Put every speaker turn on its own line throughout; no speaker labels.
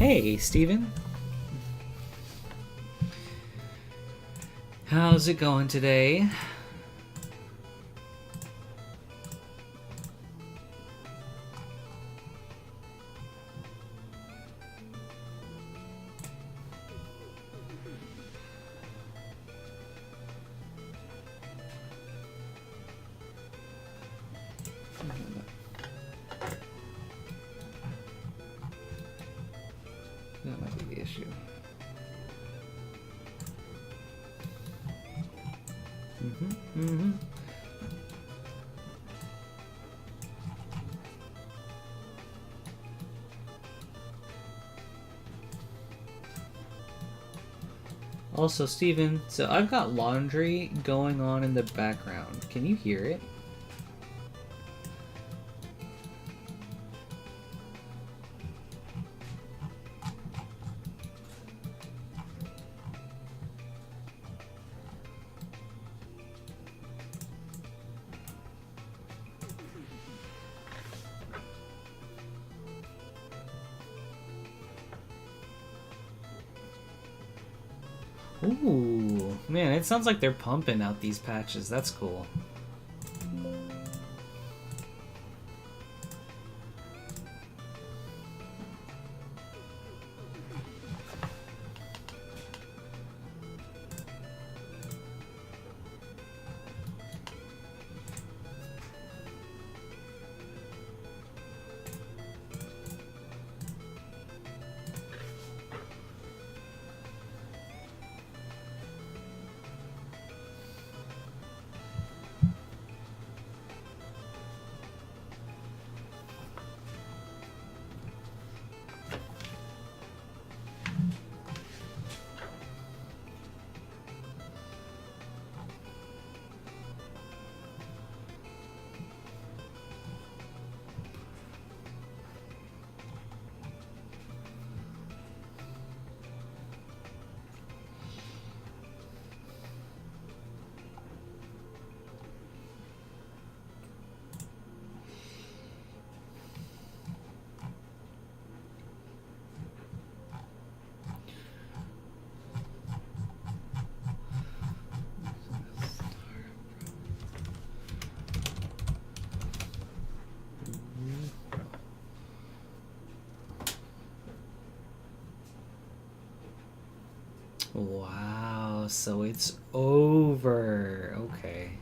Hey, Steven. How's it going today? That might be the issue. Also, Steven, so I've got laundry going on in the background. Can you hear it? Ooh, man, it sounds like they're pumping out these patches. That's cool. Wow, so it's over. Okay.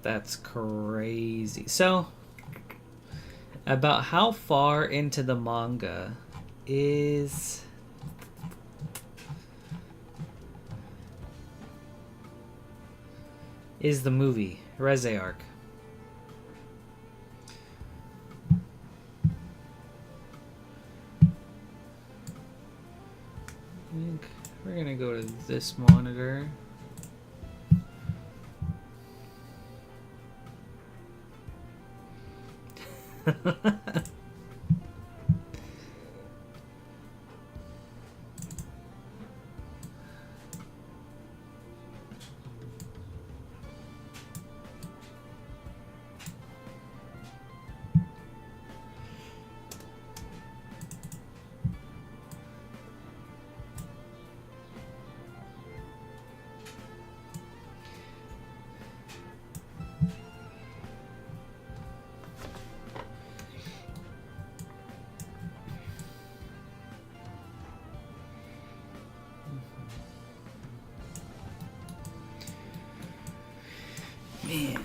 That's crazy. So, about how far into the manga is the movie Reze Arc? I think we're gonna go to this monitor. Man.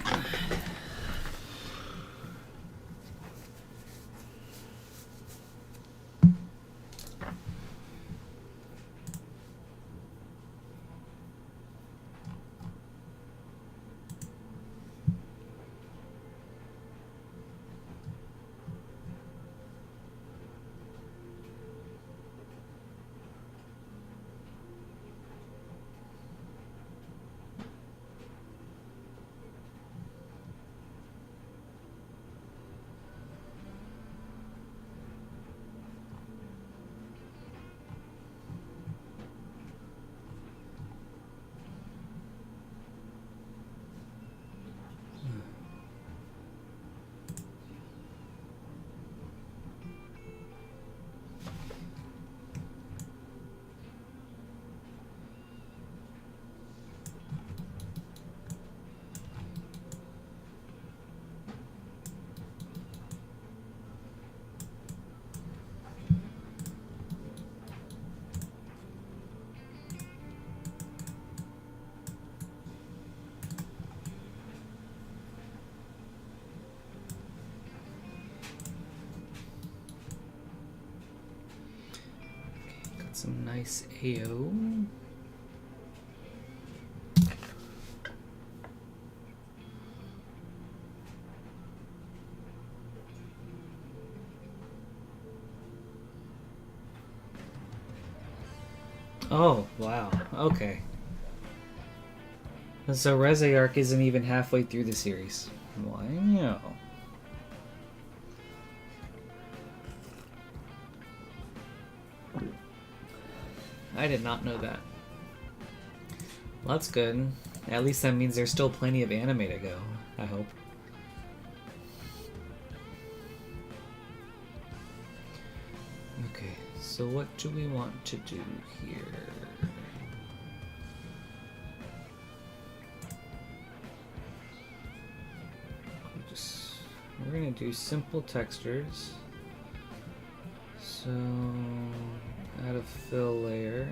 Some nice AO. Oh, wow. Okay. So Reziarch isn't even halfway through the series. Wow. I did not know that. Well, that's good. At least that means there's still plenty of anime to go, I hope. Okay, so what do we want to do here? We're gonna do simple textures. So, add a fill layer.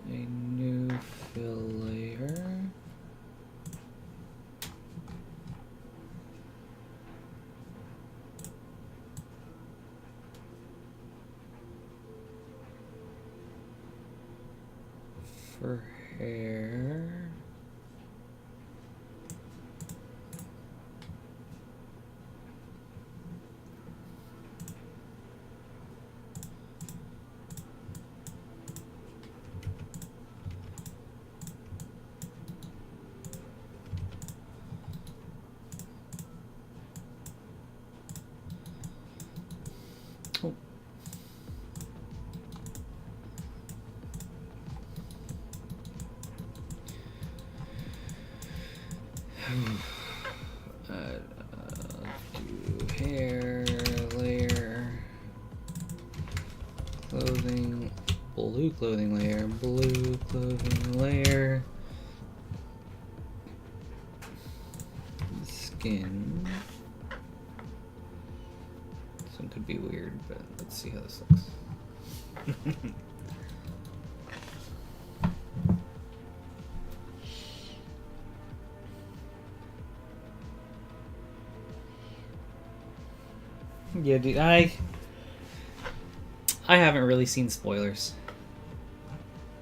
A new fill layer. For hair. Oh. Do hair layer, clothing, blue clothing layer, blue clothing layer, skin. This one could be weird, but let's see how this looks. Yeah, dude, I haven't really seen spoilers,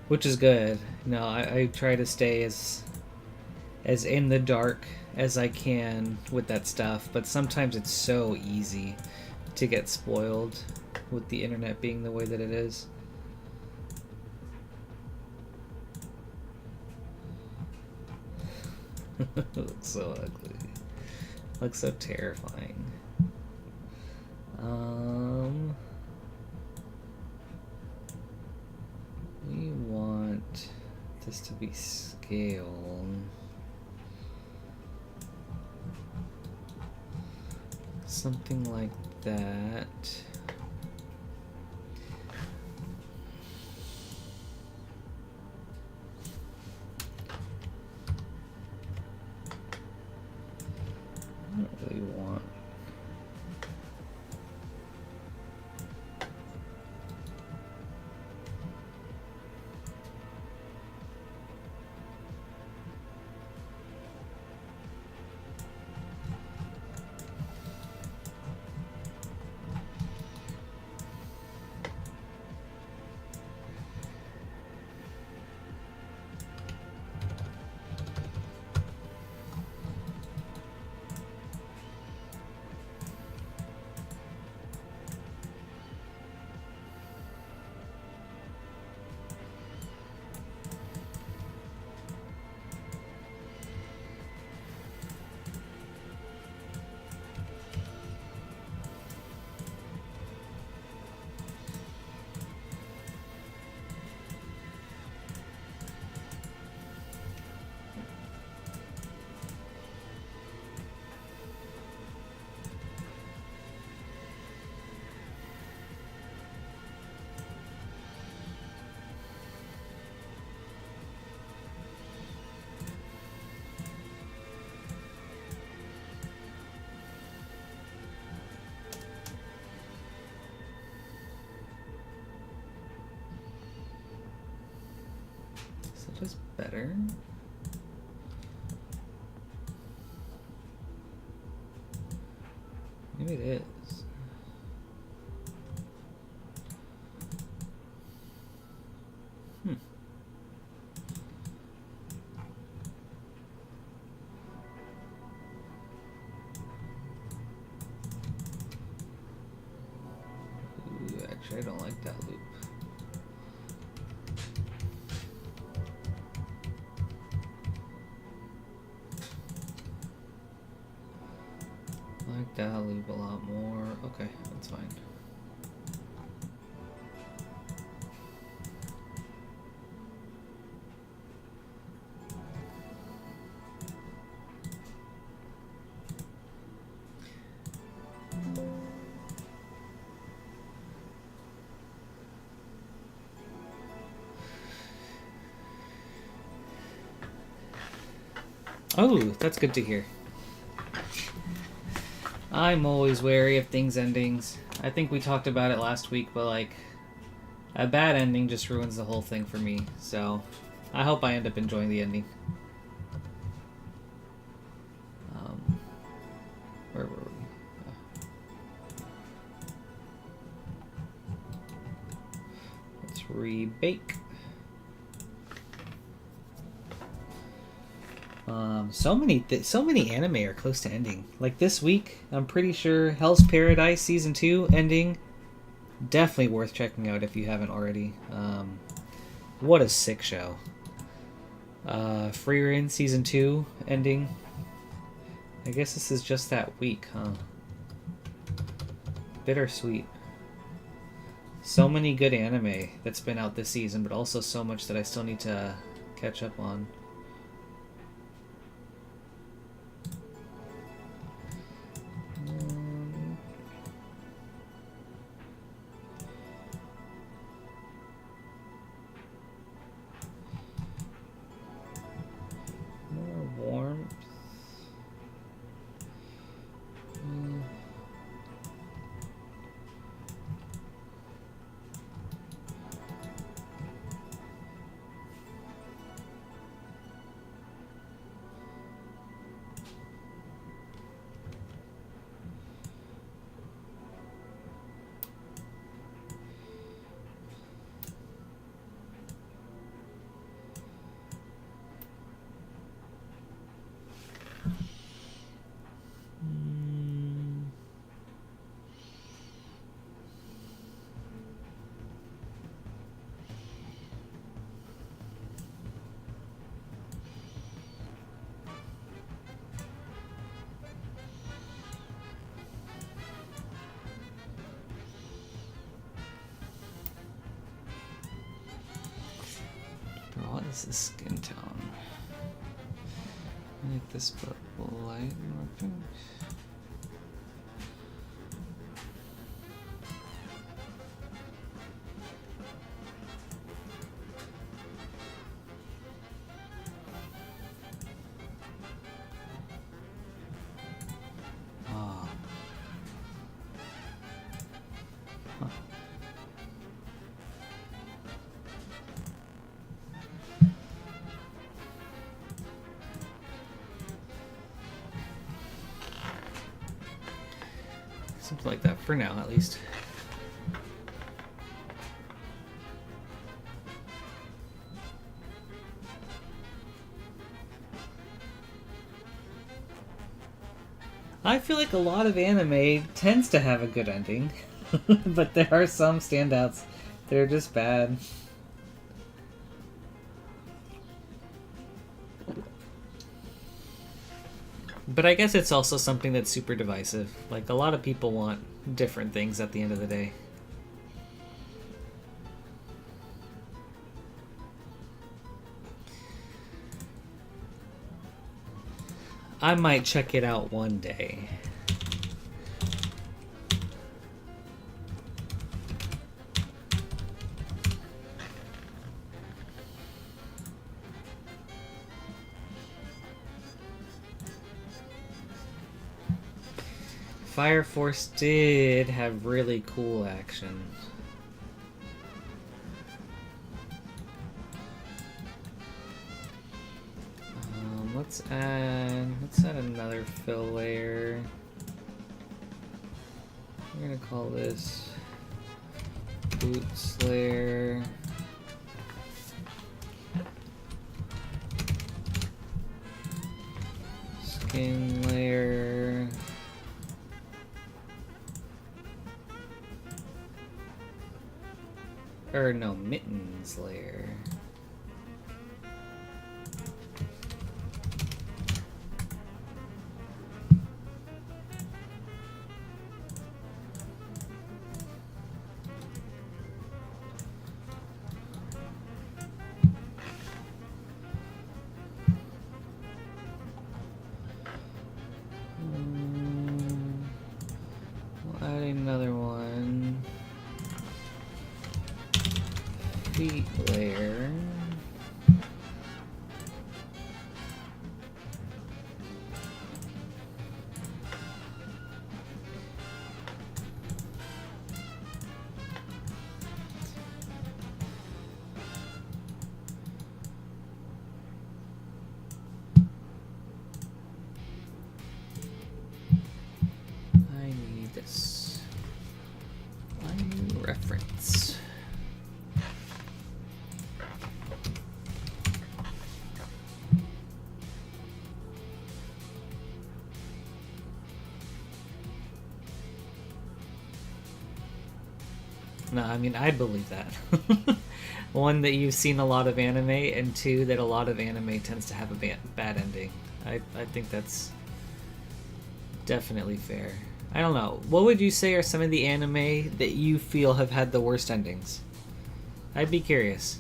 which is good. No, I try to stay as in the dark as I can with that stuff, but sometimes it's so easy to get spoiled with the internet being the way that it is. Looks so ugly. Looks so terrifying. We want this to be scaled. Something like that. don't really want. Is it just better? Maybe it is. Ooh, actually, I don't like that loop. I like that loop a lot more. Okay, that's fine. Oh, that's good to hear. I'm always wary of things endings. I think we talked about it last week, but like, a bad ending just ruins the whole thing for me. So, I hope I end up enjoying the ending. Where were we? Let's rebake. So many anime are close to ending. Like this week, I'm pretty sure Hell's Paradise Season 2 ending. Definitely worth checking out if you haven't already. What a sick show. Frieren Season 2 ending. I guess this is just that week, huh? Bittersweet. So many good anime that's been out this season, but also so much that I still need to catch up on. What is this skin tone? Make this purple light more pink. Something like that for now, at least. I feel like a lot of anime tends to have a good ending, but there are some standouts that are just bad. But I guess it's also something that's super divisive. Like, a lot of people want different things at the end of the day. I might check it out one day. Fire Force did have really cool action. Let's add another fill layer. We're gonna call this boots layer. Skin layer. Or no, mittens layer. We'll add another one. Feet layer. I need this. I need reference. No, I mean, I believe that. One, that you've seen a lot of anime, and two, that a lot of anime tends to have a bad ending. I think that's definitely fair. I don't know. What would you say are some of the anime that you feel have had the worst endings? I'd be curious.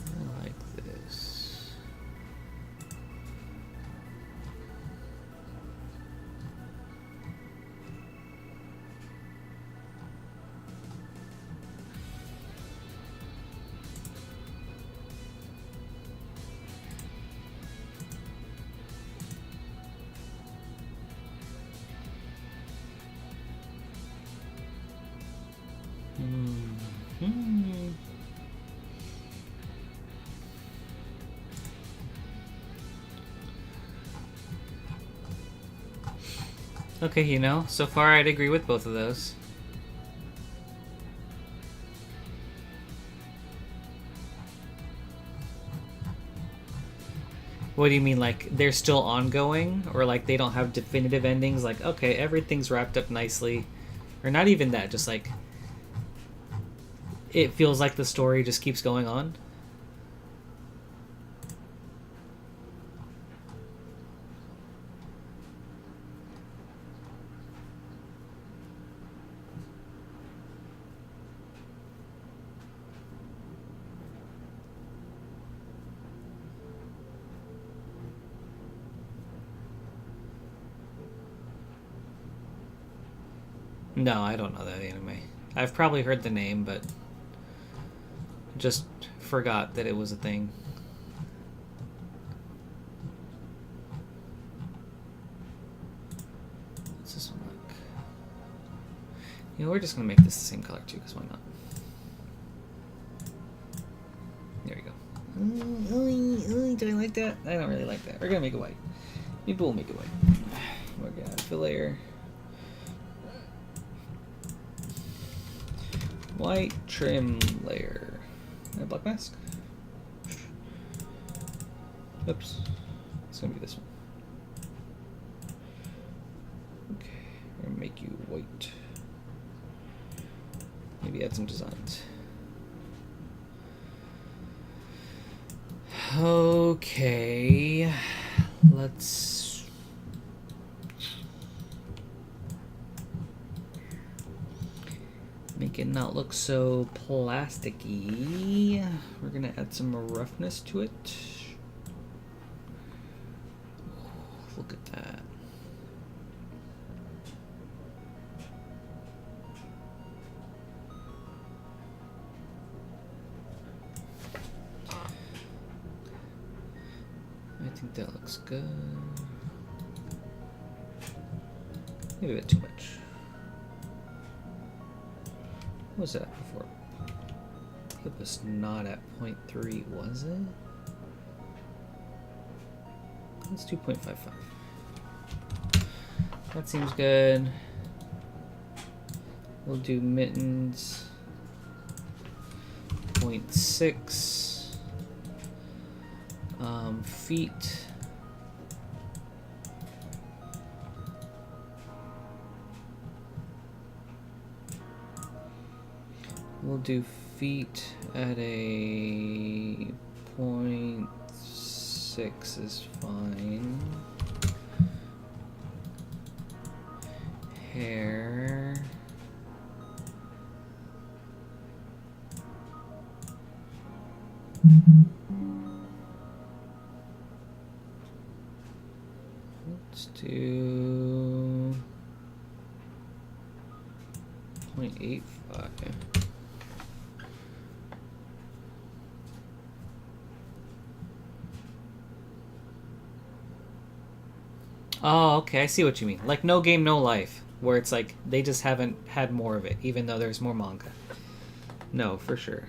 I like this. Hmm. Okay, you know, so far I'd agree with both of those. What do you mean, like, they're still ongoing? Or, like, they don't have definitive endings? Like, okay, everything's wrapped up nicely. Or not even that, just, like, it feels like the story just keeps going on? No, I don't know that anime. I've probably heard the name, but just forgot that it was a thing. What's this one like? You know, we're just gonna make this the same color too, because why not? There we go. Do I like that? I don't really like that. We're gonna make it white. Maybe we'll make it white. We're gonna fill layer. White trim layer. And a black mask. Oops. It's gonna be this one. Okay, we're gonna make you white. Maybe add some designs. Okay, let's make it not look so plasticky. We're gonna add some roughness to it. Look at that. I think that looks good. Maybe a bit too much. What was that before? It was not at 0.3, was it? Let's do 0.55. That seems good. We'll do mittens 0.6. Feet. We'll do feet at a 0.6 is fine. Hair. Let's do 0.85. Oh, okay, I see what you mean. Like No Game, No Life, where it's like they just haven't had more of it, even though there's more manga. No, for sure.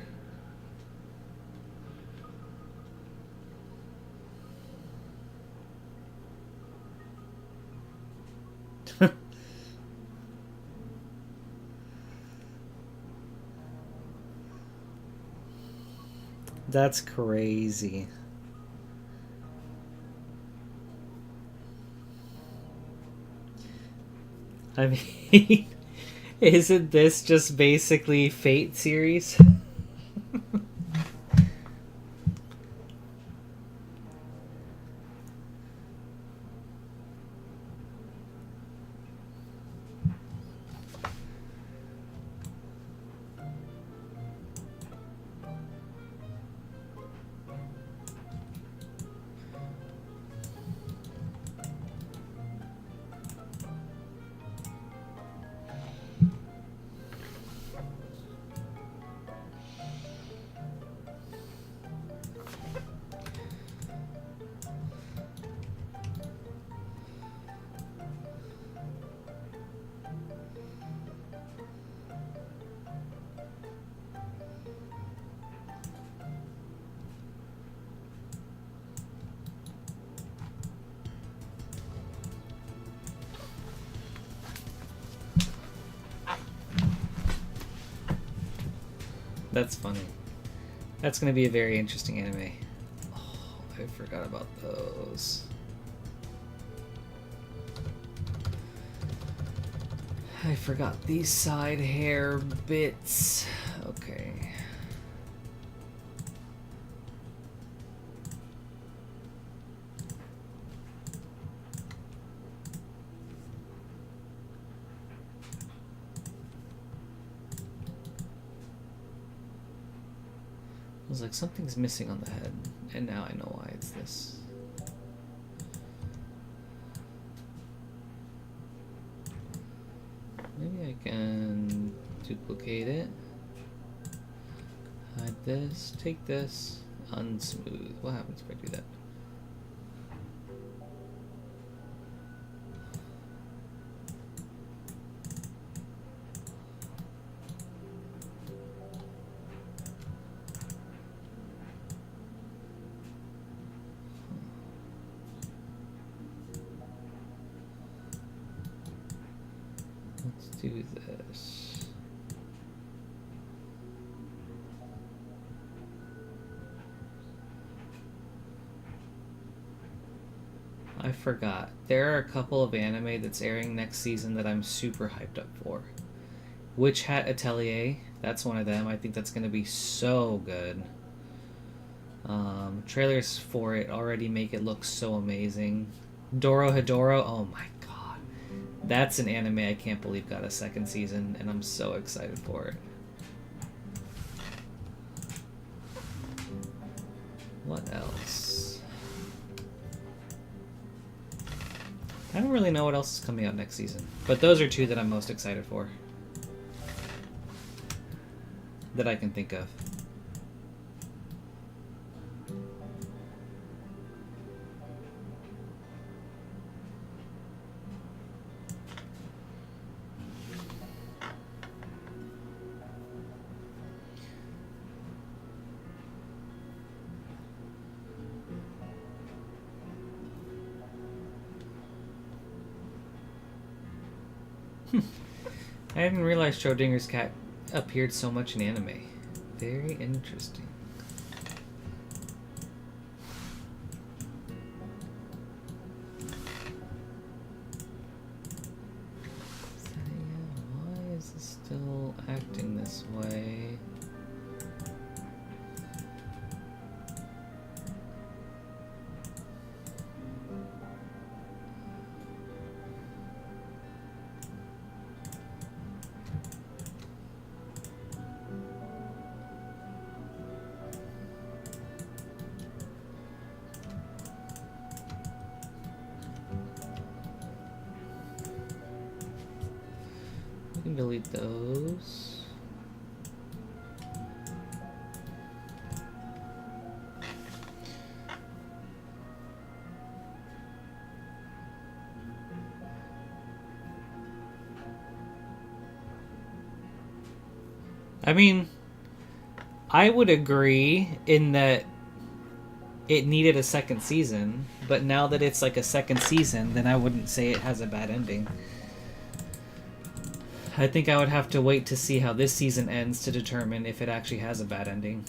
That's crazy. I mean, isn't this just basically Fate series? That's funny. That's going to be a very interesting anime. Oh, I forgot about those. I forgot these side hair bits. Okay. I was like, something's missing on the head, and now I know why it's this. Maybe I can duplicate it. Hide this, take this, unsmooth. What happens if I do that? Let's do this. I forgot. There are a couple of anime that's airing next season that I'm super hyped up for. Witch Hat Atelier, that's one of them. I think that's going to be so good. Trailers for it already make it look so amazing. Dorohedoro, oh my god. That's an anime I can't believe got a second season, and I'm so excited for it. What else? I don't really know what else is coming out next season, but those are two that I'm most excited for. That I can think of. I didn't realize Schrodinger's cat appeared so much in anime. Very interesting. Why is this still acting this way? Delete those. I mean, I would agree in that it needed a second season, but now that it's like a second season, then I wouldn't say it has a bad ending. I think I would have to wait to see how this season ends to determine if it actually has a bad ending.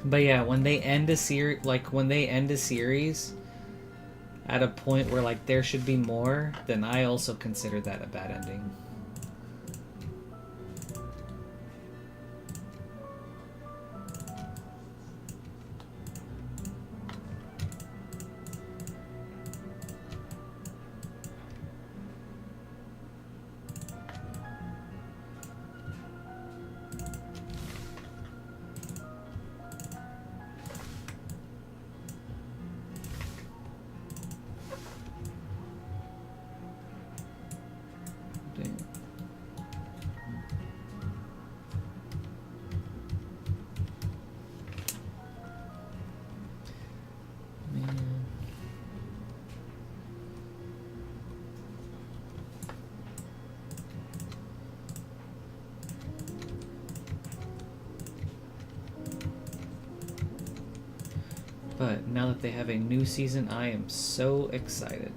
But yeah, when they end a series, at a point where like there should be more, then I also consider that a bad ending. But now that they have a new season, I am so excited.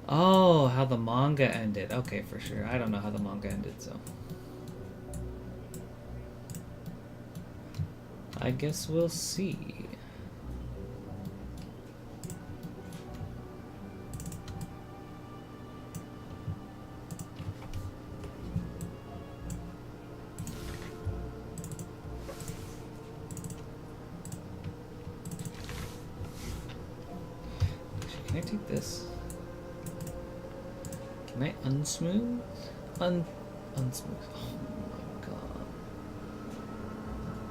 Oh, how the manga ended. Okay, for sure. I don't know how the manga ended, so... I guess we'll see. Can I take this? Can I unsmooth? Unsmooth. Oh my god.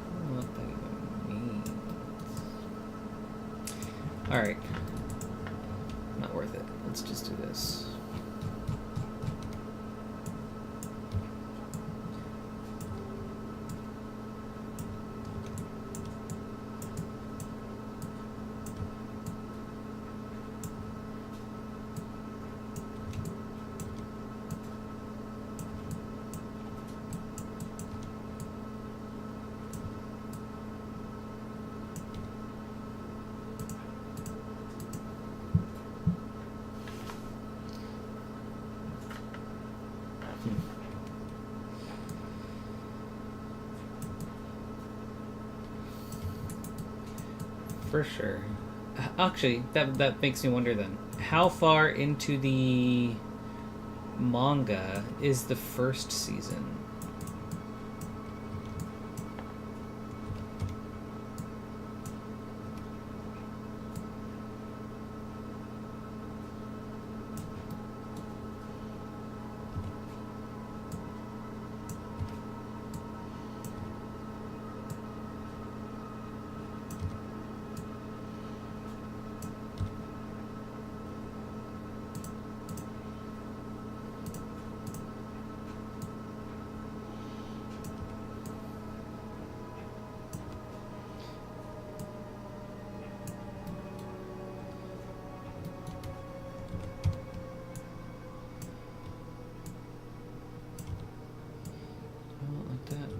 I don't know what that even means. Alright. Not worth it. Let's just do this. For sure. Actually, that makes me wonder then. How far into the manga is the first season?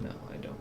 No, I don't.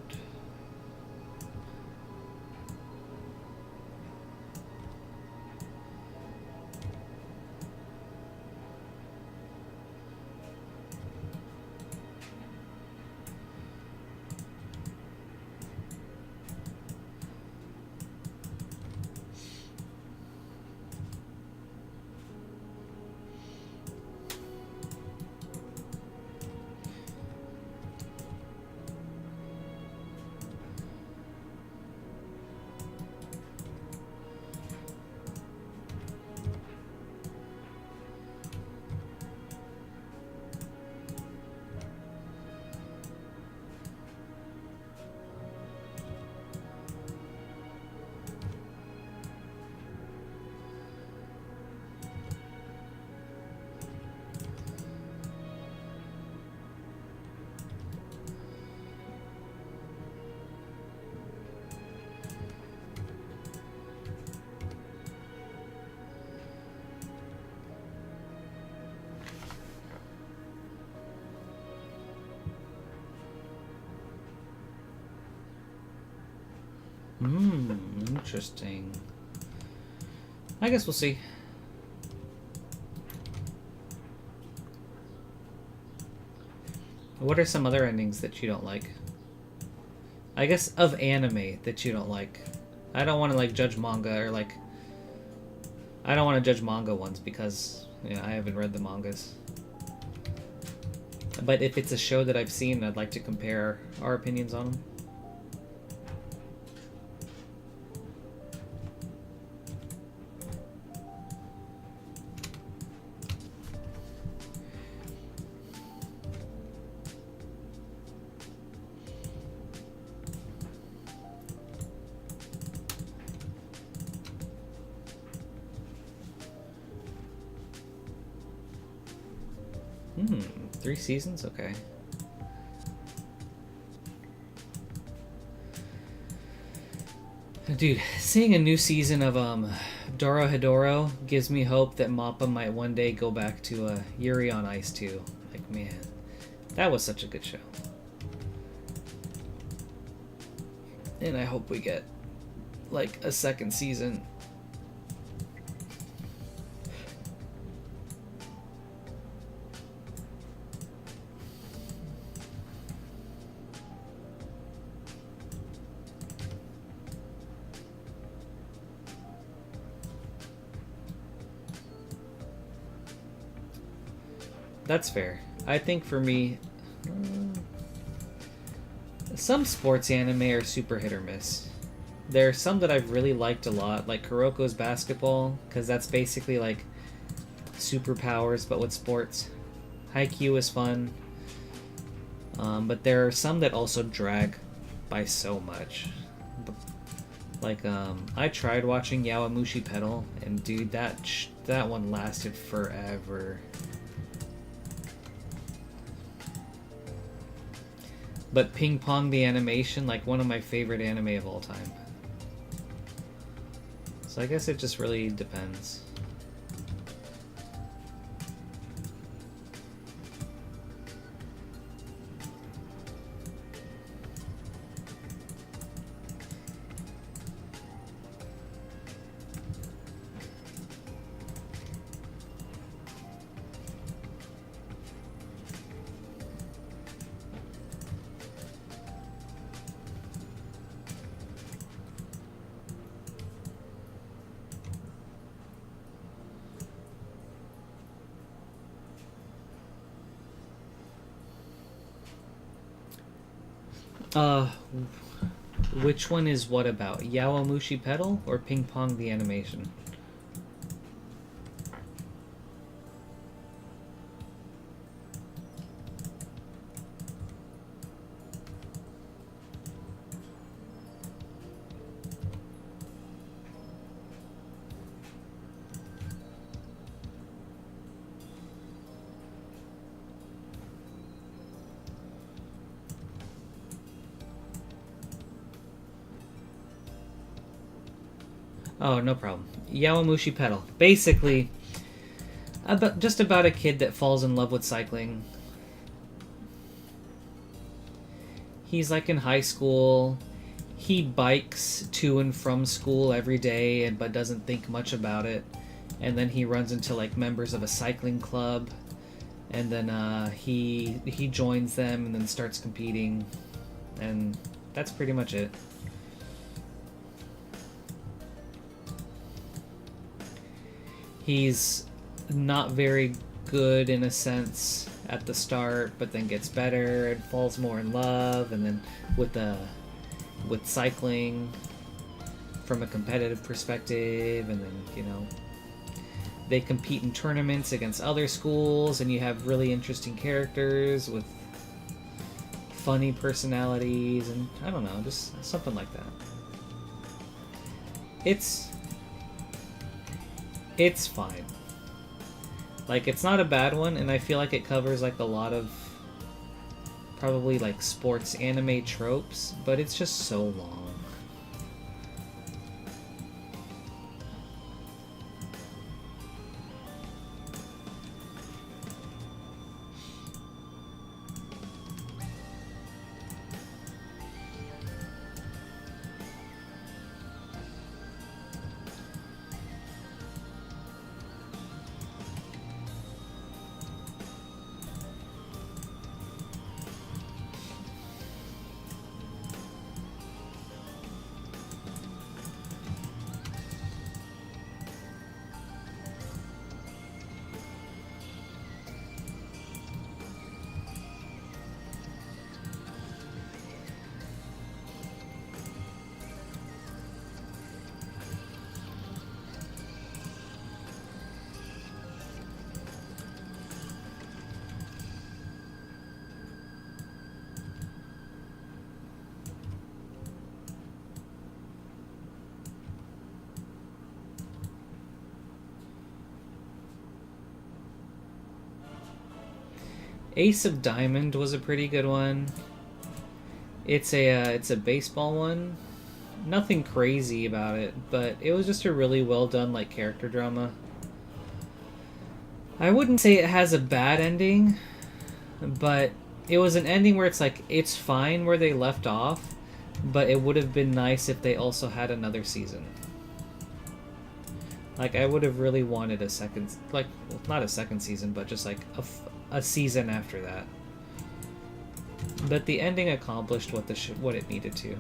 Interesting. I guess we'll see. What are some other endings that you don't like? I guess of anime that you don't like. I don't want to like judge manga or like. I don't want to judge manga ones because I haven't read the mangas. But if it's a show that I've seen, I'd like to compare our opinions on them. Hmm, 3 seasons? Okay. Dude, seeing a new season of Dorohedoro gives me hope that Mappa might one day go back to Yuri on Ice too. Like, man, that was such a good show. And I hope we get, like, a second season. That's fair. I think for me, some sports anime are super hit or miss. There are some that I've really liked a lot, like Kuroko's Basketball, because that's basically like superpowers but with sports. Haikyuu is fun. But there are some that also drag by so much. Like, I tried watching Yawamushi Pedal, and dude, that one lasted forever. But Ping Pong the animation, like one of my favorite anime of all time. So I guess it just really depends. Uh, which one is what about? Yawamushi Pedal or Ping Pong the animation? Oh, no problem. Yawamushi Pedal. Basically, just about a kid that falls in love with cycling. He's like in high school. He bikes to and from school every day, but doesn't think much about it. And then he runs into like members of a cycling club, and then he joins them and then starts competing, and that's pretty much it. He's not very good in a sense at the start, but then gets better and falls more in love, and then with cycling from a competitive perspective, and then they compete in tournaments against other schools, and you have really interesting characters with funny personalities, and I don't know, just something like that. It's fine. Like, it's not a bad one, and I feel like it covers like a lot of probably like sports anime tropes, but it's just so long. Ace of Diamond was a pretty good one. It's a baseball one. Nothing crazy about it, but it was just a really well done like character drama. I wouldn't say it has a bad ending, but it was an ending where it's like it's fine where they left off, but it would have been nice if they also had another season. Like, I would have really wanted a second, like, well, not a second season, but just like a season after that. But the ending accomplished what it needed to.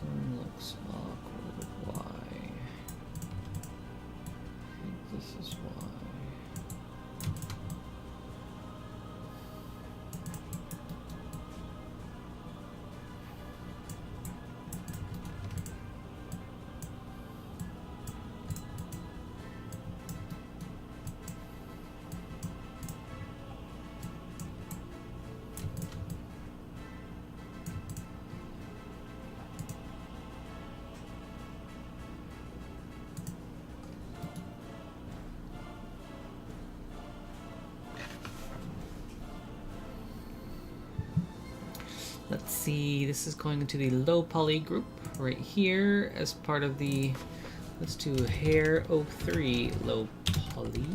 one looks awkward. Why? I think this is why. Let's see, this is going into the low poly group right here as part of the, let's do hair 03 low poly.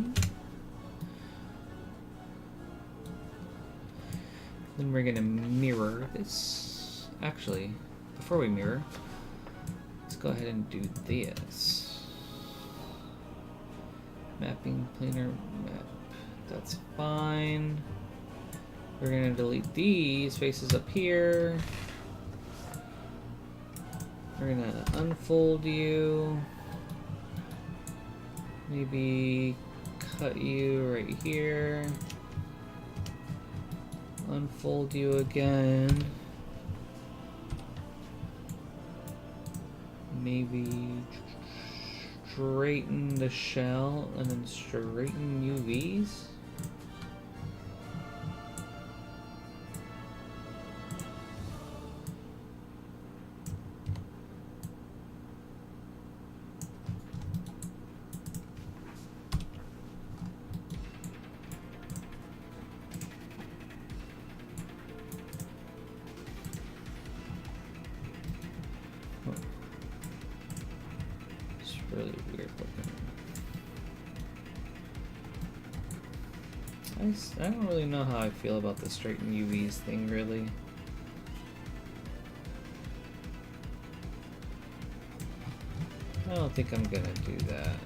Then we're gonna mirror this. Actually, before we mirror, let's go ahead and do this. Mapping planar map, that's fine. We're gonna delete these faces up here. We're gonna unfold you. Maybe cut you right here. Unfold you again. Maybe straighten the shell and then straighten UVs. Really weird looking. I don't really know how I feel about the straighten UVs thing, really. I don't think I'm gonna do that.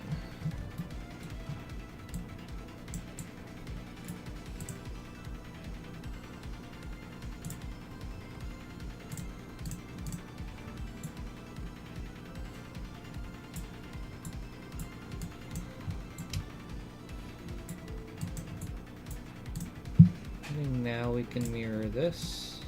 Now we can mirror this.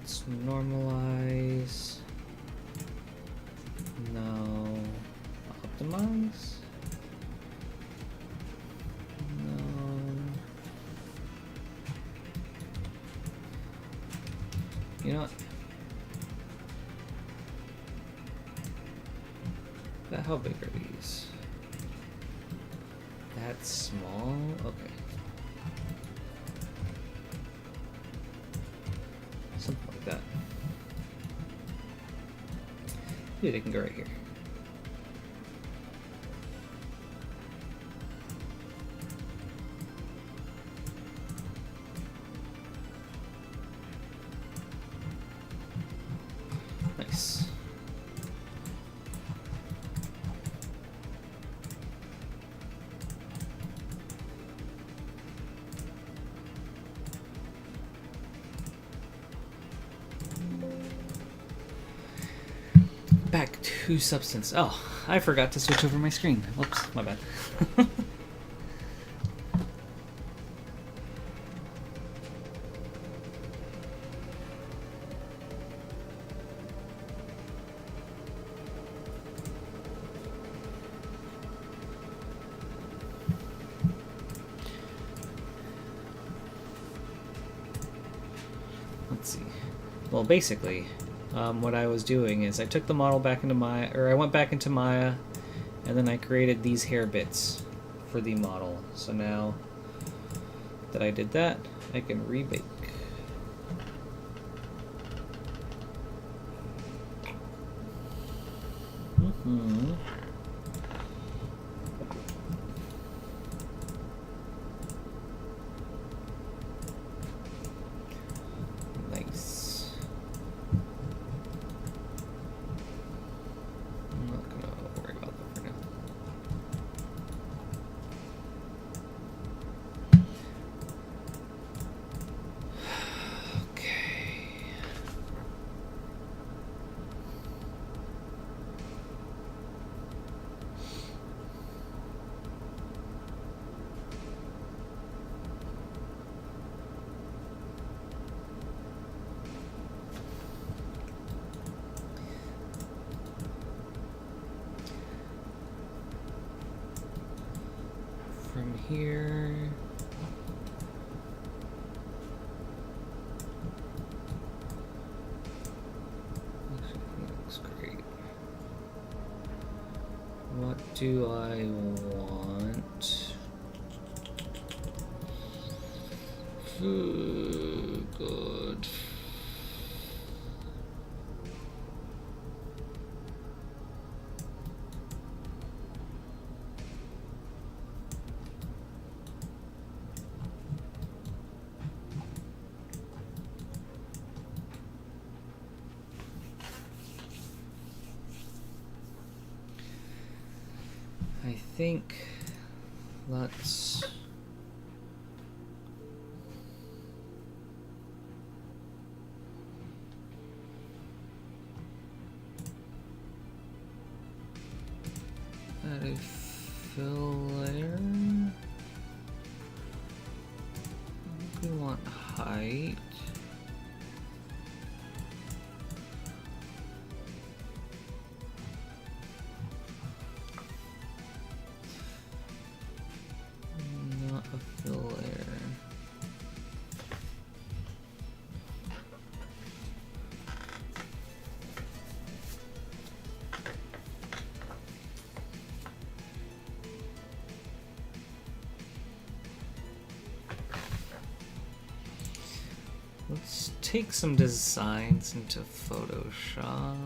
Let's normalize. Now optimize. You know what? How big are these? That small? Okay. Something like that. Maybe they can go right here. Nice. Back to Substance. Oh, I forgot to switch over my screen. Whoops, my bad. Let's see. Well, basically, what I was doing is I took the model back into Maya, or I went back into Maya, and then I created these hair bits for the model. So now that I did that, I can rebake. from here. Looks great. What do I want? Good. I think let's add a filler. We want height. Not a filler. Let's take some designs into Photoshop.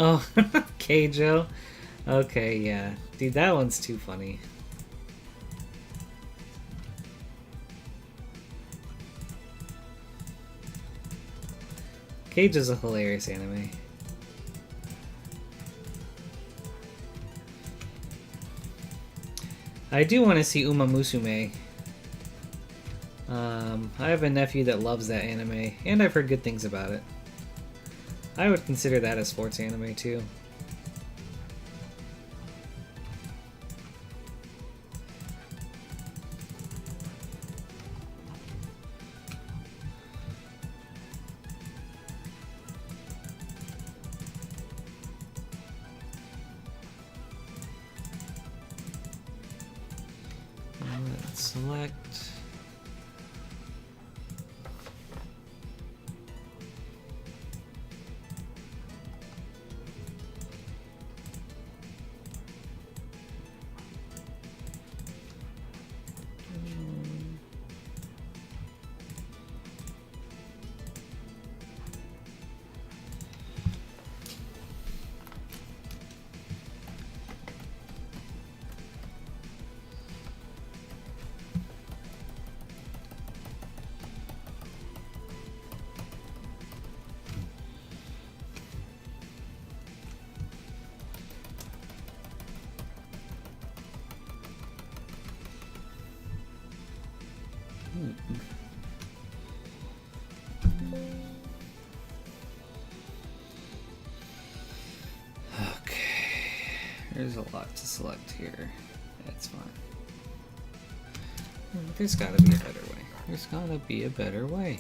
Oh, Keijo. Okay, yeah. Dude, that one's too funny. Keijo's a hilarious anime. I do want to see Uma Musume. I have a nephew that loves that anime, and I've heard good things about it. I would consider that a sports anime too. Let's select. There's a lot to select here. That's fine. There's gotta be a better way. There's gotta be a better way.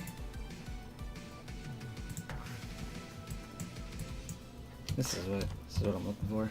This is what I'm looking for.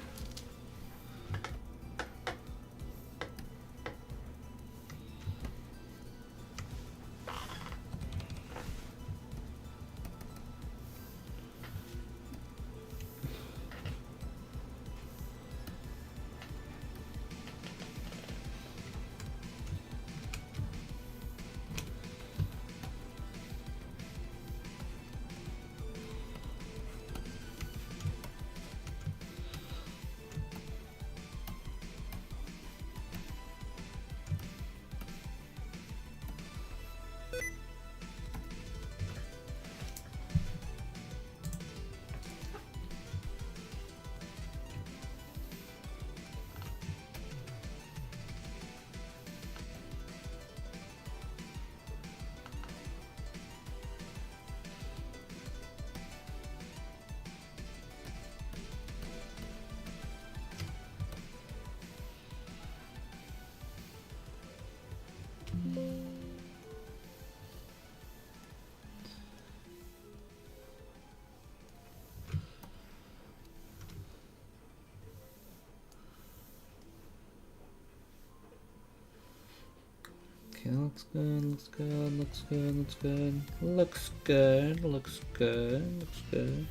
Okay, looks good, looks good, looks good, looks good, looks good, looks good, looks good.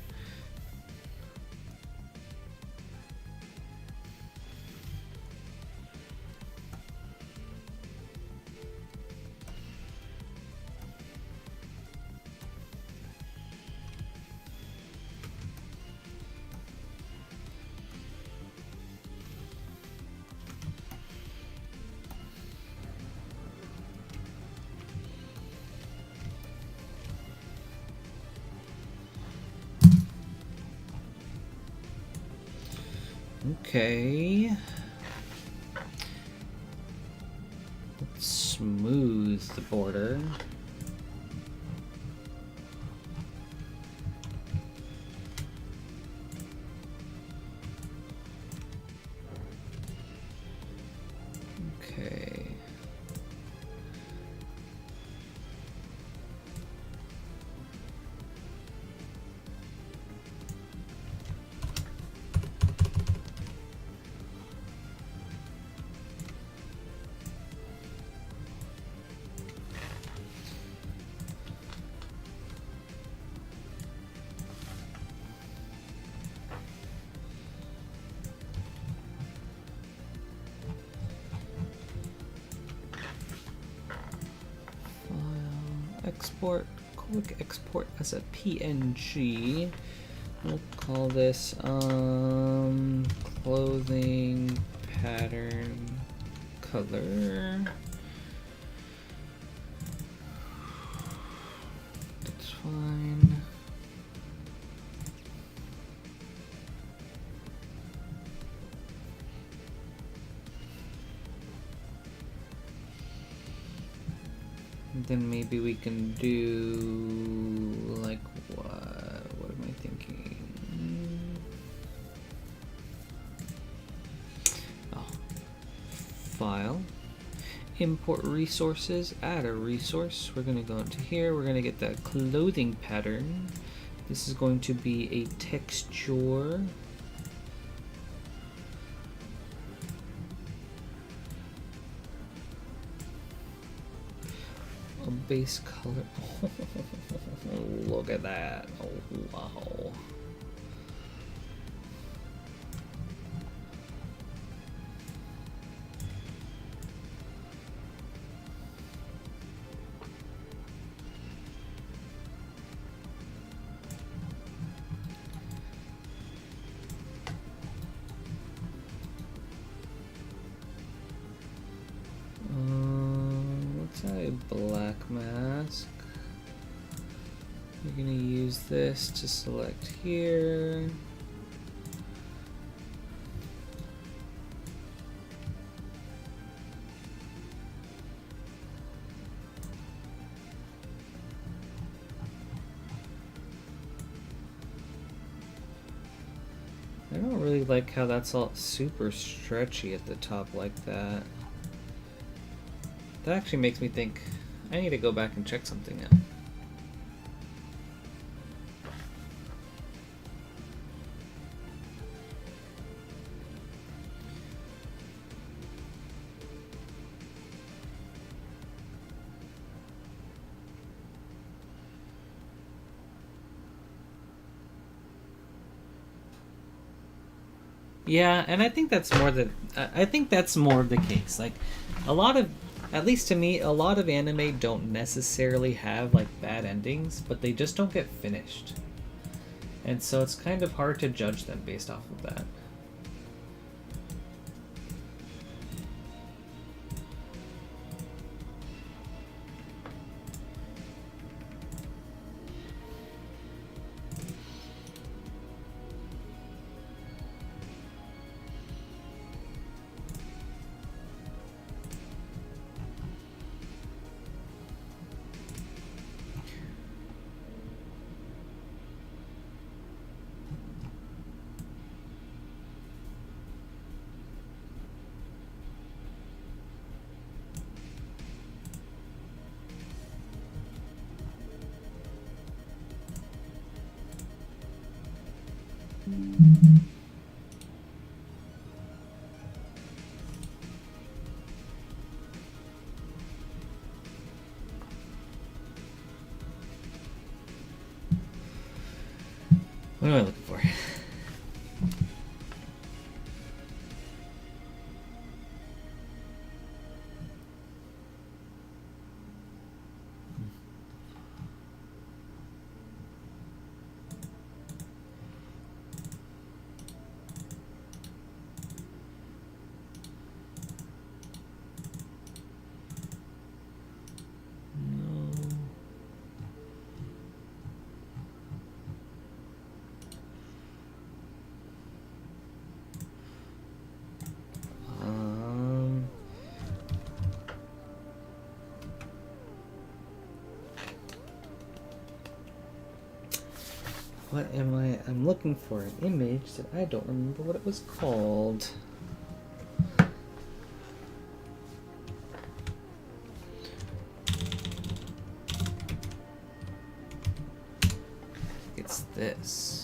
Okay. Let's smooth the border. Okay. Export, quick export as a PNG. We'll call this clothing pattern color. That's fine. Then maybe we can do like what am I thinking? Oh, file, import resources, add a resource. We're gonna go into here, we're gonna get that clothing pattern. This is going to be a texture. Base color. Look at that. Oh, wow. Let's add a black mask. We're gonna use this to select here. I don't really like how that's all super stretchy at the top like that. That actually makes me think I need to go back and check something out. Yeah, and I think that's more of the case. Like a lot of, at least to me, a lot of anime don't necessarily have like bad endings, but they just don't get finished. And so it's kind of hard to judge them based off of that. What am I looking for? What am I? I'm looking for an image that I don't remember what it was called. It's this.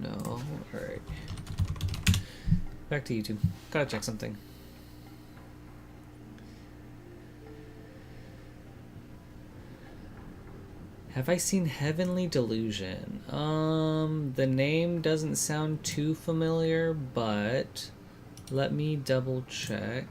No. Alright. Back to YouTube. Gotta check something. Have I seen Heavenly Delusion? The name doesn't sound too familiar, but let me double check.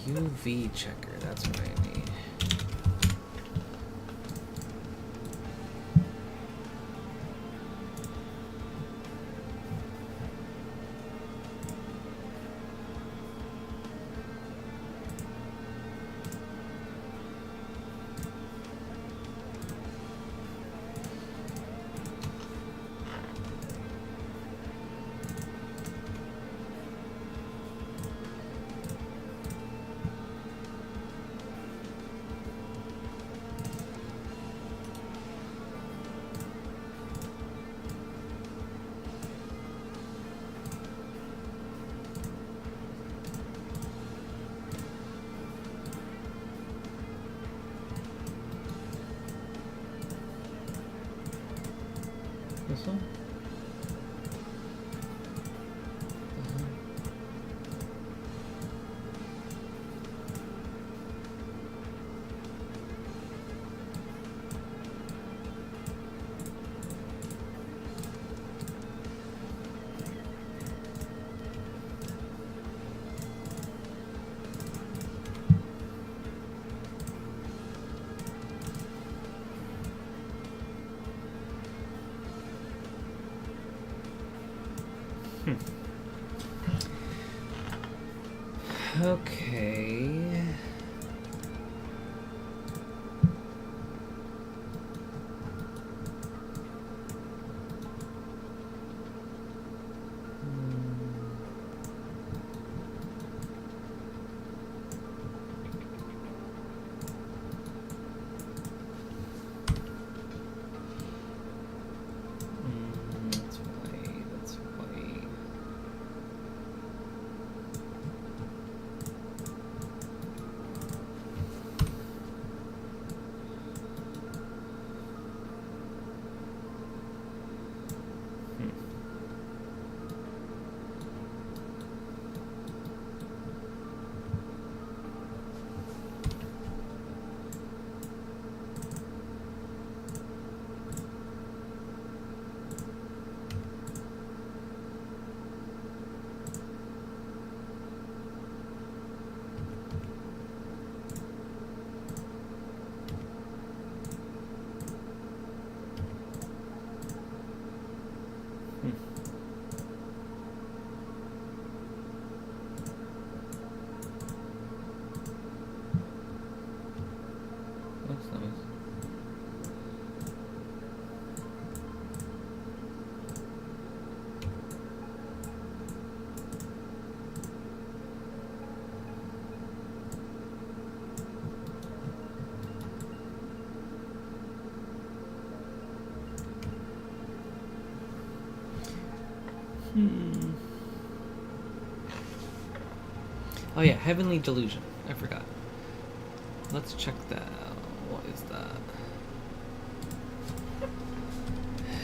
UV checker, that's what I need. This one? Okay. Oh yeah, Heavenly Delusion. I forgot. Let's check that out. What is that?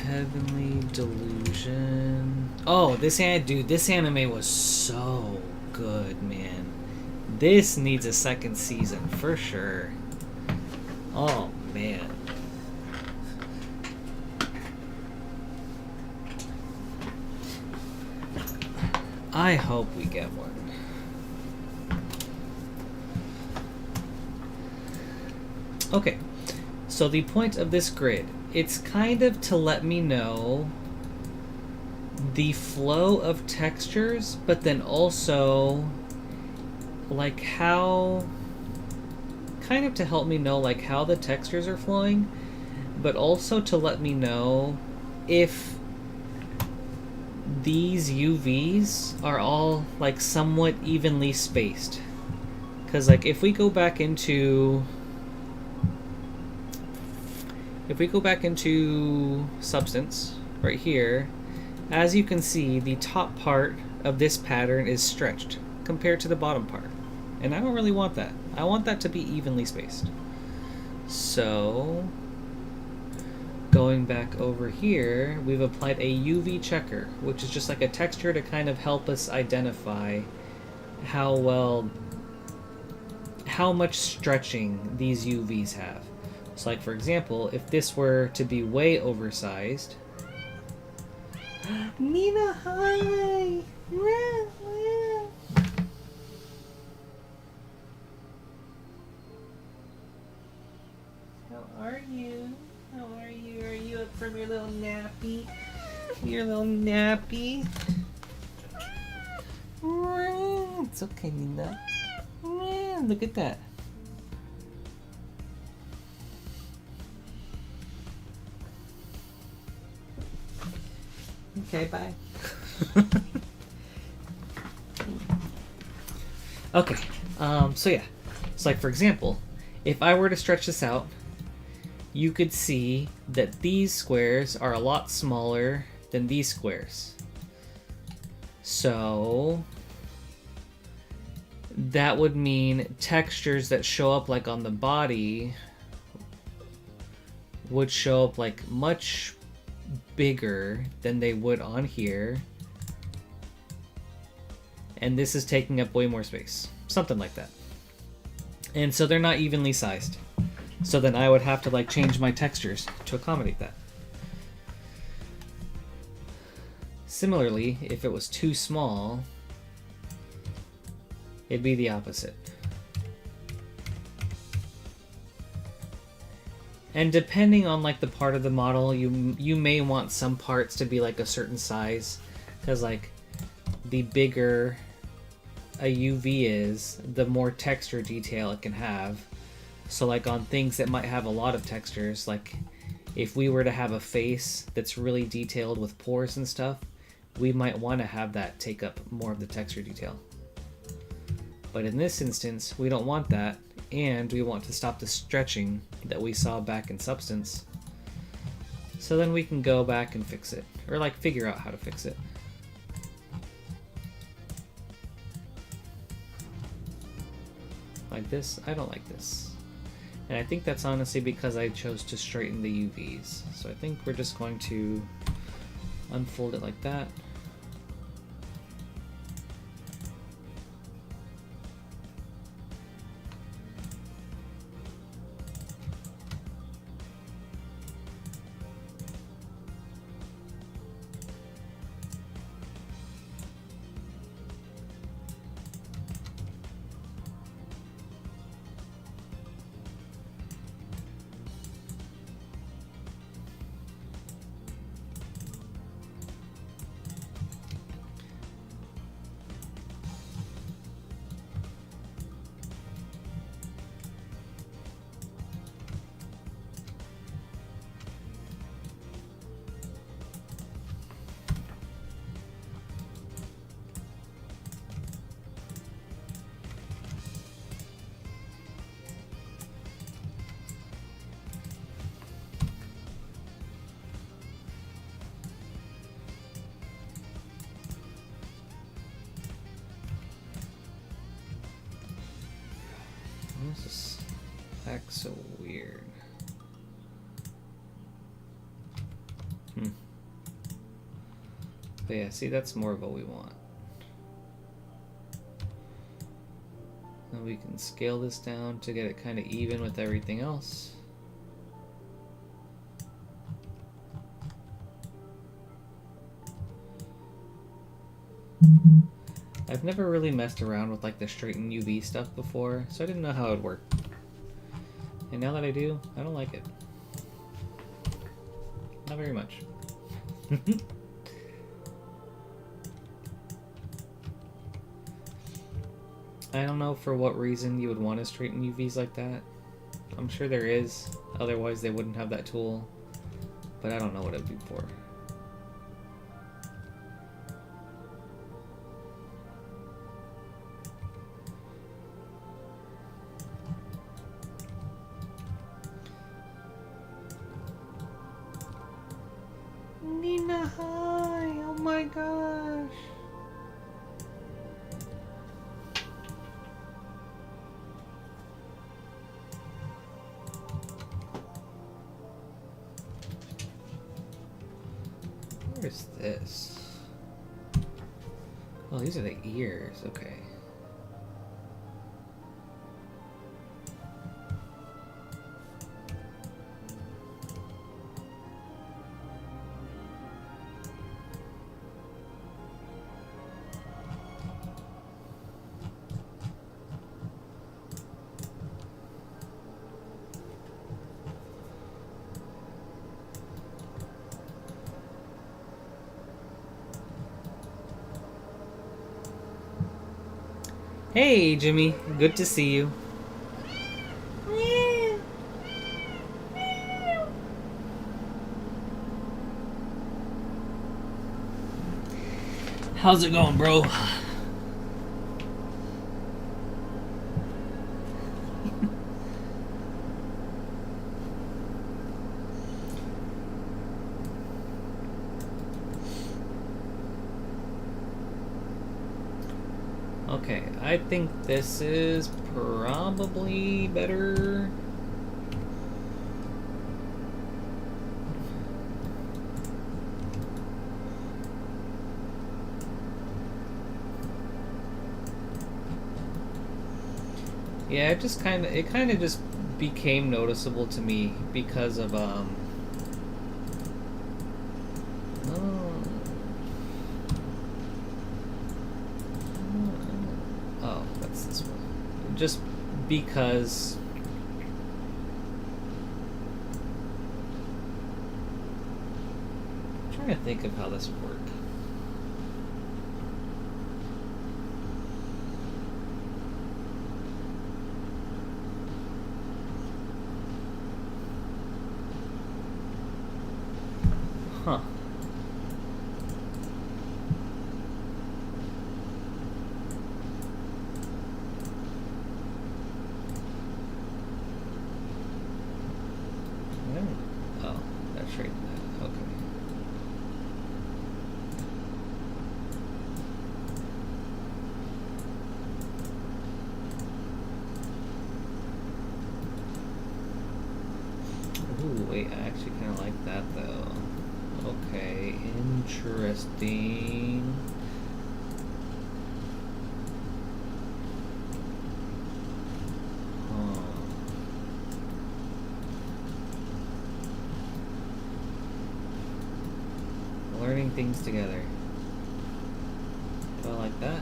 Heavenly Delusion. Oh, this anime was so good, man. This needs a second season for sure. Oh man. I hope we get one. Okay, so the point of this grid, it's kind of to let me know the flow of textures, but then also like how, kind of to help me know like how the textures are flowing, but also to let me know if these UVs are all like somewhat evenly spaced. Because like if we go back into Substance right here, as you can see, the top part of this pattern is stretched compared to the bottom part. And I don't really want that. I want that to be evenly spaced. So, going back over here, we've applied a UV checker, which is just like a texture to kind of help us identify how much stretching these UVs have. So like for example, if this were to be way oversized... Nina, hi! How are you? How are you? Are you up from your little nappy? Your little nappy? It's okay, Nina. Look at that. Okay, bye. Okay, so yeah. So like for example, if I were to stretch this out, you could see that these squares are a lot smaller than these squares. So that would mean textures that show up like on the body would show up like much bigger than they would on here, and this is taking up way more space, something like that. And so they're not evenly sized, so then I would have to like change my textures to accommodate that. Similarly, if it was too small, it'd be the opposite. And depending on like the part of the model, you may want some parts to be like a certain size, because like the bigger a UV is, the more texture detail it can have. So like on things that might have a lot of textures, like if we were to have a face that's really detailed with pores and stuff, we might want to have that take up more of the texture detail. But in this instance, we don't want that, and we want to stop the stretching that we saw back in Substance. So then we can go back and fix it, or like figure out how to fix it. Like this, I don't like this. And I think that's honestly because I chose to straighten the UVs. So I think we're just going to unfold it like that. Act so weird. But yeah, see, that's more of what we want. Now we can scale this down to get it kind of even with everything else. I've never really messed around with like the straighten UV stuff before, so I didn't know how it would work. And now that I do, I don't like it. Not very much. I don't know for what reason you would want to straighten UVs like that. I'm sure there is, otherwise they wouldn't have that tool. But I don't know what it would be for. Nina, hi! Oh my gosh! Where's this? Oh, these are the ears. Okay. Hey, Jimmy. Good to see you. How's it going, bro? Okay, I think this is probably better. Yeah, it kind of just became noticeable to me because of oh, that's this one. Just because I'm trying to think of how this would work. Huh. Oh, that's right. Okay. Ooh, wait, I actually kind of like that though. Okay, interesting. Learning things together. Do I like that?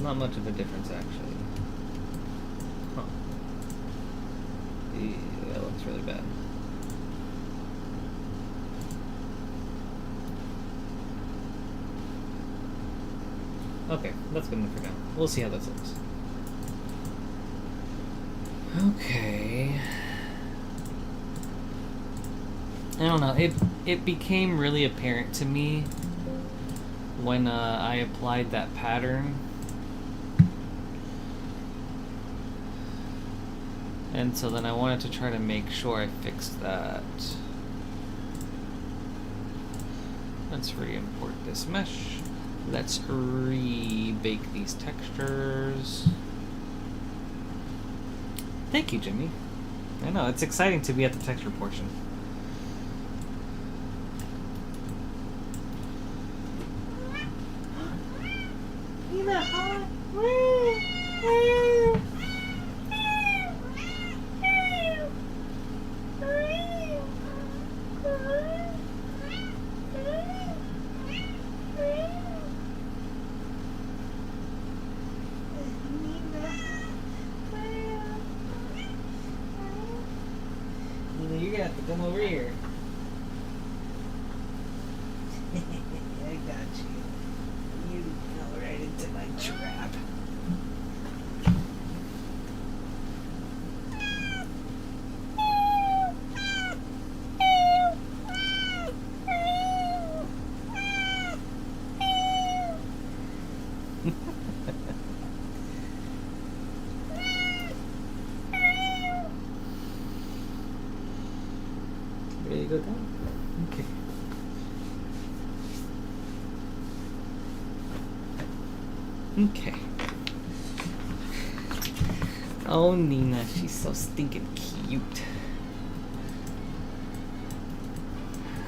Not much of a difference, actually. Huh. Ew, that looks really bad. Okay, that's good enough for now. We'll see how this looks. Okay. I don't know. It became really apparent to me when I applied that pattern. And so then I wanted to try to make sure I fixed that. Let's re-import this mesh. Let's re-bake these textures. Thank you, Jimmy. I know, it's exciting to be at the texture portion. Nina, hi. Nina, you're gonna have to come over here. I got you. You fell right into my trap. Ready to go down? Okay. Okay. Oh, Nina, she's so stinking cute.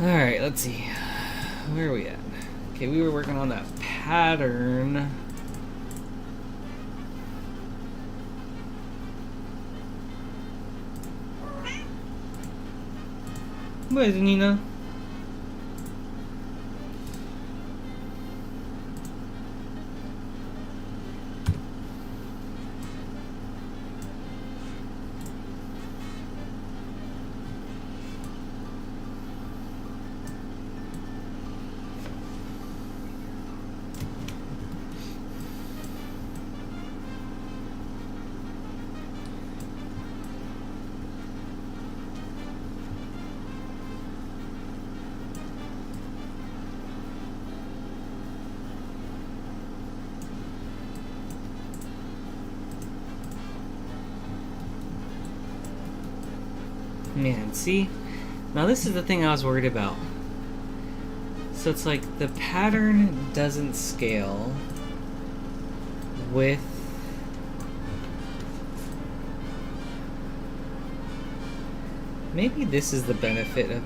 Alright, let's see. Where are we at? Okay, we were working on that pattern. What is it, Nina? Man, see? Now this is the thing I was worried about. So it's like the pattern doesn't scale with maybe this is the benefit of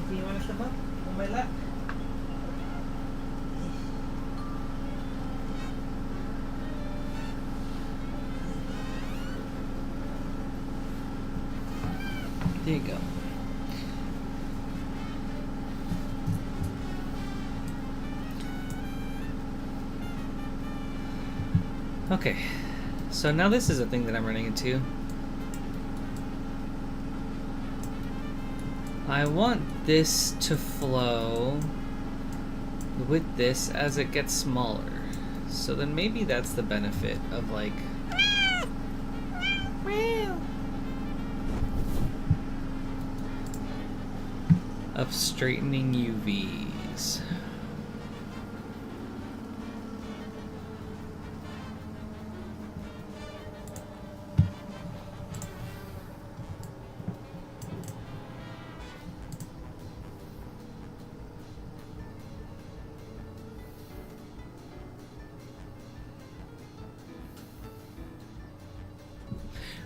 do you want to step up on my lap? There you go. Okay, so now this is a thing that I'm running into. I want this to flow with this as it gets smaller. So then maybe that's the benefit of like of straightening UVs.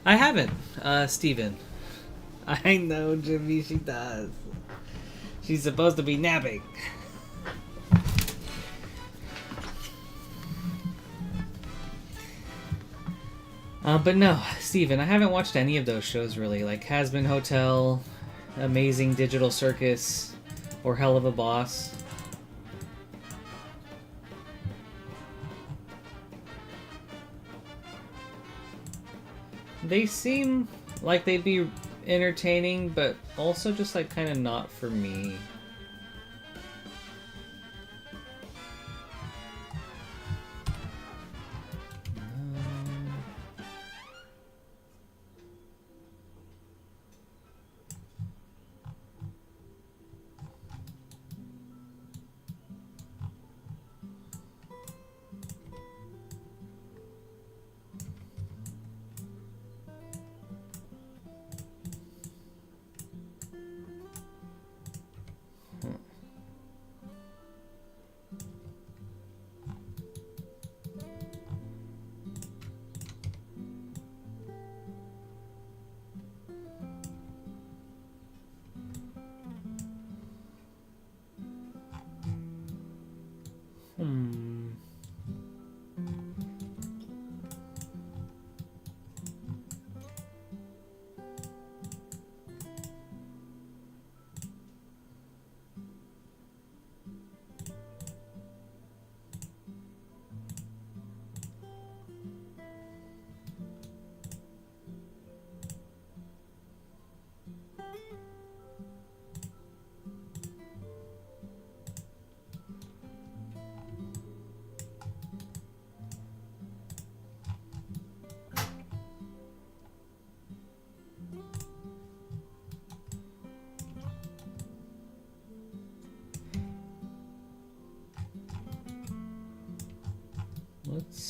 I haven't, Steven. I know, Jimmy, she does. She's supposed to be napping. But no, Steven, I haven't watched any of those shows really, like Hazbin Hotel, Amazing Digital Circus, or Hell of a Boss. They seem like they'd be entertaining, but also just like kind of not for me.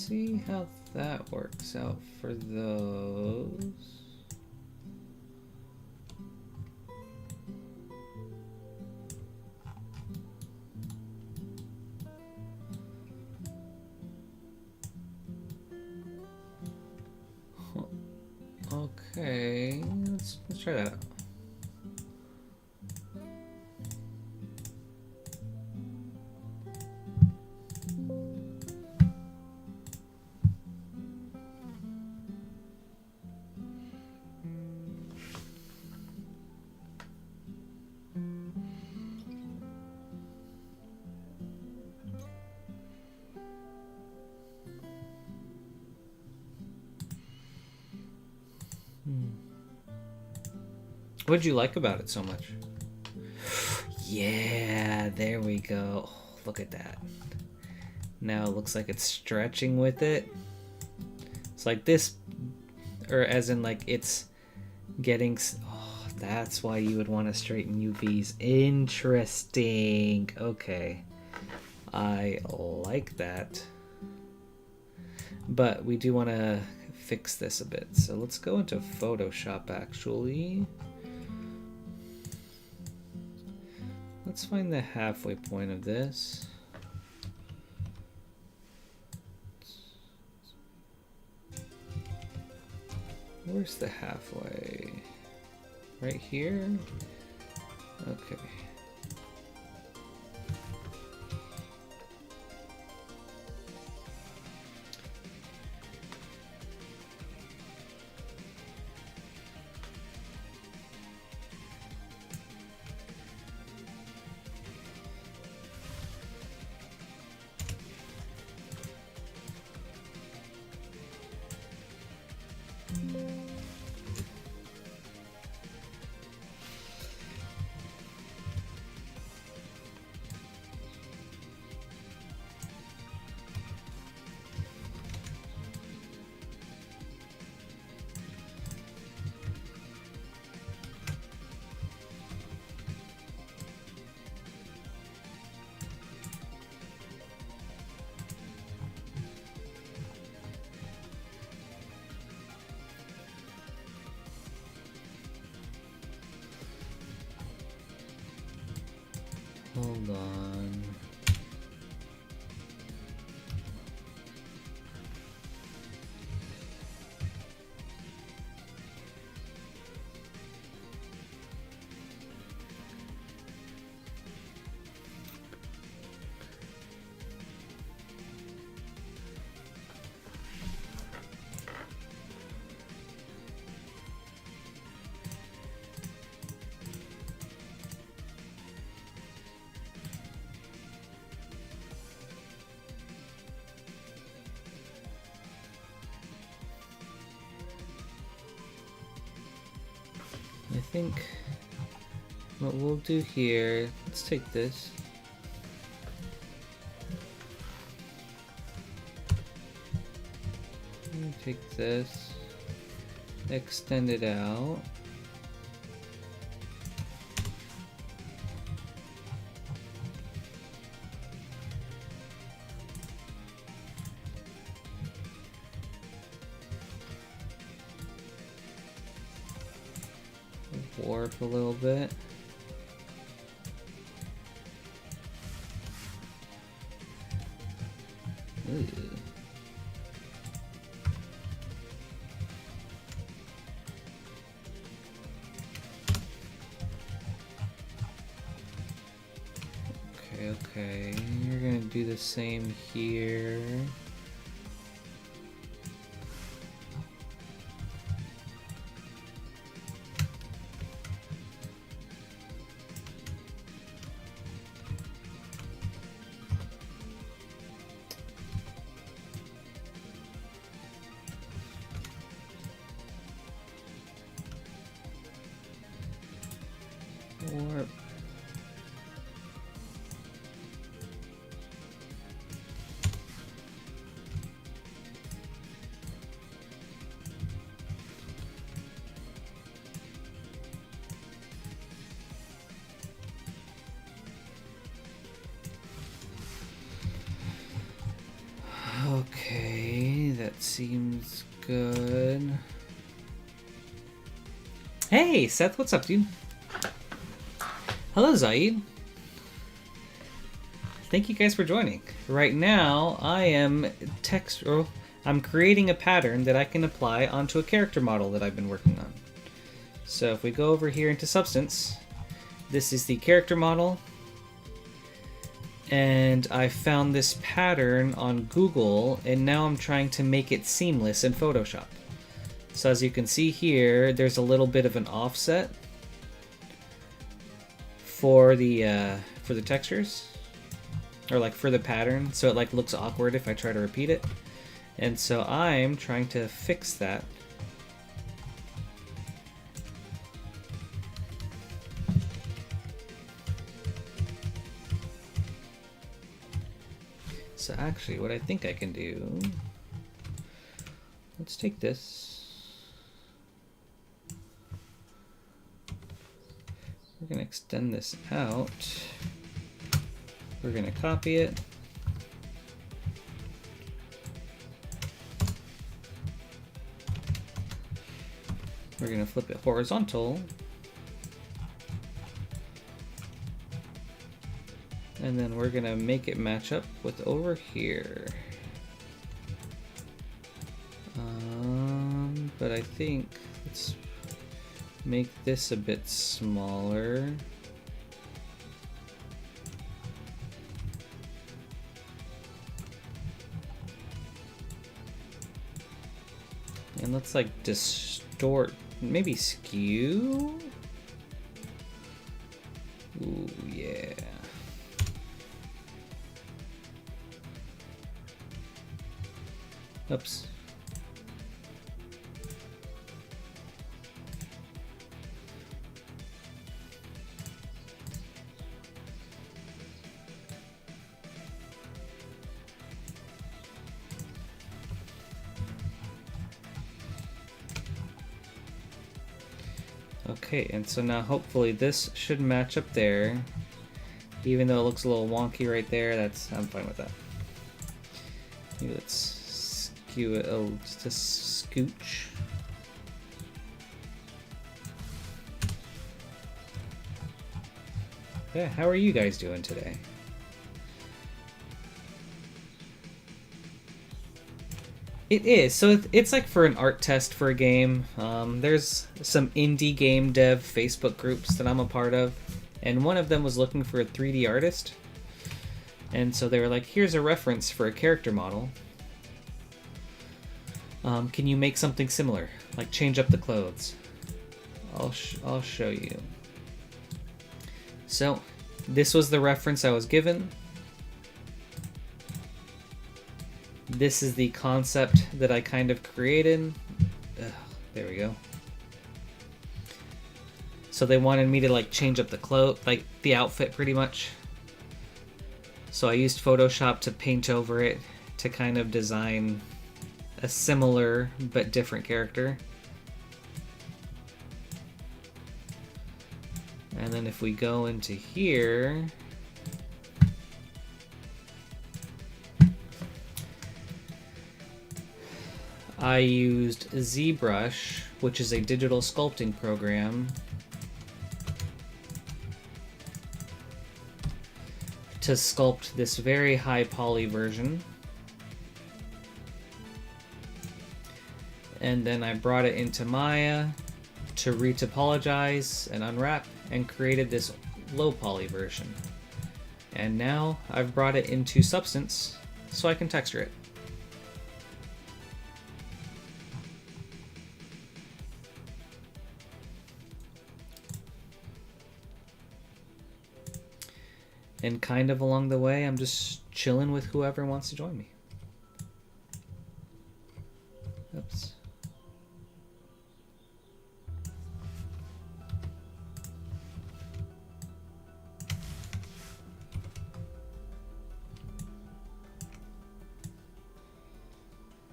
see how that works out for those. Okay, let's try that out. What'd you like about it so much? Yeah, there we go. Oh, look at that. Now it looks like it's stretching with it. It's like this, or as in like it's getting. Oh, that's why you would want to straighten UVs. Interesting. Okay. I like that. But we do want to fix this a bit. So let's go into Photoshop actually. Let's find the halfway point of this. Where's the halfway? Right here? Okay. Hold on. I think what we'll do here, let's take this. Take this, extend it out. Warp a little bit. Ooh. Okay, you're gonna do the same here. Warp. Okay. Seems good. Hey, Seth, what's up, dude? Hello, Zaid. Thank you guys for joining. Right now, I am I'm creating a pattern that I can apply onto a character model that I've been working on. So if we go over here into Substance, this is the character model. And I found this pattern on Google, and now I'm trying to make it seamless in Photoshop. So as you can see here, there's a little bit of an offset for the textures, or like for the pattern, so it like looks awkward if I try to repeat it. And so I'm trying to fix that. So actually, what I think I can do, let's take this. We're going to extend this out. We're going to copy it. We're going to flip it horizontal. And then we're gonna make it match up with over here. But I think let's make this a bit smaller. And let's like distort, maybe skew? Ooh, yeah. Oops. Okay, and so now hopefully this should match up there. Even though it looks a little wonky right there, I'm fine with that. Maybe let's skew it just a scooch. Yeah, how are you guys doing today? It is. So it's like for an art test for a game. There's some indie game dev Facebook groups that I'm a part of, and one of them was looking for a 3D artist. And so they were like, here's a reference for a character model. Can you make something similar? Like change up the clothes. I'll show you. So this was the reference I was given. This is the concept that I kind of created. Ugh, there we go. So they wanted me to like change up the clothes, like the outfit pretty much. So I used Photoshop to paint over it to kind of design a similar but different character. And then if we go into here, I used ZBrush, which is a digital sculpting program, to sculpt this very high poly version. And then I brought it into Maya to retopologize and unwrap and created this low poly version. And now I've brought it into Substance so I can texture it. And kind of along the way, I'm just chilling with whoever wants to join me. Oops.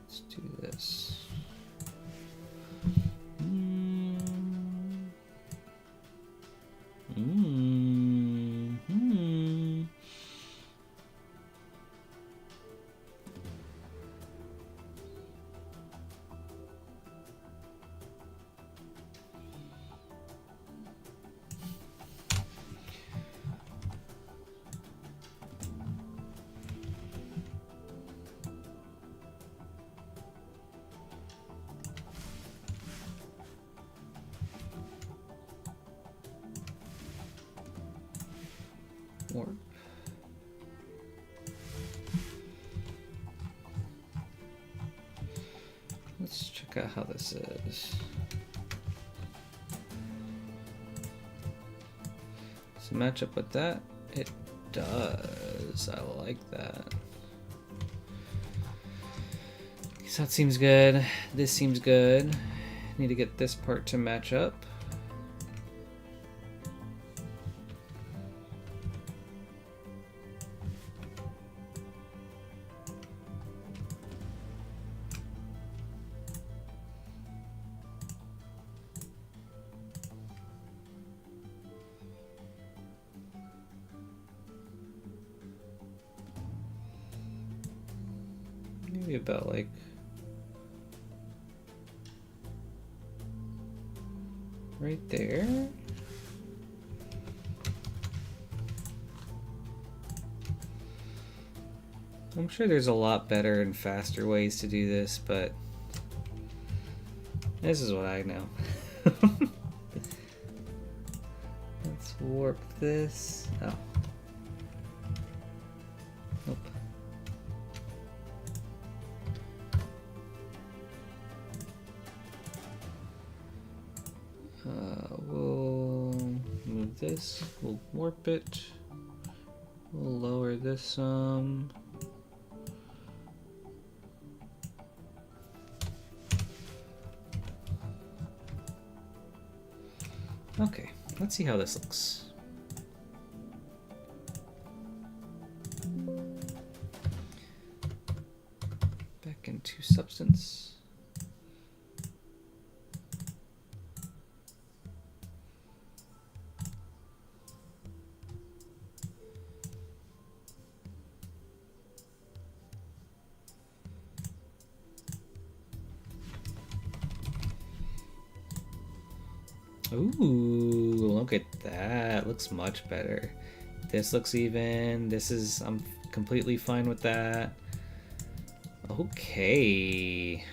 Let's do this. Warp. Let's check out how this is. Does it match up with that? It does. I like that. So that seems good. This seems good. Need to get this part to match up. Maybe about like right there. I'm sure there's a lot better and faster ways to do this, but this is what I know. Let's warp this. Oh. Nope. We'll move this. We'll warp it. We'll lower this some. Okay, let's see how this looks. Back into substance. Ooh, look at that. Looks much better. This looks even. I'm completely fine with that. Okay.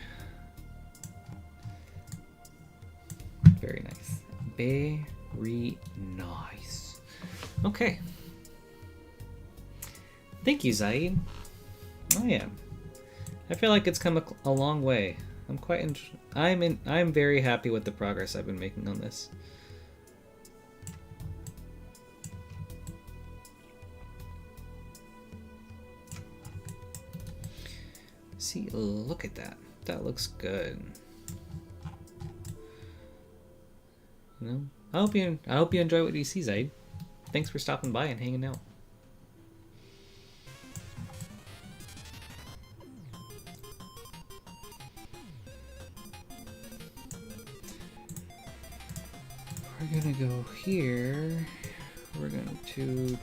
Very nice. Very nice. Okay. Thank you, Zaid. I feel like it's come a long way. I'm very happy with the progress I've been making on this. See, look at that. That looks good. You know, I hope you enjoy what you see, Zaid. Thanks for stopping by and hanging out. We're gonna go here. We're going to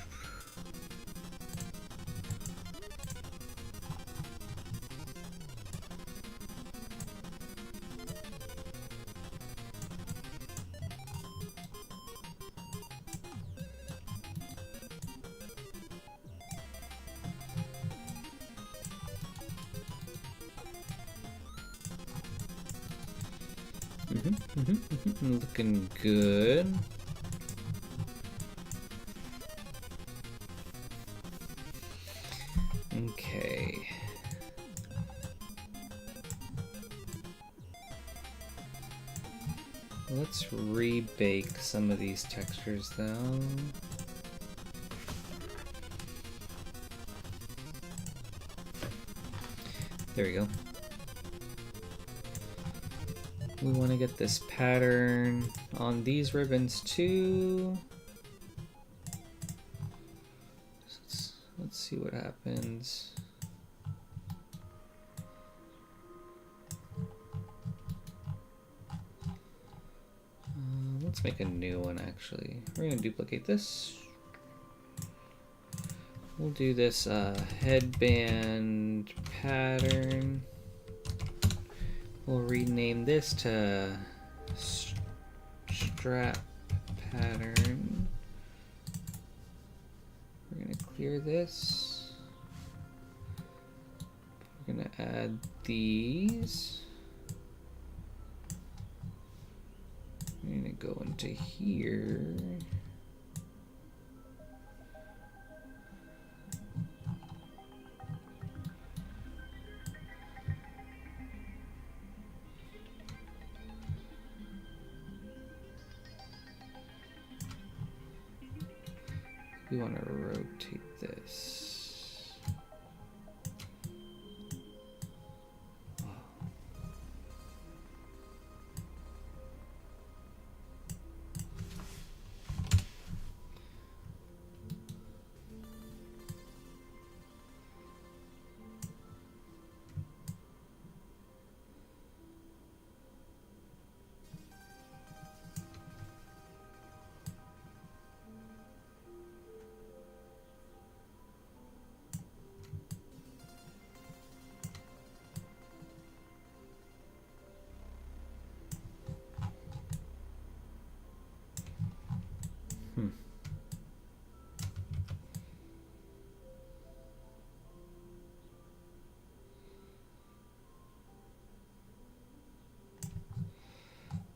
looking good. Okay. Let's rebake some of these textures though. There we go. We want to get this pattern on these ribbons too. Let's see what happens. Let's make a new one actually. We're going to duplicate this. We'll do this headband pattern. We'll rename this to strap pattern. We're going to clear this. We're going to add these. We're going to go into here. We want to rotate this.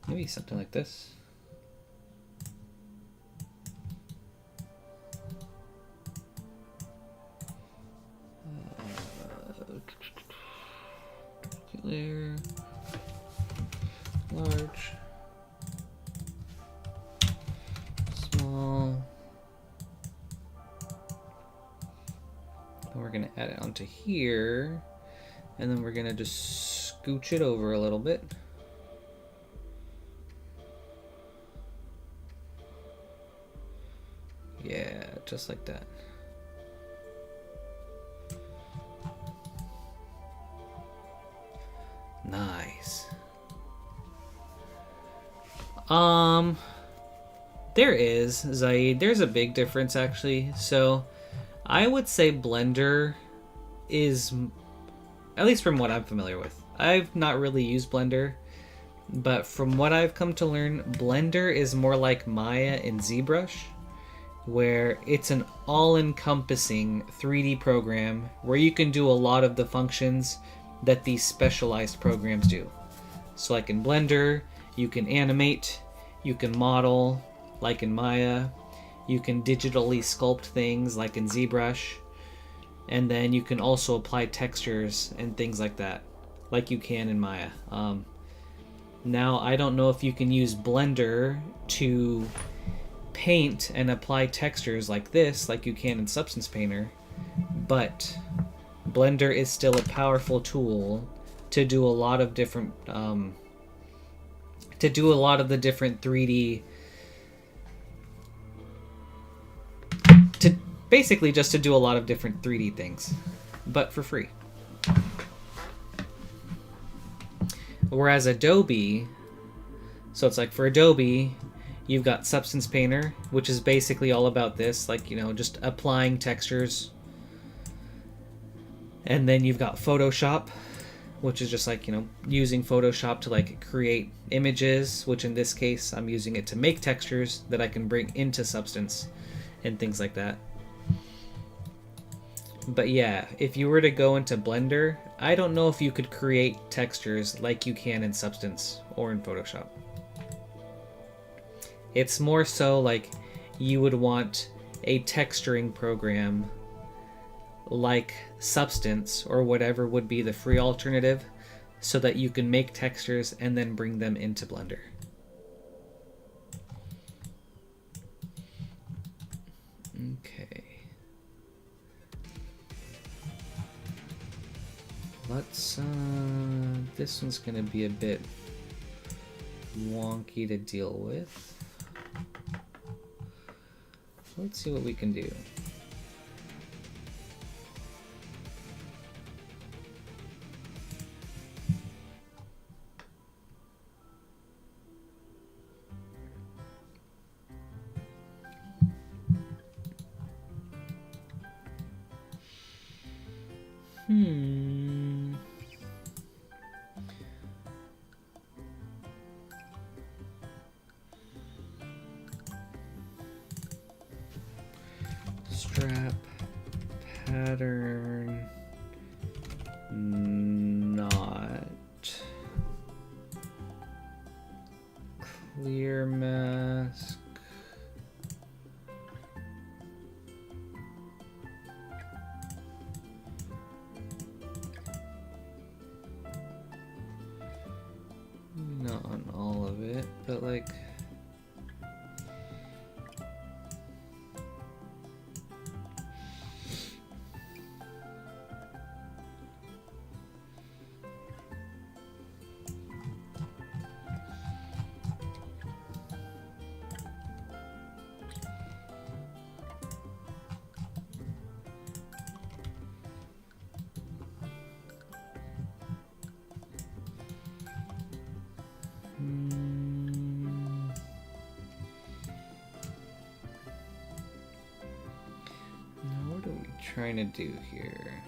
Maybe something like this. Clear, large, small. Then we're going to add it onto here, and then we're going to just scooch it over a little bit. Yeah, just like that. Nice. There is, Zaid. There's a big difference, actually. So, I would say Blender is, at least from what I'm familiar with. I've not really used Blender, but from what I've come to learn, Blender is more like Maya and ZBrush, where it's an all-encompassing 3D program where you can do a lot of the functions that these specialized programs do. So like in Blender, you can animate, you can model, like in Maya, you can digitally sculpt things like in ZBrush, and then you can also apply textures and things like that, like you can in Maya. Now, I don't know if you can use Blender to paint and apply textures like this, like you can in Substance Painter, but Blender is still a powerful tool to do a lot of different, to do a lot of the different 3D, to basically just to do a lot of different 3D things, but for free. Whereas Adobe, so it's like for Adobe, you've got Substance Painter, which is basically all about this, like, you know, just applying textures. And then you've got Photoshop, which is just like, you know, using Photoshop to like create images, which in this case, I'm using it to make textures that I can bring into Substance and things like that. But yeah, if you were to go into Blender, I don't know if you could create textures like you can in Substance or in Photoshop. It's more so like you would want a texturing program like Substance or whatever would be the free alternative so that you can make textures and then bring them into Blender. Okay. Let's, this one's gonna be a bit wonky to deal with. Let's see what we can do. Strap pattern not clear mask. Not on all of it, but like trying to do here?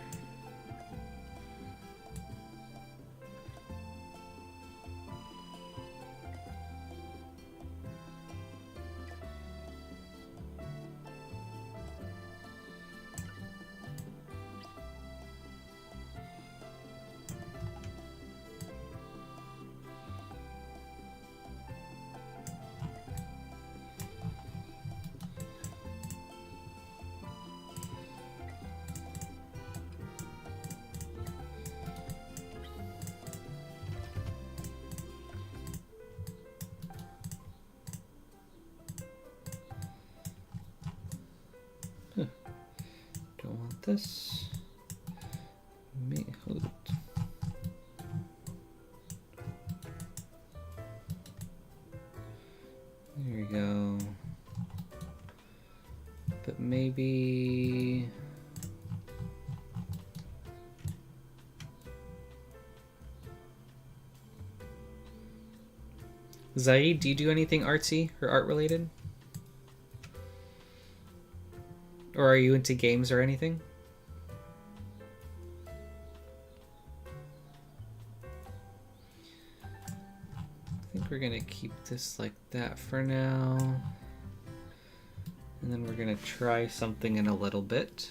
Don't want this. Hold it. There we go. But maybe... Zaid, do you do anything artsy or art related? Or are you into games or anything? I think we're gonna keep this like that for now. And then we're gonna try something in a little bit.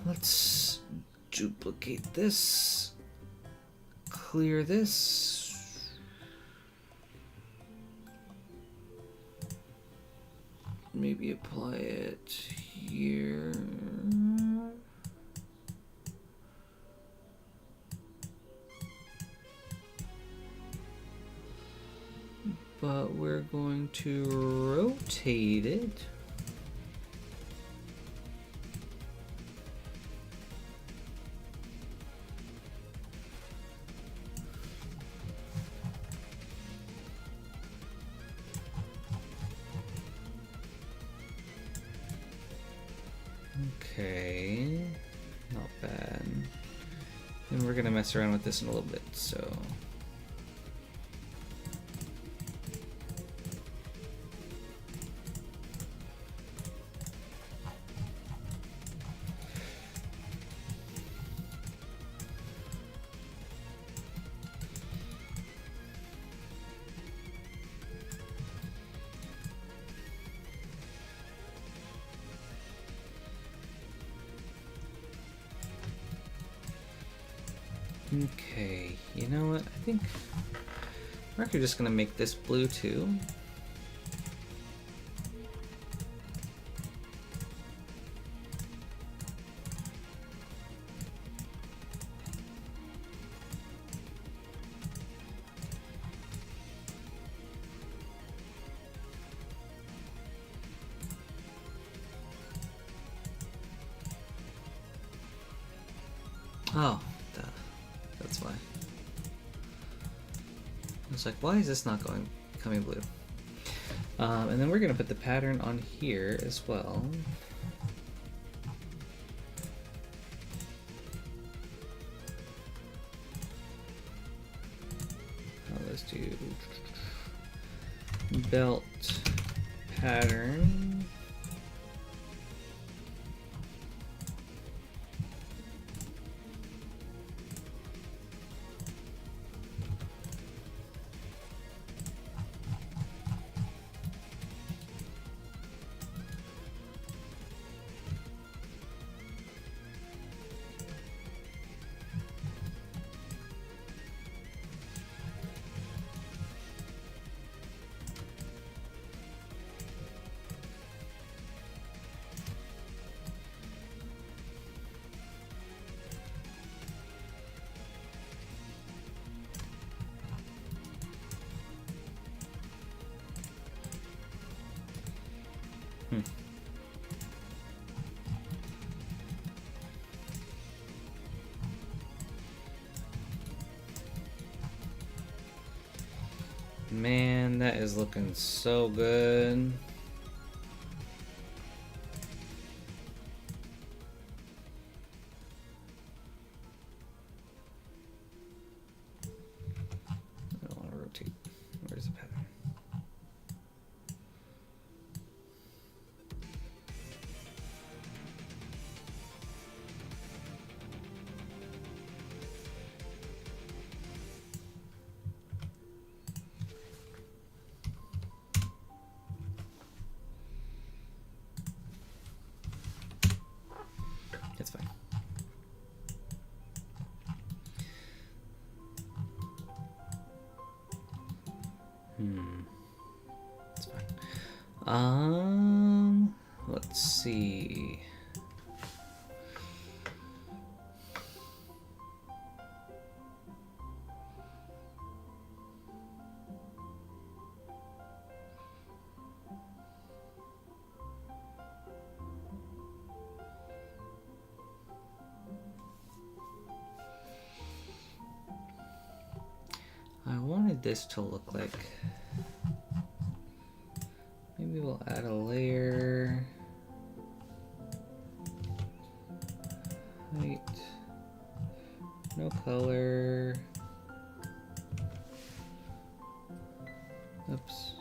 Let's duplicate this. Clear this. Maybe apply it here. But we're going to rotate it. Okay, not bad. And we're gonna mess around with this in a little bit, so. Okay, you know what? I think we're actually just gonna make this blue too. Oh. That's why. I was like, why is this not becoming blue? And then we're gonna put the pattern on here as well. Let's do belt pattern. Man, that is looking so good. I don't want to rotate. Where's the pattern? It's fine. Let's see. I wanted this to look like, maybe we'll add a layer, height, no color, oops.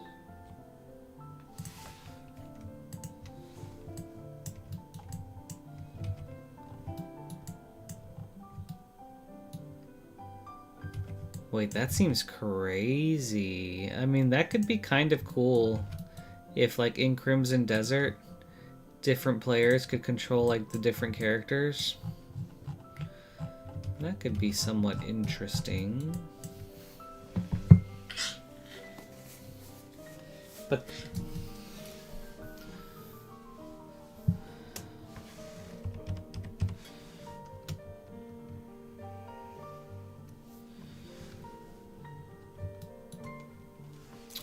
Wait, that seems crazy. I mean, that could be kind of cool if, like, in Crimson Desert, different players could control, like, the different characters. That could be somewhat interesting. But...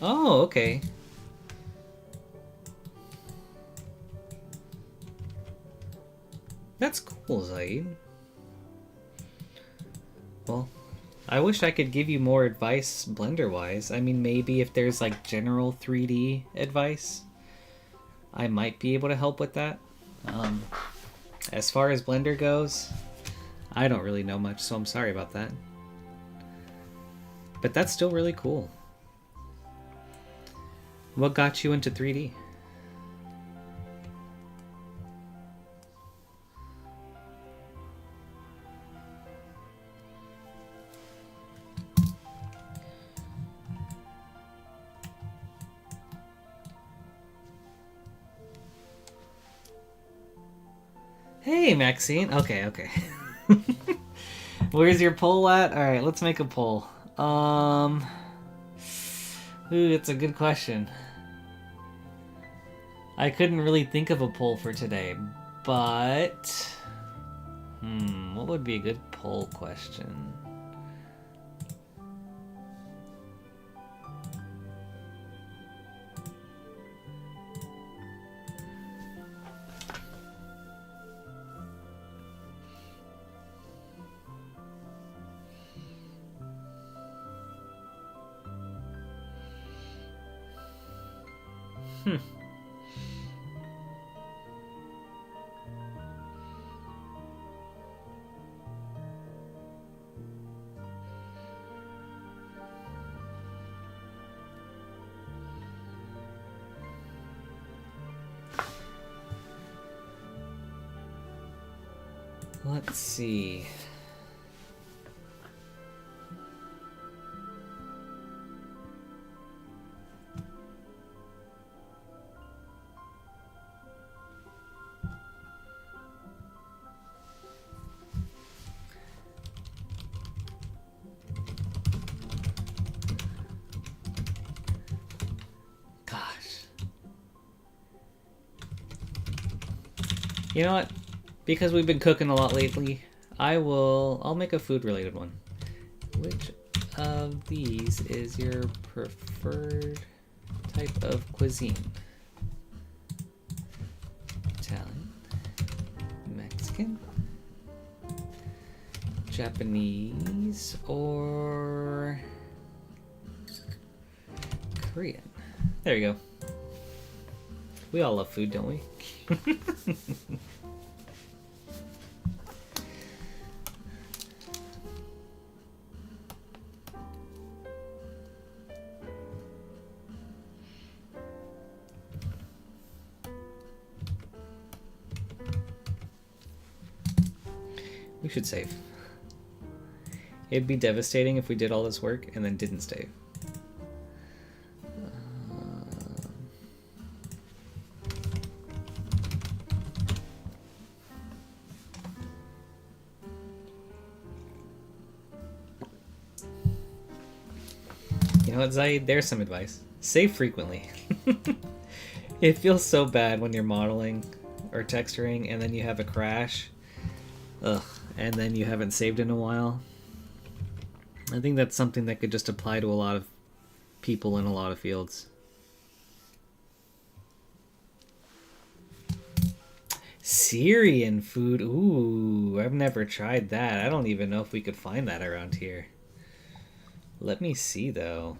oh, okay. That's cool, Zaid. Well, I wish I could give you more advice Blender-wise. I mean, maybe if there's like general 3D advice, I might be able to help with that. As far as Blender goes, I don't really know much, so I'm sorry about that. But that's still really cool. What got you into 3D? Hey, Maxine. Okay, okay. Where's your poll at? All right, let's make a poll. Ooh, it's a good question. I couldn't really think of a poll for today, but... what would be a good poll question? Let's see. Gosh. You know what? Because we've been cooking a lot lately, I'll make a food related one. Which of these is your preferred type of cuisine? Italian, Mexican, Japanese, or Korean? There you go. We all love food, don't we? We should save. It'd be devastating if we did all this work and then didn't save. You know what, Zaid? There's some advice. Save frequently. It feels so bad when you're modeling or texturing and then you have a crash. Ugh. And then you haven't saved in a while. I think that's something that could just apply to a lot of people in a lot of fields. Syrian food. Ooh, I've never tried that. I don't even know if we could find that around here. Let me see, though.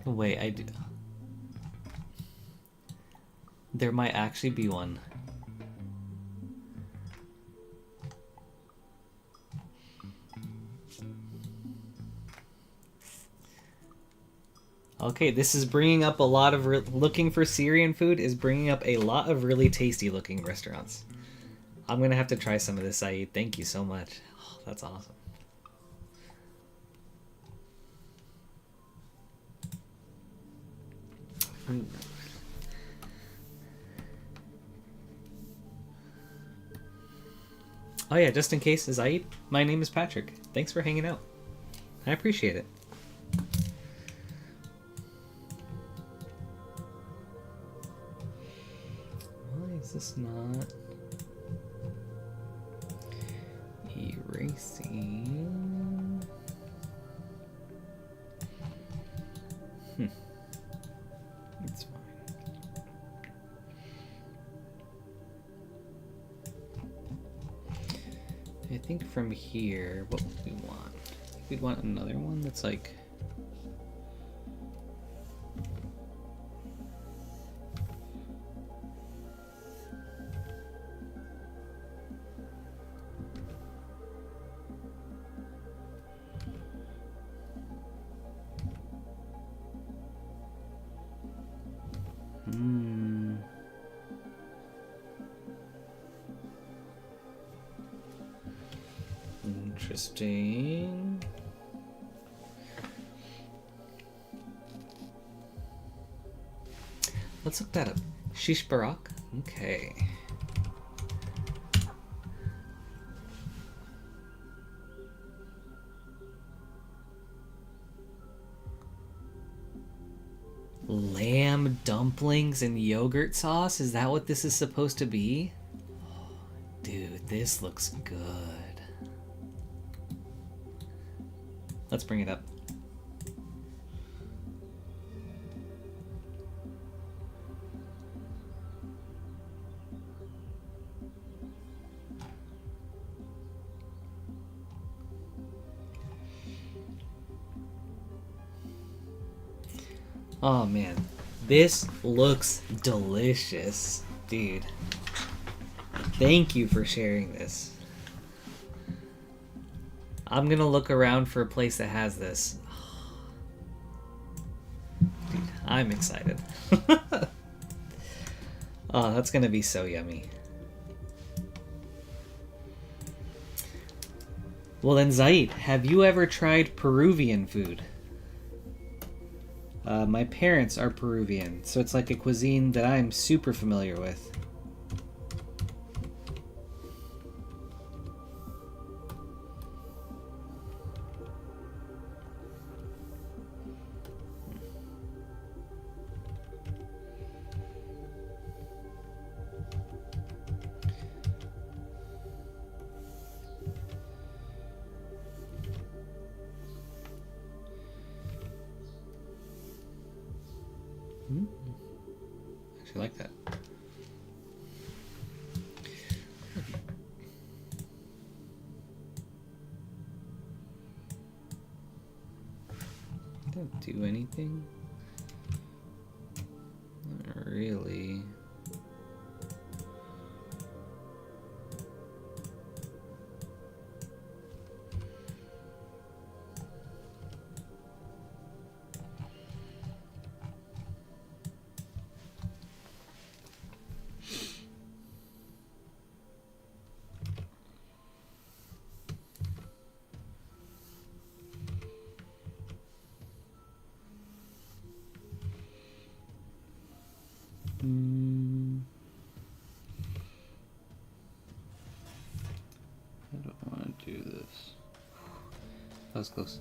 Wait, I do. There might actually be one. Okay, this is bringing up a lot of... looking for Syrian food is bringing up a lot of really tasty looking restaurants. I'm gonna have to try some of this, Saeed. Thank you so much. Oh, that's awesome. Ooh. Oh yeah, just in case, Zaid, my name is Patrick. Thanks for hanging out. I appreciate it. Why is this not erasing? It's fine. I think from here, what would we want? I think we'd want another one that's like... Interesting. Let's look that up. Shish Barak? Okay. Lamb dumplings and yogurt sauce? Is that what this is supposed to be? Oh, dude, this looks good. Let's bring it up. Oh man, this looks delicious, dude. Thank you for sharing this. I'm gonna look around for a place that has this. Dude, I'm excited. Oh, that's gonna be so yummy. Well then, Zaid, have you ever tried Peruvian food? My parents are Peruvian, so it's like a cuisine that I'm super familiar with. Actually like that. Don't do anything. Not really. that was close.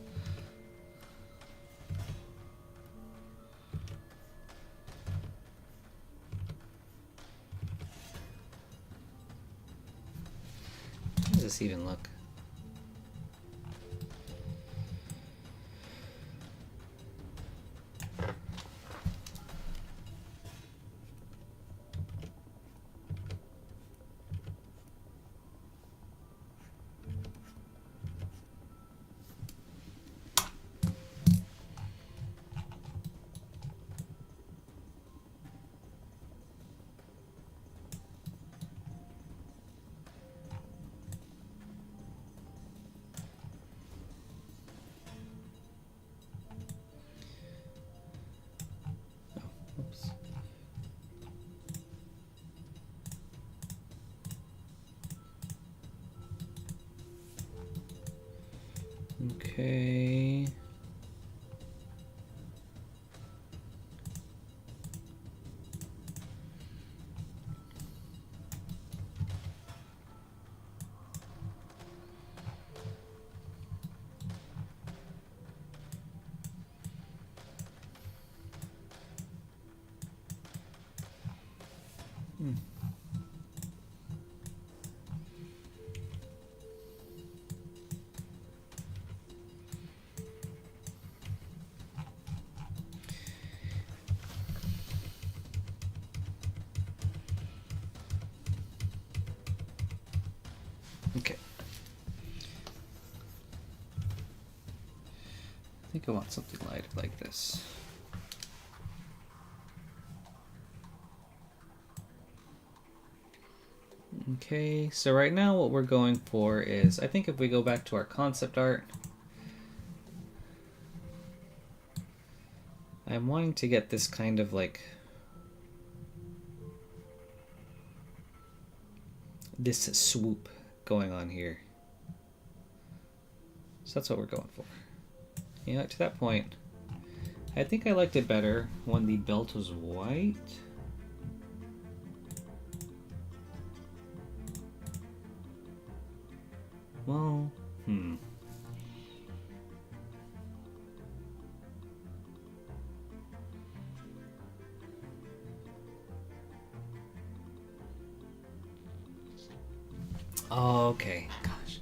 How does this even look? Oops. Okay. Okay. I think I want something lighter like this. Okay, so right now what we're going for is, I think if we go back to our concept art, I'm wanting to get this kind of like this swoop going on here. So that's what we're going for. You know, to that point, I think I liked it better when the belt was white. Well, Oh, okay. Gosh.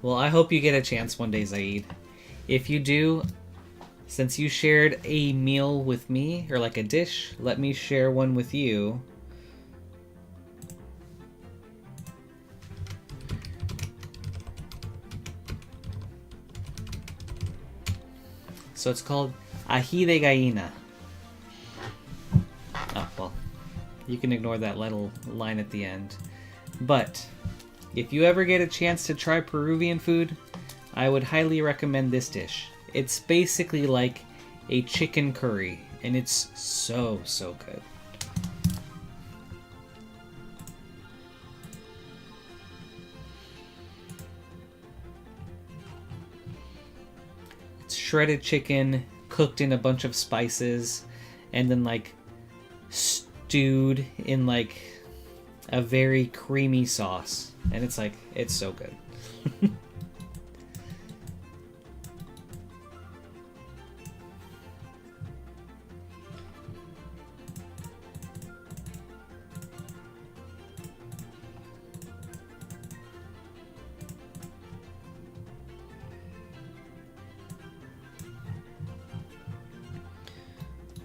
Well, I hope you get a chance one day, Zaid. If you do, since you shared a meal with me, or like a dish, let me share one with you. So it's called ají de gallina. Oh, well, you can ignore that little line at the end. But if you ever get a chance to try Peruvian food, I would highly recommend this dish. It's basically like a chicken curry, and it's so, so good. It's shredded chicken cooked in a bunch of spices and then like stewed in like a very creamy sauce, and it's like, it's so good.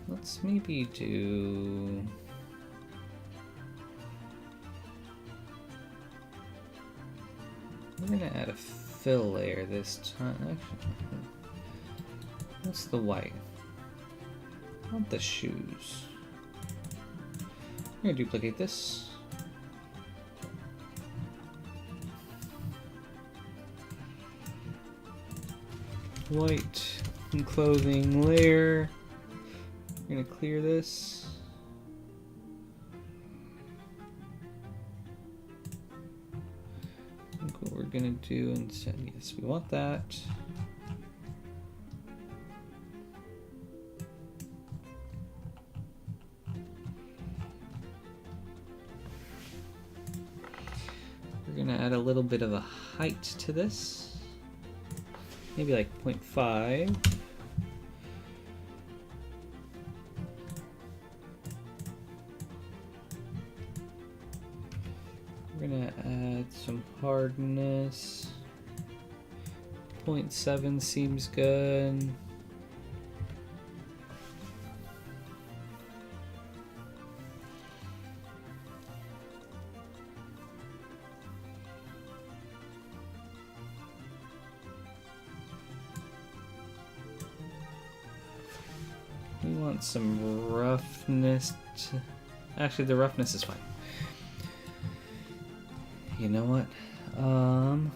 Let's maybe do... We're gonna add a fill layer this time. Actually, what's the white? I want the shoes. I'm gonna duplicate this. White clothing layer. We're gonna clear this. I think what we're gonna do instead, yes, we want that. We're gonna add a little bit of a height to this. maybe like 0.5. We're gonna add some hardness. 0.7 seems good. We want some roughness. Actually, the roughness is fine. You know what?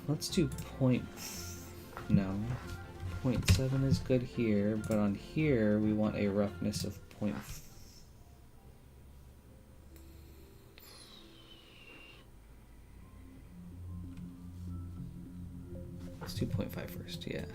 Let's do no. 0.7 is good here, but on here we want a roughness of 0.5. Let's do 0.5 first, yeah.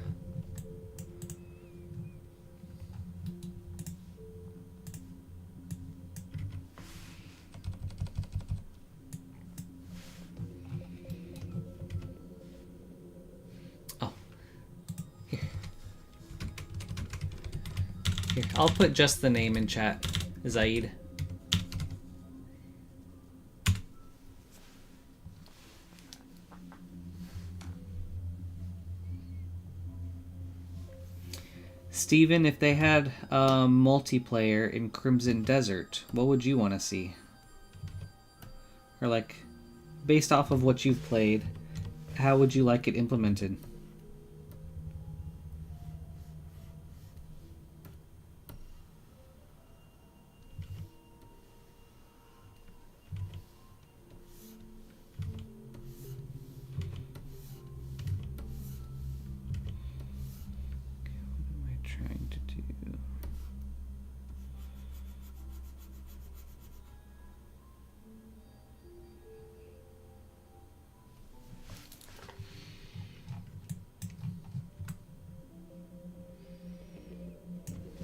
Here, I'll put just the name in chat, Zaid. Steven, if they had multiplayer in Crimson Desert, what would you want to see? Or like, based off of what you've played, how would you like it implemented?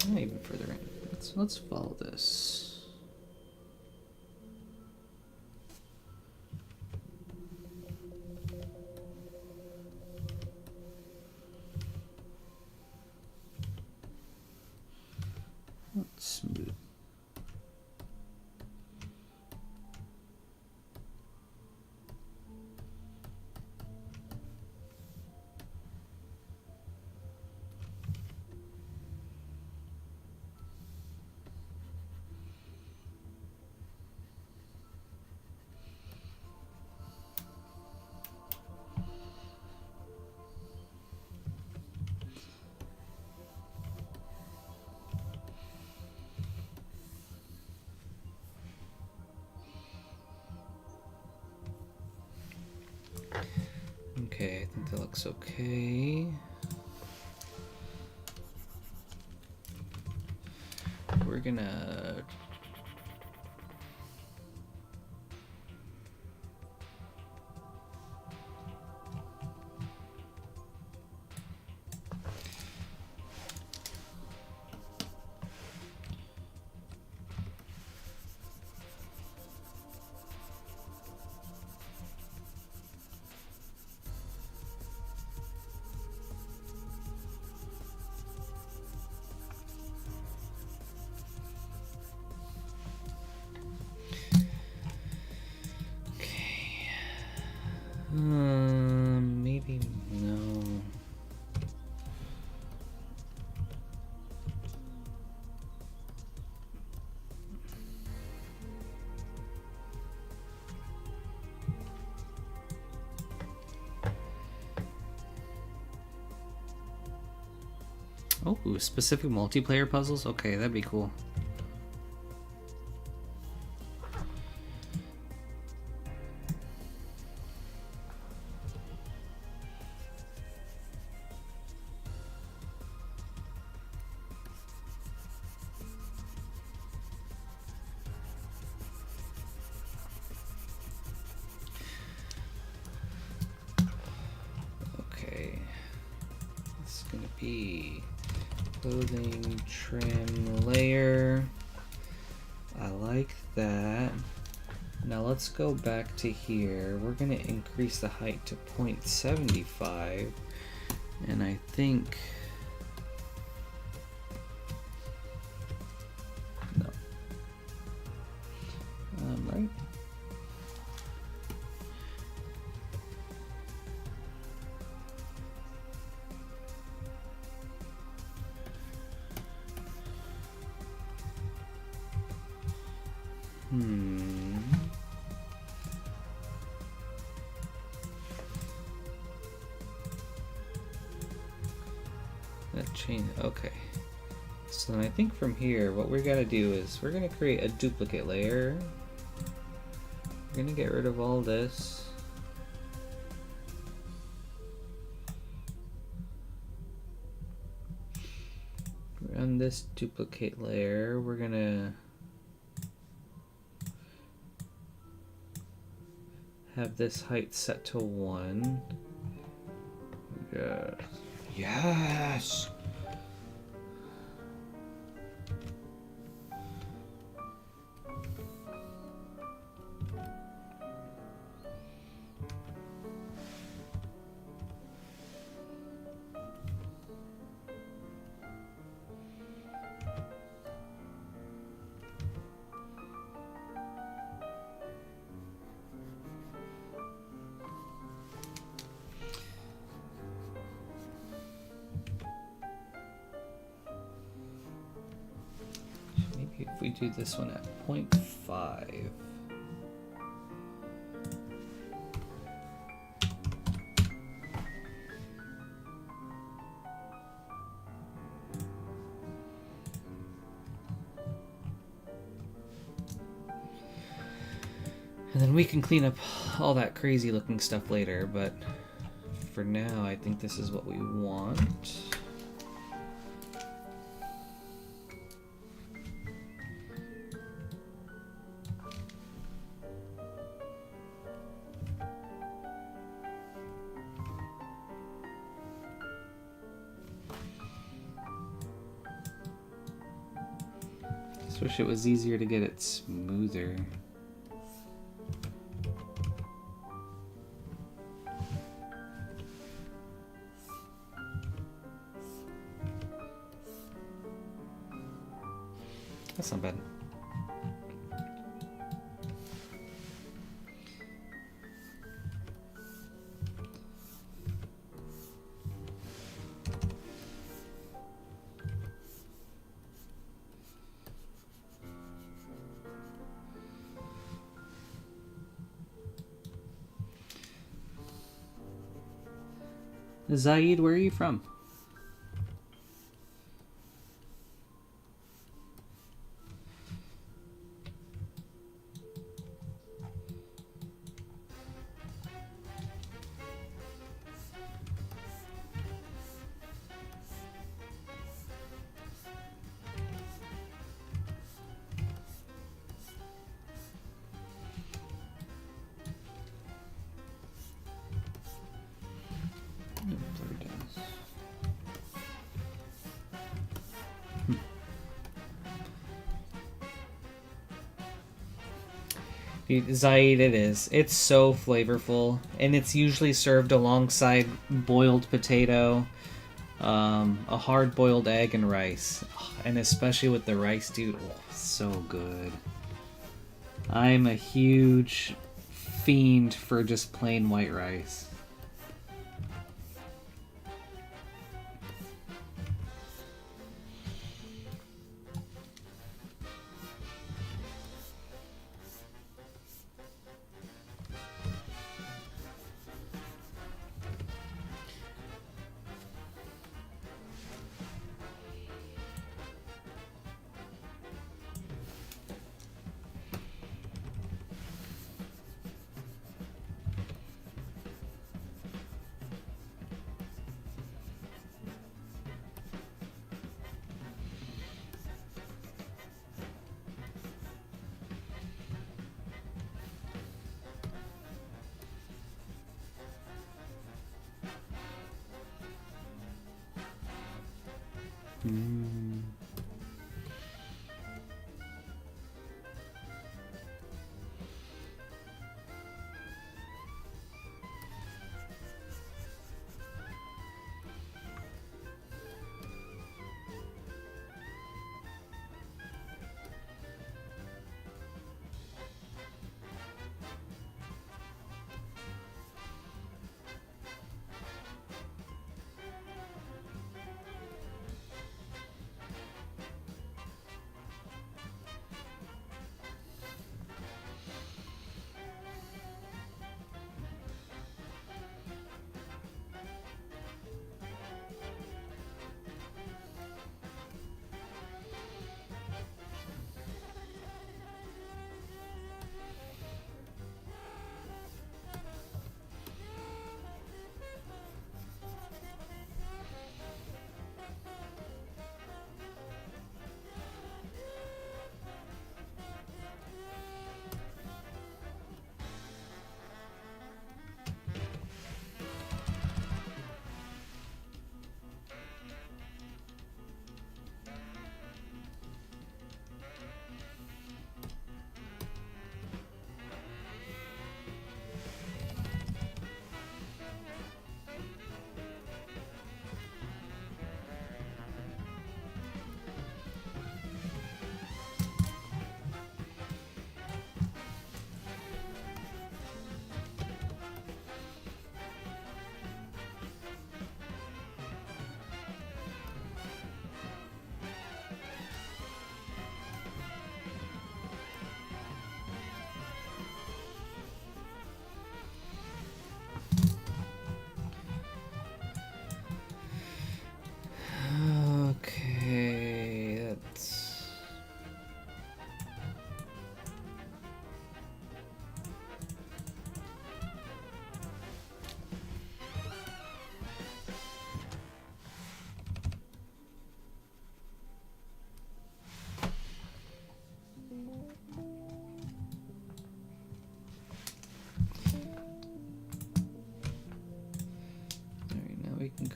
Even further in. Let's follow this. Let's smooth. Okay, I think that looks okay. We're gonna maybe no. Oh, specific multiplayer puzzles? Okay, that'd be cool. Okay. It's gonna be clothing trim layer. I like that. Now let's go back to here. We're gonna increase the height to 0.75 And I think... no. Right? That chain, okay. So then I think from here, what we're gonna do is we're gonna create a duplicate layer. We're gonna get rid of all this. On this duplicate layer, we're gonna have this height set to 1. Yes. Yes! If we do this one at 0.5. And then we can clean up all that crazy looking stuff later, but for now I think this is what we want. Just wish it was easier to get it smoother. That's not bad. Zaid, where are you from? Zaid, it is. It's so flavorful, and it's usually served alongside boiled potato, a hard-boiled egg, and rice. And especially with the rice, dude, oh, so good. I'm a huge fiend for just plain white rice.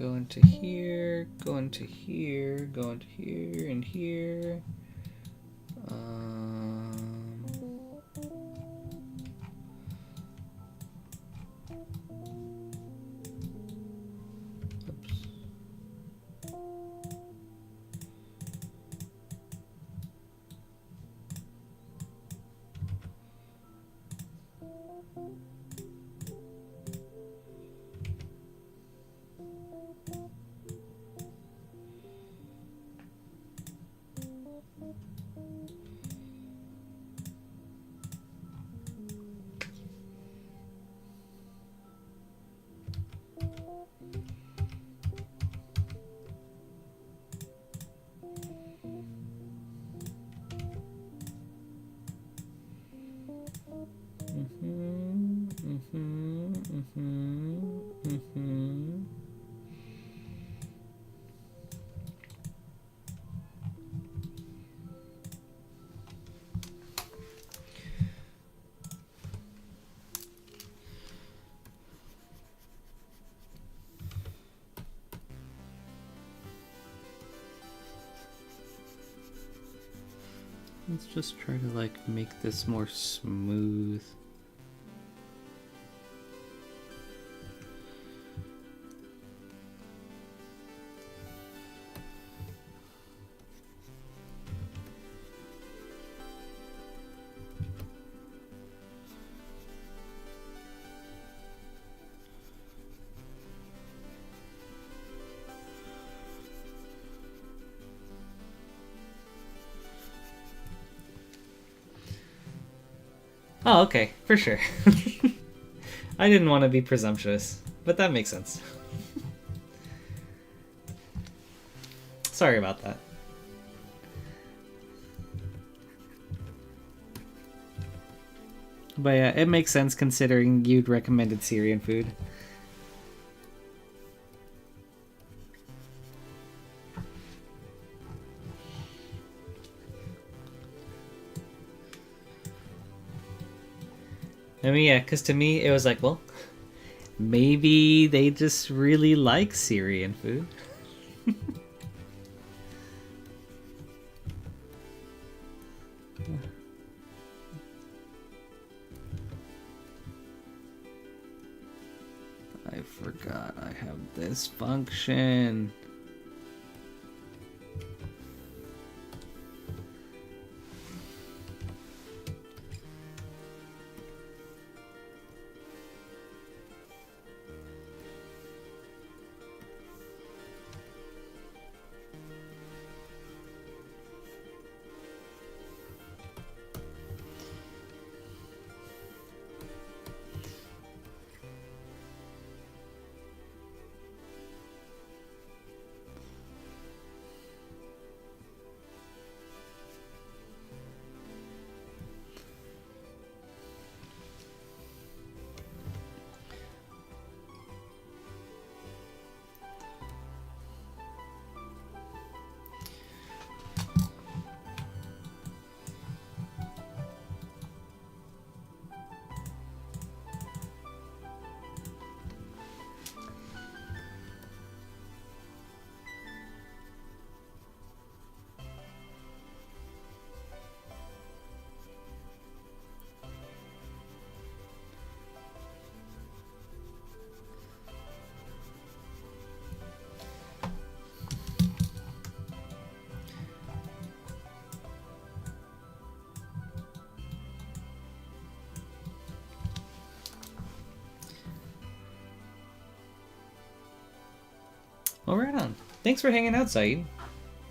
Go into here, go into here, go into here, and here. Oops. Let's just try to like make this more smooth. Oh, okay, for sure. I didn't want to be presumptuous, but that makes sense. Sorry about that. But yeah, it makes sense considering you'd recommended Syrian food. I mean, yeah, because to me, it was like, well, maybe they just really like Syrian food. I forgot I have this function. Well, right on. Thanks for hanging out, Saeed.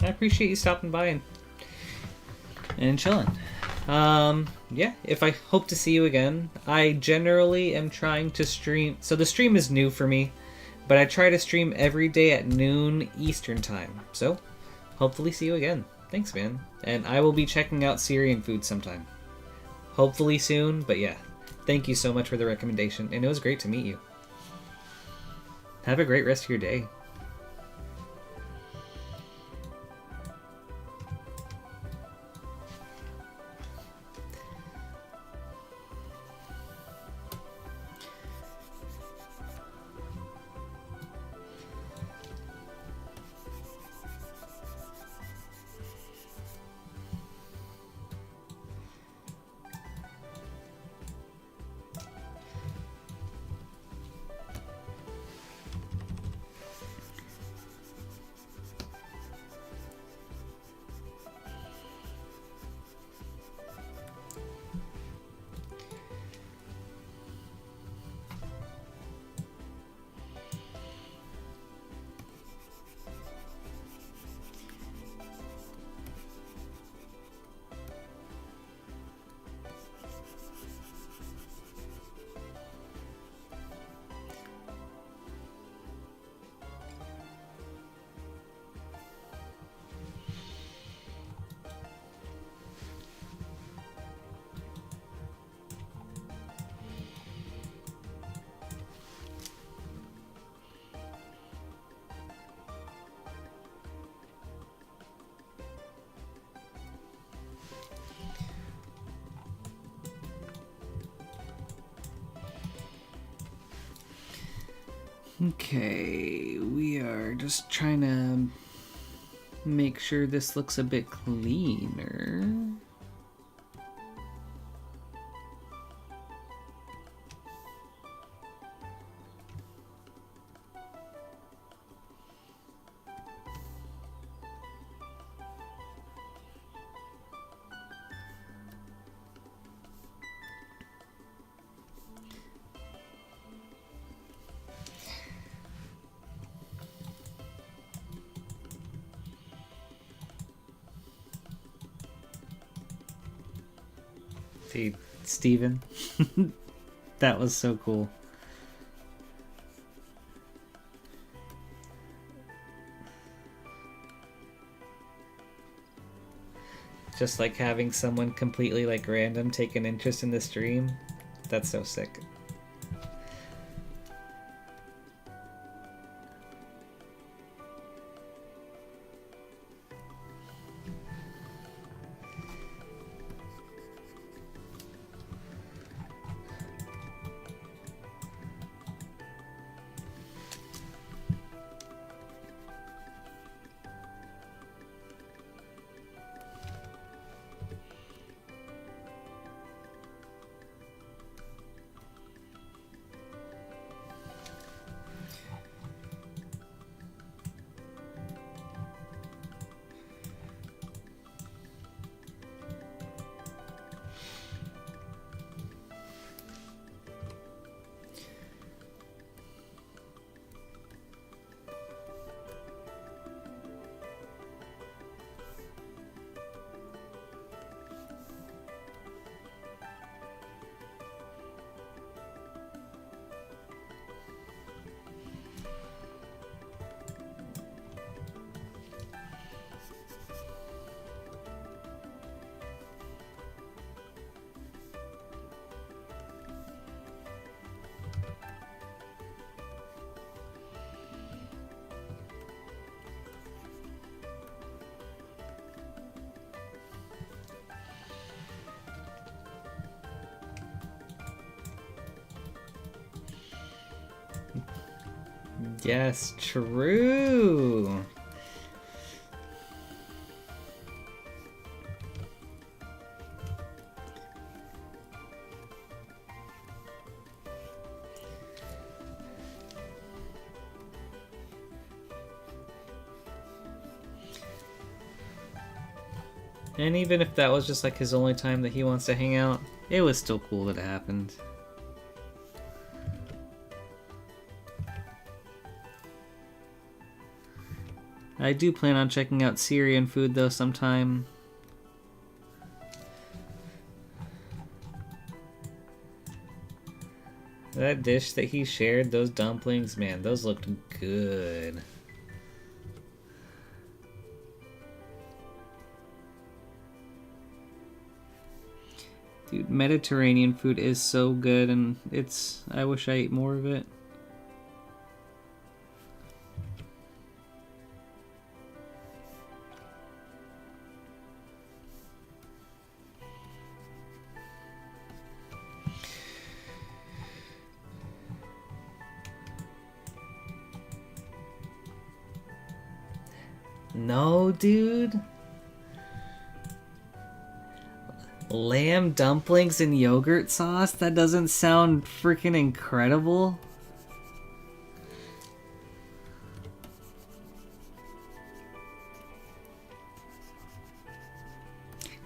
I appreciate you stopping by and chilling. Yeah, if I hope to see you again, I generally am trying to stream. So the stream is new for me, but I try to stream every day at noon Eastern time. So hopefully see you again. Thanks, man. And I will be checking out Syrian food sometime. Hopefully soon, but yeah. Thank you so much for the recommendation, and it was great to meet you. Have a great rest of your day. Okay, we are just trying to make sure this looks a bit cleaner. Dude, Steven, that was so cool. Just like having someone completely like random take an interest in the stream. That's so sick. Yes, true. And even if that was just like his only time that he wants to hang out, it was still cool that it happened. I do plan on checking out Syrian food though sometime. That dish that he shared, those dumplings, man, those looked good. Dude, Mediterranean food is so good and I wish I ate more of it. No, dude. Lamb dumplings and yogurt sauce? That doesn't sound freaking incredible.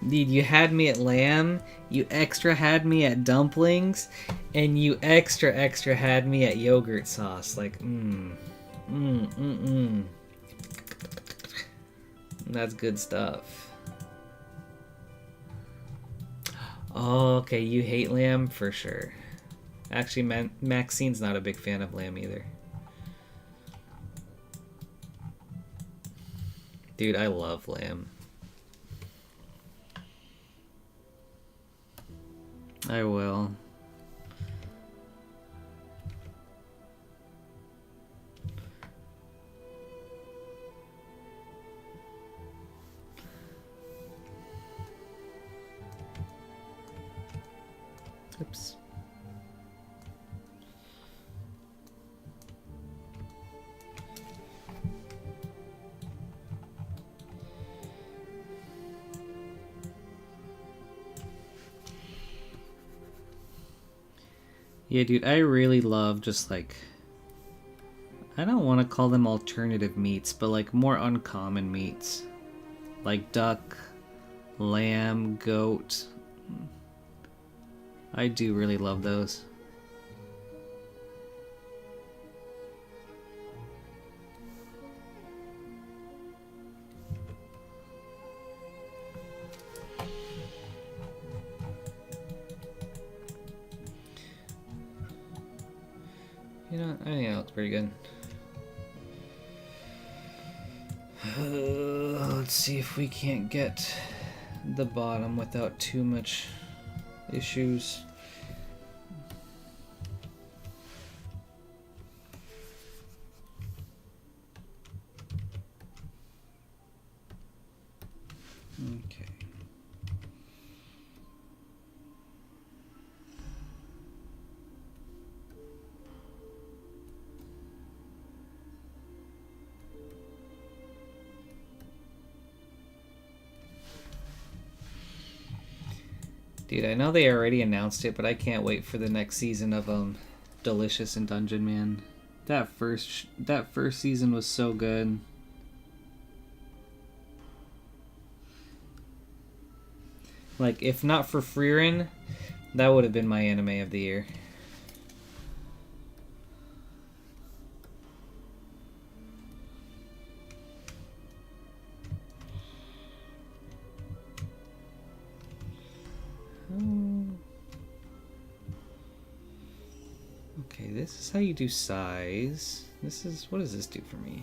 Dude, you had me at lamb, you extra had me at dumplings, and you extra had me at yogurt sauce. Like, That's good stuff. Oh, okay, you hate lamb for sure. Actually, Maxine's not a big fan of lamb either. Dude, I love lamb. I will. Oops. Yeah, dude, I really love just like, I don't want to call them alternative meats, but like more uncommon meats. Like duck, lamb, goat. I do really love those. You know, I think that looks pretty good. Let's see if we can't get the bottom without too much issues. Okay. Dude, I know they already announced it, but I can't wait for the next season of Delicious in Dungeon Man. That first season was so good. Like, if not for Frieren, that would have been my anime of the year. Okay, this is how you do size. This is, what does this do for me?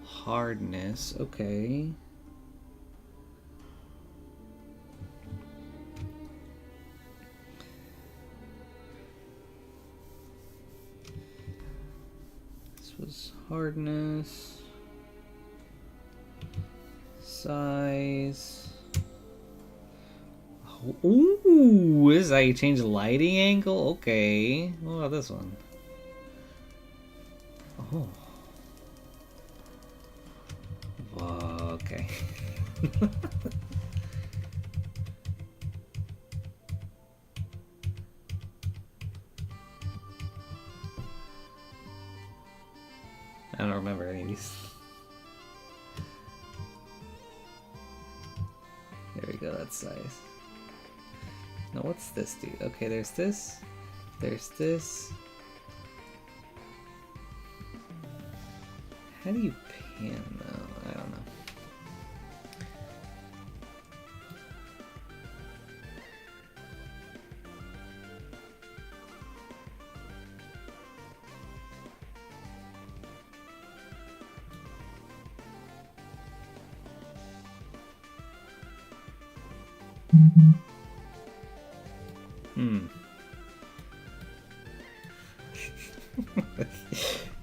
Hardness, okay. This was hardness. Size. Ooh, this is how you change the lighting angle? Okay. What about this one? Oh. Whoa, okay. I don't remember any of these. There we go, that's size. Now what's this dude? Okay, there's this. There's this. How do you pan though? I don't know.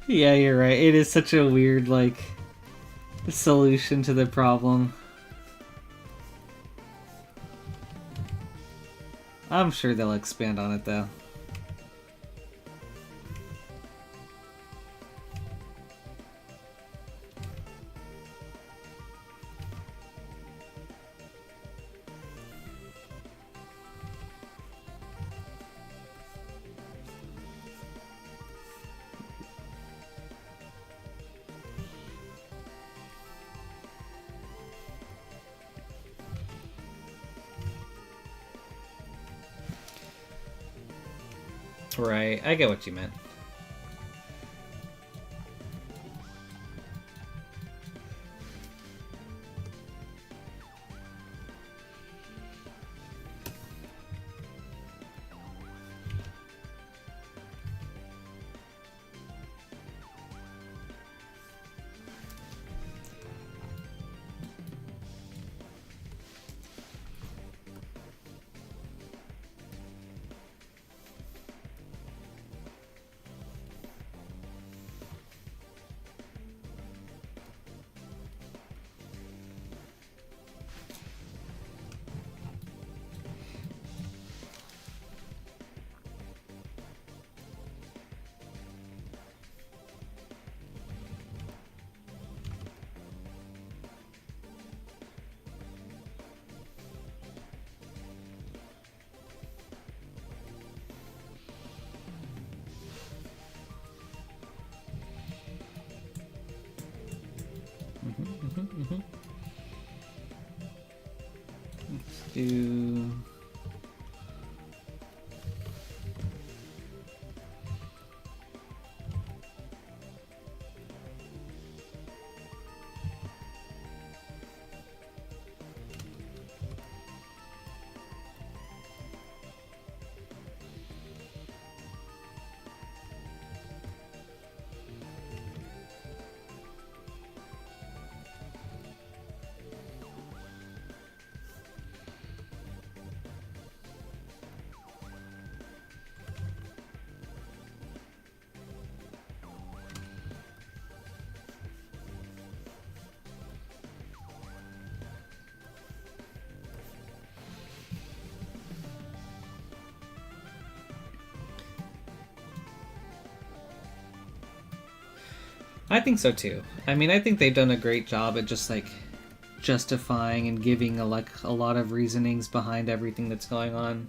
Yeah, you're right. It is such a weird, like, solution to the problem. I'm sure they'll expand on it, though. Right, I get what you meant. do. I think so too. I mean, I think they've done a great job at just like justifying and giving a lot of reasonings behind everything that's going on.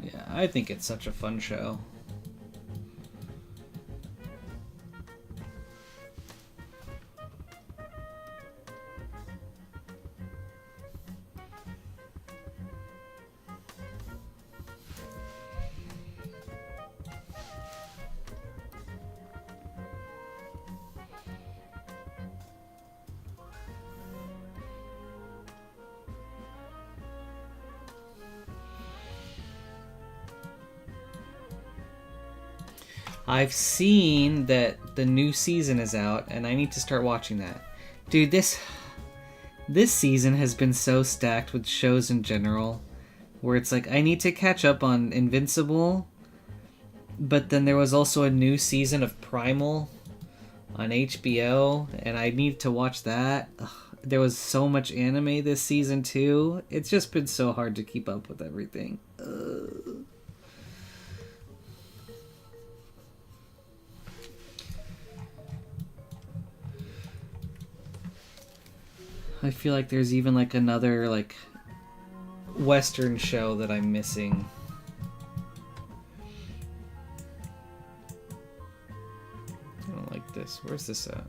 Yeah, I think it's such a fun show. I've seen that the new season is out, and I need to start watching that. Dude, this season has been so stacked with shows in general, where it's like I need to catch up on Invincible, but then there was also a new season of Primal on HBO, and I need to watch that. Ugh, there was so much anime this season too. It's just been so hard to keep up with everything. Ugh. I feel like there's even like another like Western show that I'm missing. I don't like this. Where's this at?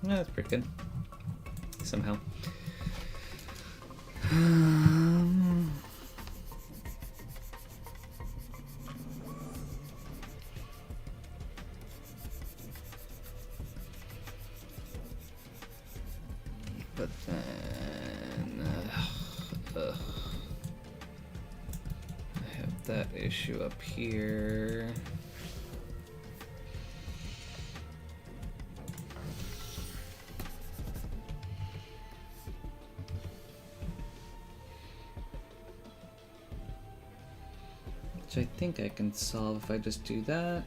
Yeah, that's pretty good. Somehow. But then... I have that issue up here. Which I think I can solve if I just do that.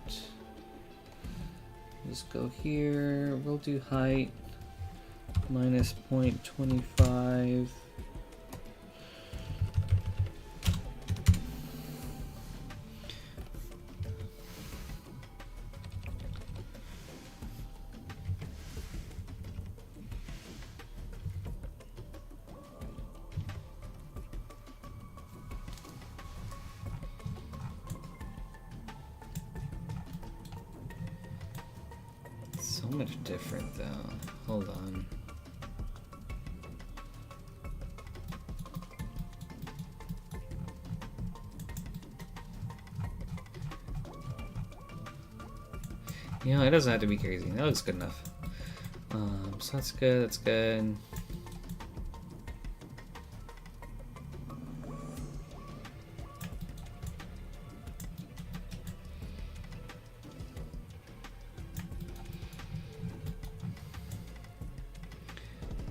Just go here, we'll do height minus 0.25. So much different though. Hold on. You know, it doesn't have to be crazy. That looks good enough. So that's good, that's good.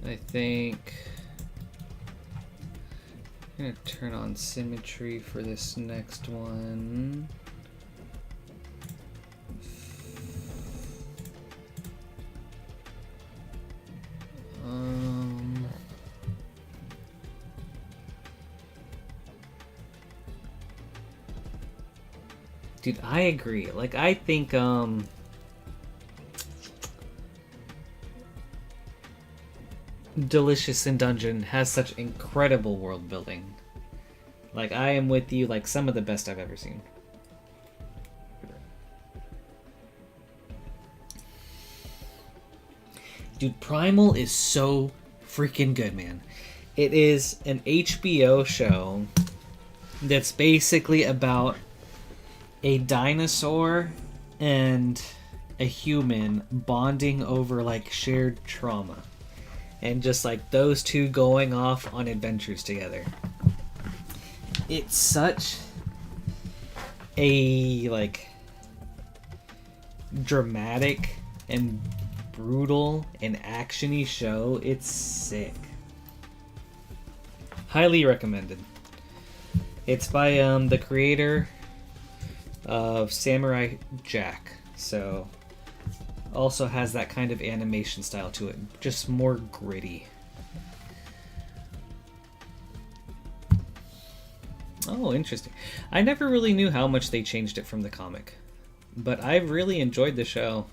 I think I'm gonna turn on symmetry for this next one. Dude, I agree. Like, I think, Delicious in Dungeon has such incredible world building. Like, I am with you, like, some of the best I've ever seen. Dude, Primal is so freaking good, man. It is an HBO show that's basically about a dinosaur and a human bonding over, like, shared trauma. And just, like, those two going off on adventures together. It's such a, like, dramatic and brutal and action-y show. It's sick. Highly recommended. It's by the creator of Samurai Jack, so also has that kind of animation style to it, just more gritty. Oh, interesting. I never really knew how much they changed it from the comic, but I've really enjoyed the show.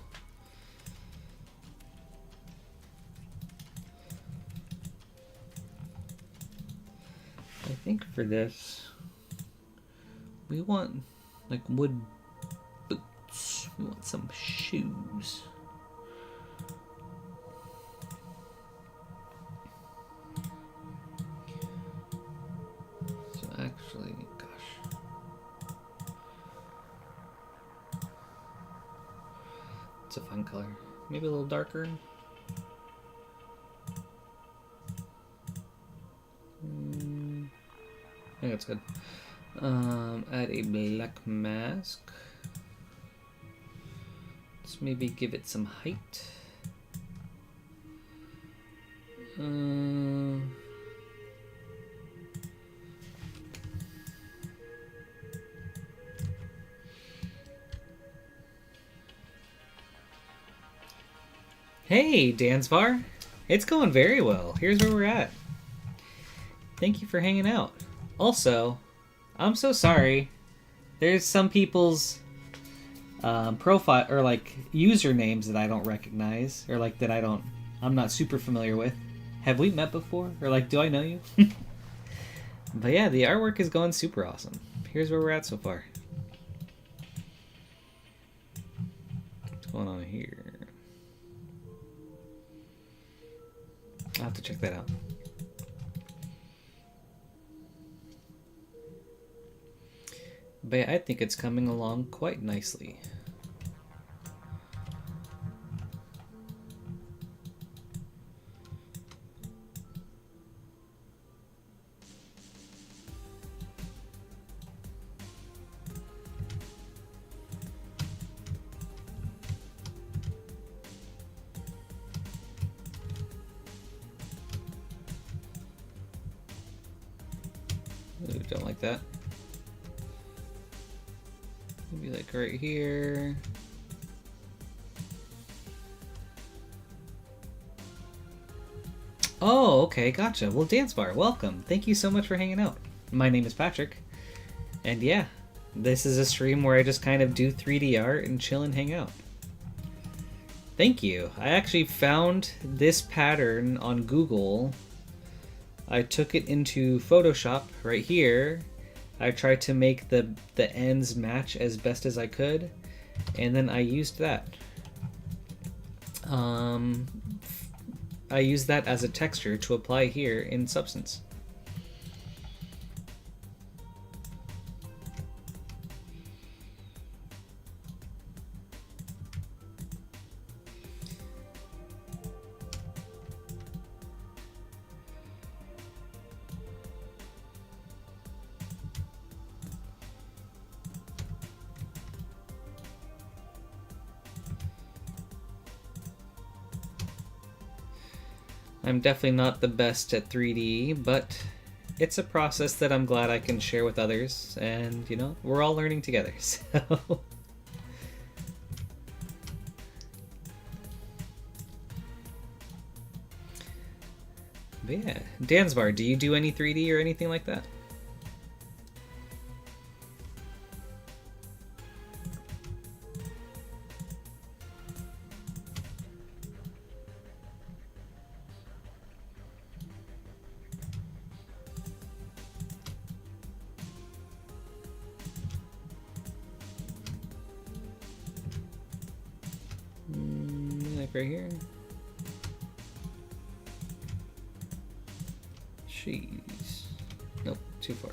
I think for this, we want, like, wood boots. We want some shoes. So actually, gosh. It's a fun color. Maybe a little darker. I think that's good. Add a black mask. Let's maybe give it some height. Hey, Dansvar. It's going very well. Here's where we're at. Thank you for hanging out. Also, I'm so sorry. There's some people's profile or like usernames that I don't recognize, or like that I'm not super familiar with. Have we met before? Or like, do I know you? But yeah, the artwork is going super awesome. Here's where we're at so far. What's going on here? I'll have to check that out. But yeah, I think it's coming along quite nicely. Ooh, don't like that. Maybe like right here. Oh, okay, gotcha. Well, Dance Bar, welcome. Thank you so much for hanging out. My name is Patrick, and yeah, this is a stream where I just kind of do 3D art and chill and hang out. Thank you. I actually found this pattern on Google. I took it into Photoshop right here. I tried to make the ends match as best as I could, and then I used that. I used that as a texture to apply here in Substance. I'm definitely not the best at 3D, but it's a process that I'm glad I can share with others, and you know, we're all learning together, so... But yeah, Dansbar, do you do any 3D or anything like that? Like right here. Jeez. Nope, too far.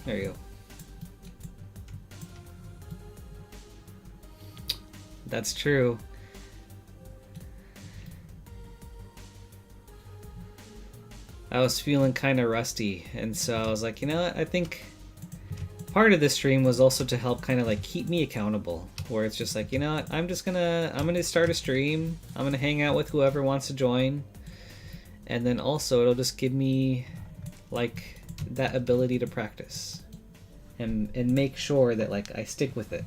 There you go. That's true. I was feeling kind of rusty, and so I was like, you know what, I think part of this stream was also to help kind of like keep me accountable, where it's just like, you know what, I'm gonna start a stream, I'm gonna hang out with whoever wants to join, and then also it'll just give me like that ability to practice and make sure that like I stick with it.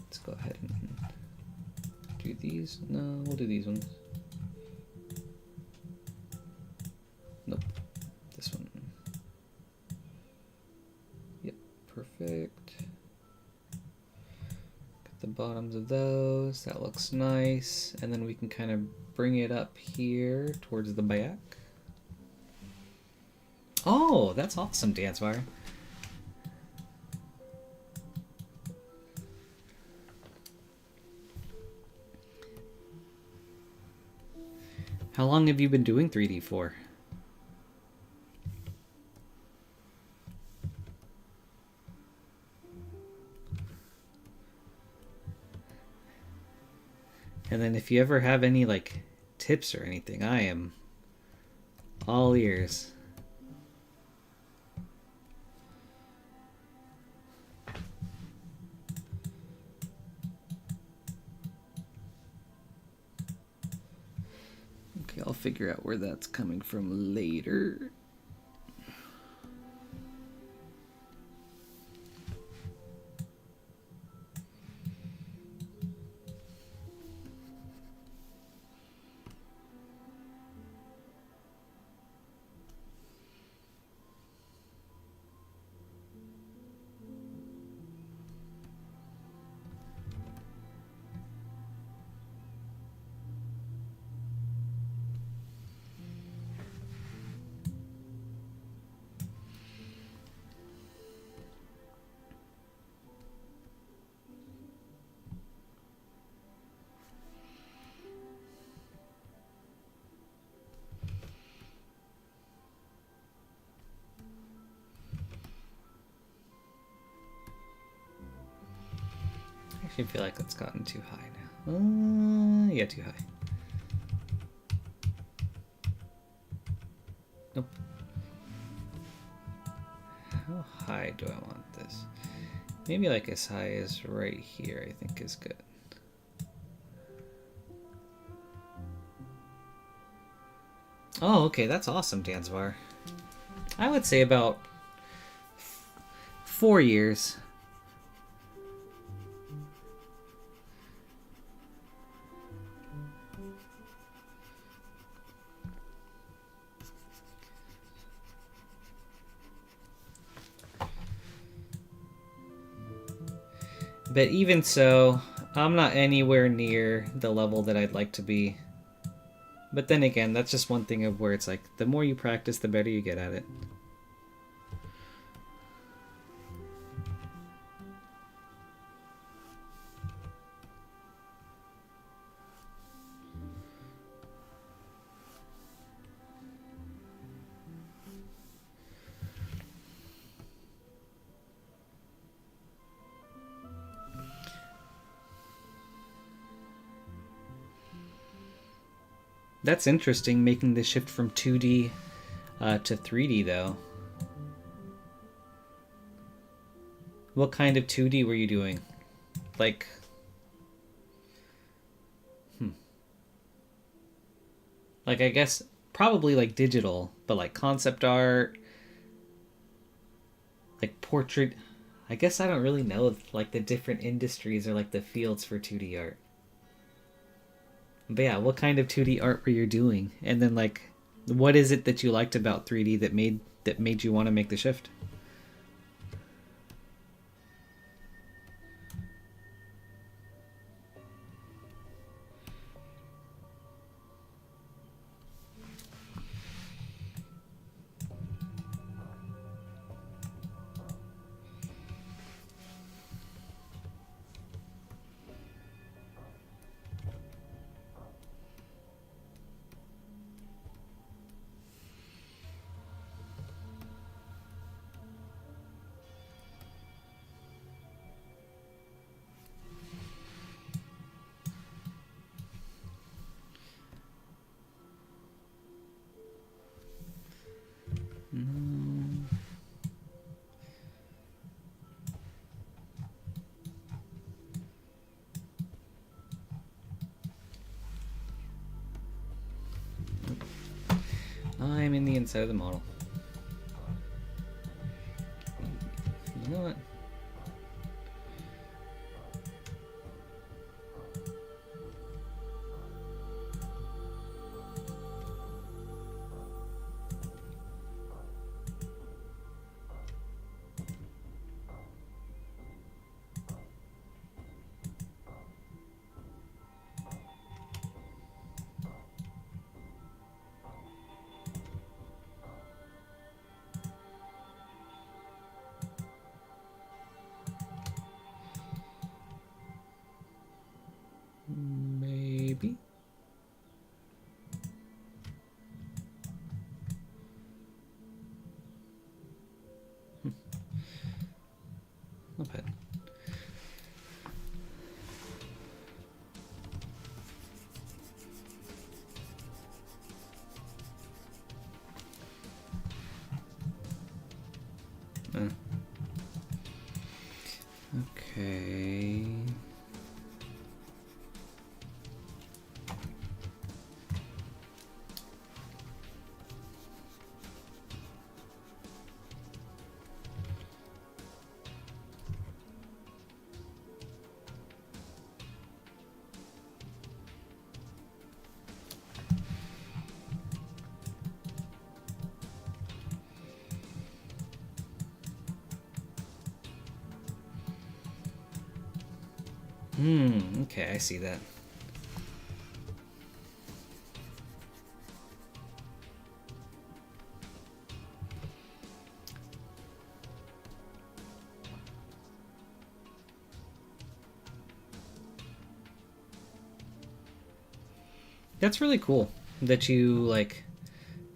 Let's go ahead and do these. No, we'll do these ones. Nope. This one. Yep, perfect. Got the bottoms of those. That looks nice. And then we can kind of bring it up here towards the back. Oh, that's awesome, Dancefire. How long have you been doing 3D for? And then if you ever have any like tips or anything, I am all ears. Okay, I'll figure out where that's coming from later. I feel like it's gotten too high now. Yeah, too high. Nope. How high do I want this? Maybe like as high as right here, I think is good. Oh, okay, that's awesome, Dansvar. I would say about 4 years. But even so, I'm not anywhere near the level that I'd like to be. But then again, that's just one thing of where it's like, the more you practice, the better you get at it. That's interesting, making the shift from 2D to 3D, though. What kind of 2D were you doing? Like... Like, I guess, probably, like, digital, but, like, concept art, like, portrait... I guess I don't really know, like, the different industries or, like, the fields for 2D art. But yeah, what kind of 2D art were you doing? And then, like, what is it that you liked about 3D that made you want to make the shift? I'm in the inside of the model. You know what? Maybe. Not bad. Okay. Okay, I see that. That's really cool that you like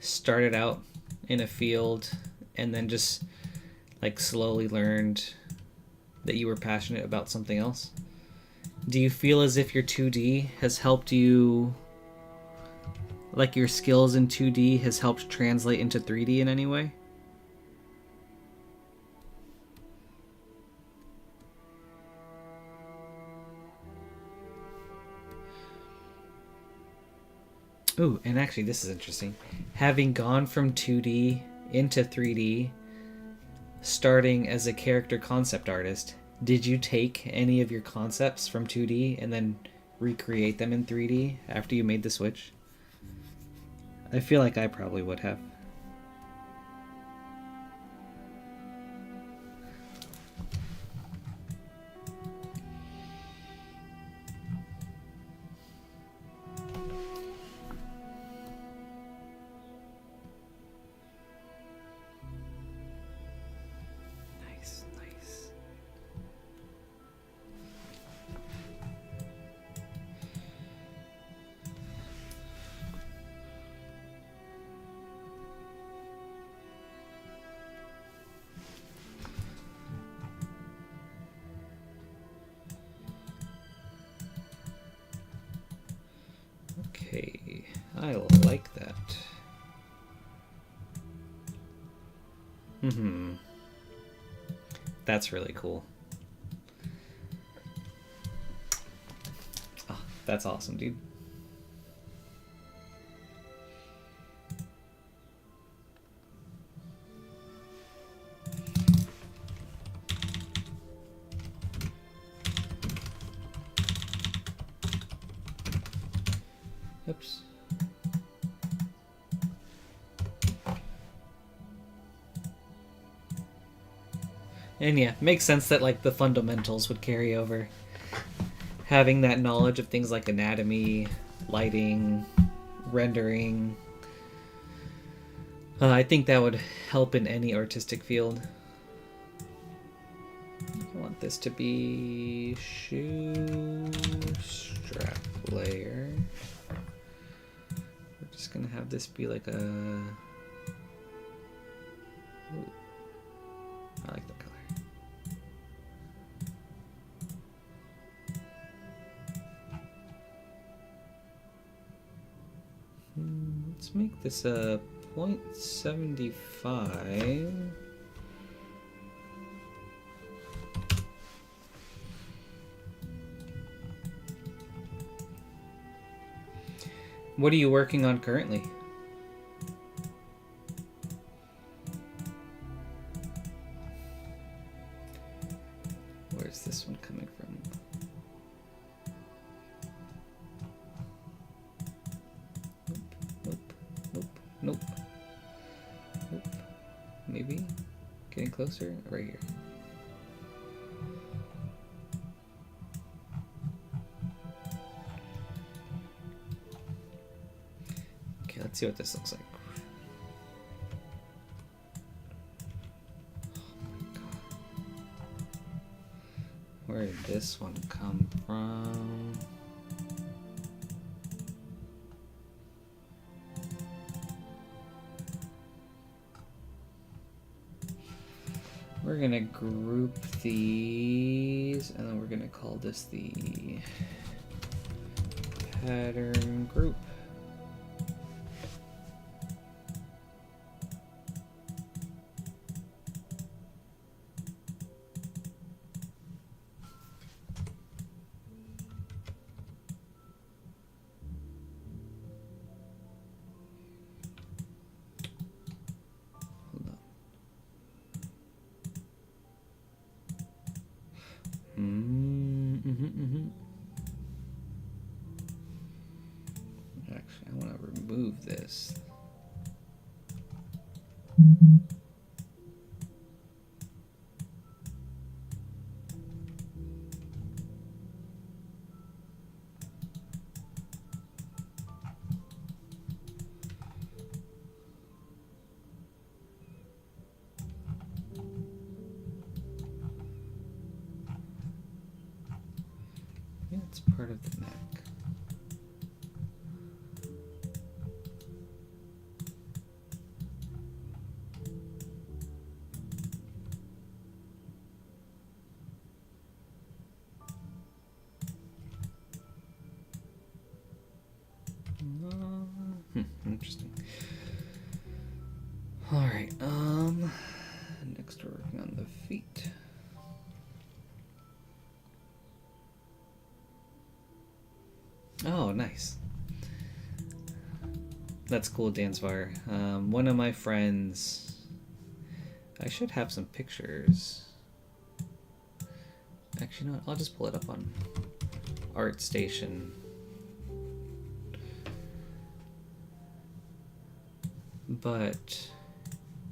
started out in a field and then just like slowly learned that you were passionate about something else. Do you feel as if your 2D has helped you, like your skills in 2D has helped translate into 3D in any way? Ooh, and actually this is interesting. Having gone from 2D into 3D, starting as a character concept artist, did you take any of your concepts from 2D and then recreate them in 3D after you made the switch? I feel like I probably would have. Nice, nice. Okay, I like that. That's really cool. Oh, that's awesome, dude. Oops. And yeah, makes sense that like the fundamentals would carry over. Having that knowledge of things like anatomy, lighting, rendering. I think that would help in any artistic field. I want this to be shoe strap layer. We're just gonna have this be like a... Ooh. I like that color. Let's make this a 0.75. What are you working on currently? Where's this one coming from? Nope, nope, nope, nope, nope. Maybe? Getting closer? Right here. Okay, let's see what this looks like. Where did this one come from? We're gonna group these, and then we're gonna call this the pattern group. Actually, I want to remove this. Yeah, it's part of the neck. Start working on the feet. Oh, nice. That's cool, Dansvar. One of my friends... I should have some pictures. Actually, you know what? I'll just pull it up on ArtStation. But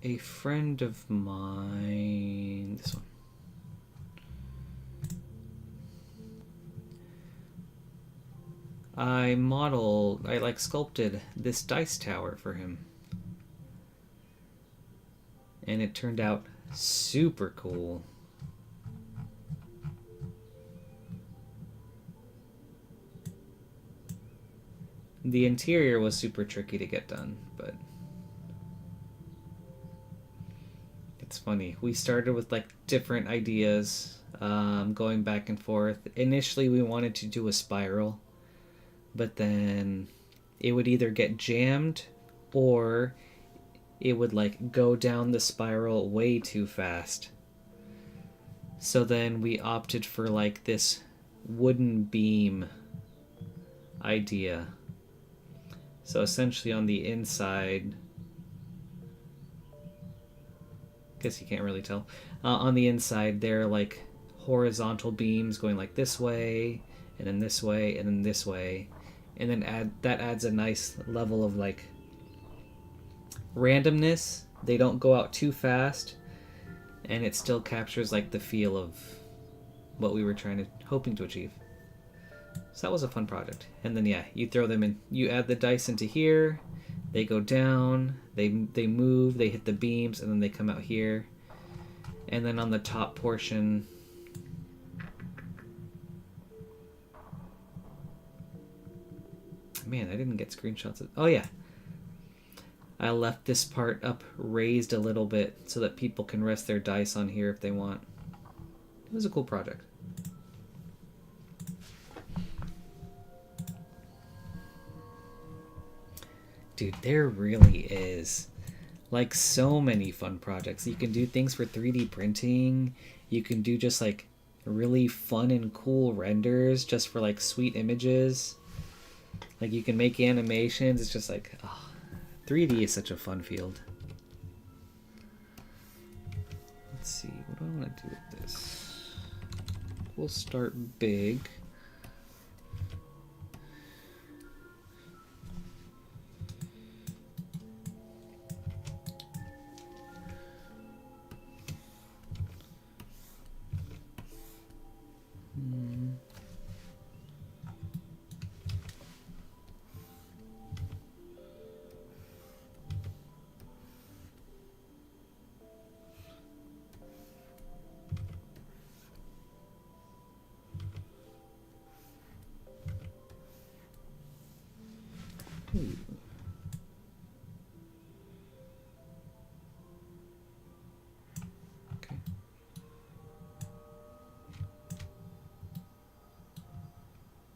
a friend of mine... This one. I like sculpted this dice tower for him. And it turned out super cool. The interior was super tricky to get done, but it's funny. We started with like different ideas, going back and forth. Initially, we wanted to do a spiral, but then it would either get jammed or it would like go down the spiral way too fast. So then we opted for like this wooden beam idea. So essentially on the inside, guess you can't really tell. On the inside, they're like horizontal beams going like this way, and then this way, and then this way, and then that adds a nice level of like randomness. They don't go out too fast, and it still captures like the feel of what we were hoping to achieve. So that was a fun project. And then yeah, you throw them in, you add the dice into here, they go down, they move, they hit the beams, and then they come out here. And then on the top portion, man, I didn't get screenshots of... Oh yeah, I left this part up raised a little bit so that people can rest their dice on here if they want. It was a cool project. Dude, there really is like so many fun projects. You can do things for 3D printing. You can do just like really fun and cool renders just for like sweet images. Like you can make animations. It's just like, oh, 3D is such a fun field. Let's see, what do I want to do with this? We'll start big. Okay.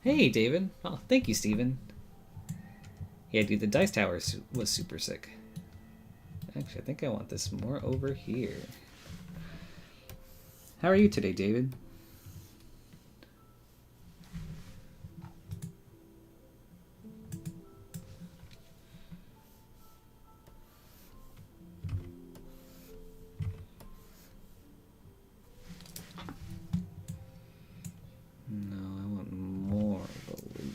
Hey, David. Oh, thank you, Steven. Yeah, dude, the dice tower was super sick. Actually, I think I want this more over here. How are you today, David? No, I want more of a loop.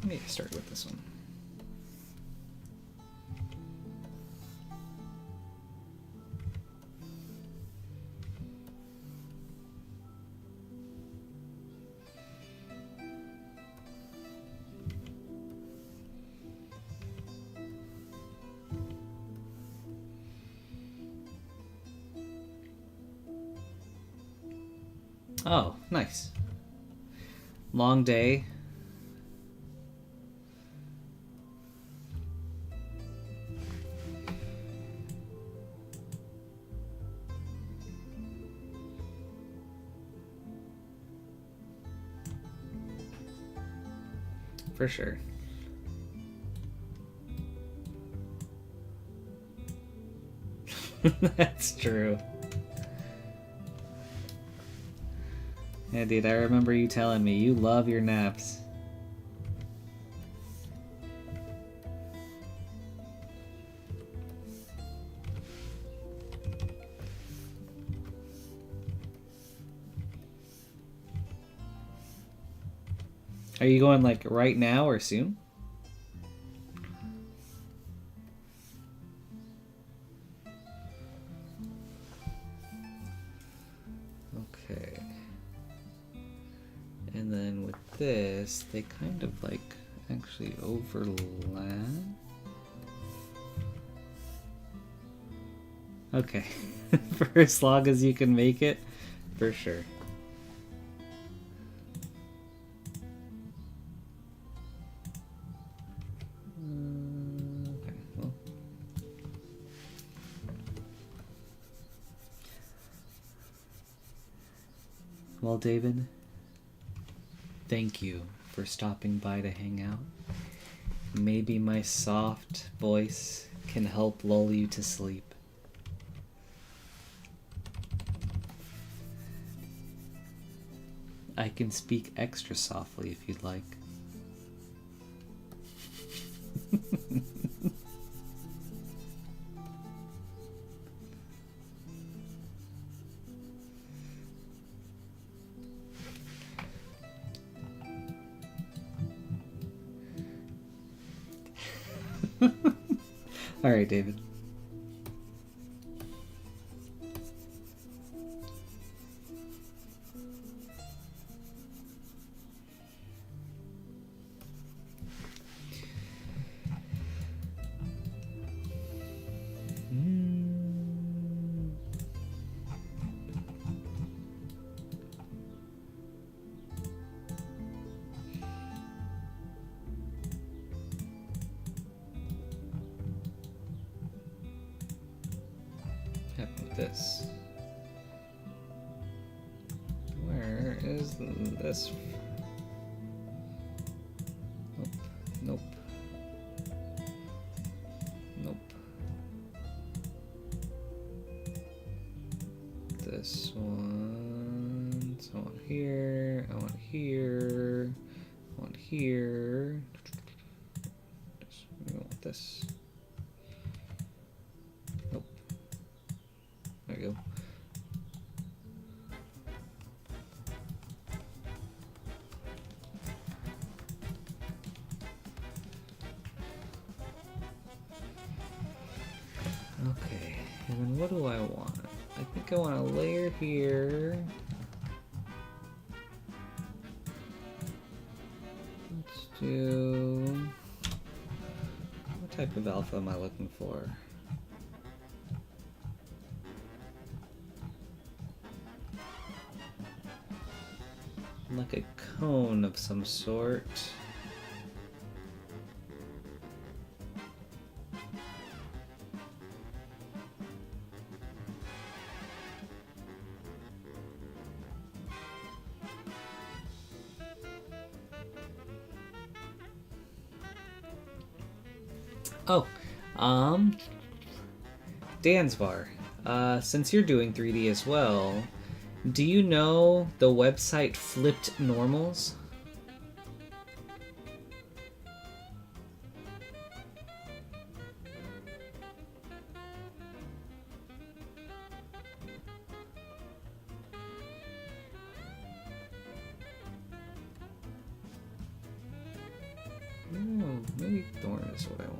Let me start with this one. Oh, nice. Long day. for sure. That's true. Yeah, dude, I remember you telling me you love your naps. Are you going like right now or soon? Okay. And then with this, they kind of like actually overlap. Okay. For as long as you can make it, for sure. Well, David, thank you for stopping by to hang out. Maybe my soft voice can help lull you to sleep. I can speak extra softly if you'd like. All right, David. This. Where is this? Nope. Nope. This one. So I want here. I want here. I want here. I want this. Nope. There you go. Okay, and then what do I want? I think I want a layer here. Let's do... What type of alpha am I looking for? Like a cone of some sort. Oh, Dansvar, since you're doing 3D as well, do you know the website Flipped Normals? Maybe Thorn is what I want.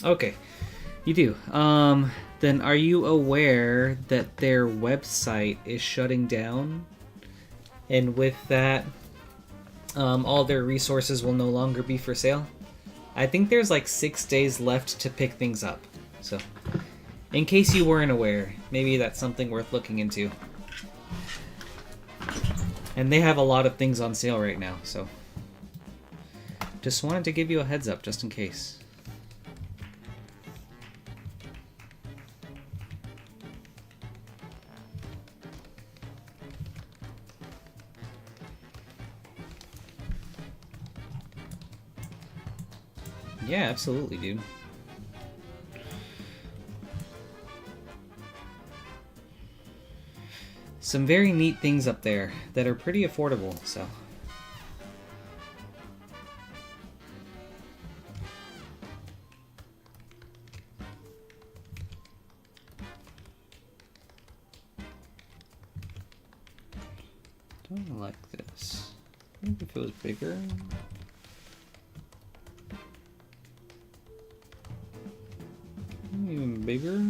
Okay, you do. Then are you aware that their website is shutting down? And with that, all their resources will no longer be for sale. I think there's like 6 days left to pick things up. So, in case you weren't aware, maybe that's something worth looking into. And they have a lot of things on sale right now, so just wanted to give you a heads up just in case. Yeah, absolutely, dude. Some very neat things up there that are pretty affordable, so. Don't like this. Maybe if it was bigger. Even bigger.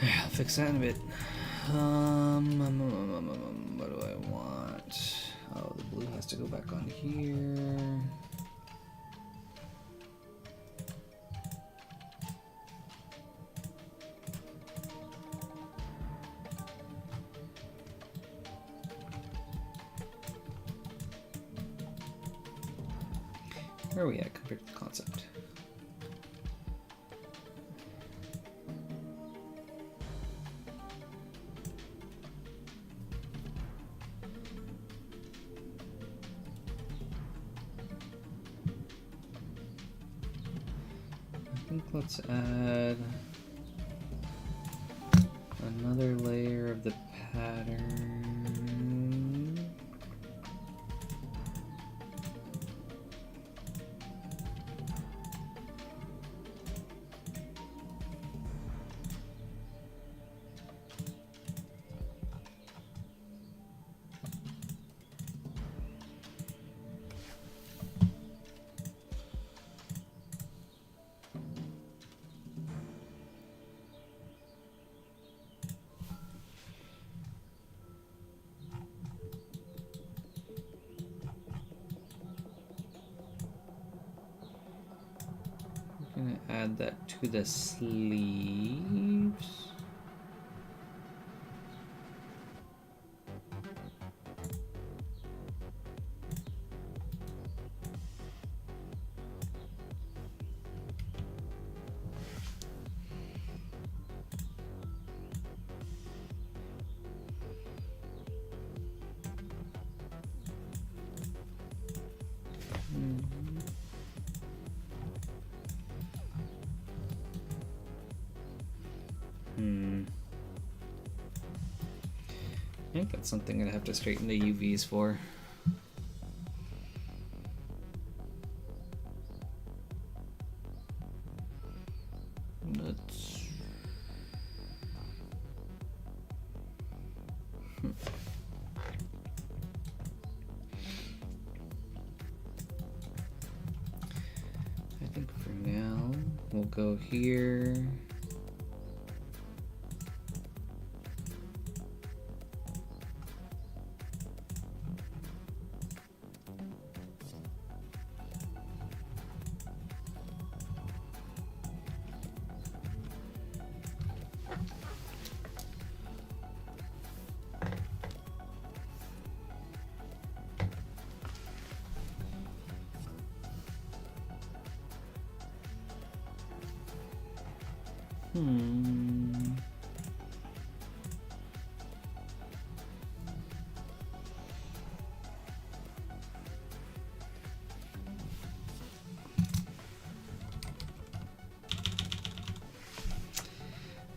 I'll fix that in a bit. What do I want? Oh, the blue has to go back on here. Where are we at compared to the concept? I think let's add another layer of the pattern. Gonna add that to the sleeves. I think that's something I'd have to straighten the UVs for. Let's... I think for now, we'll go here.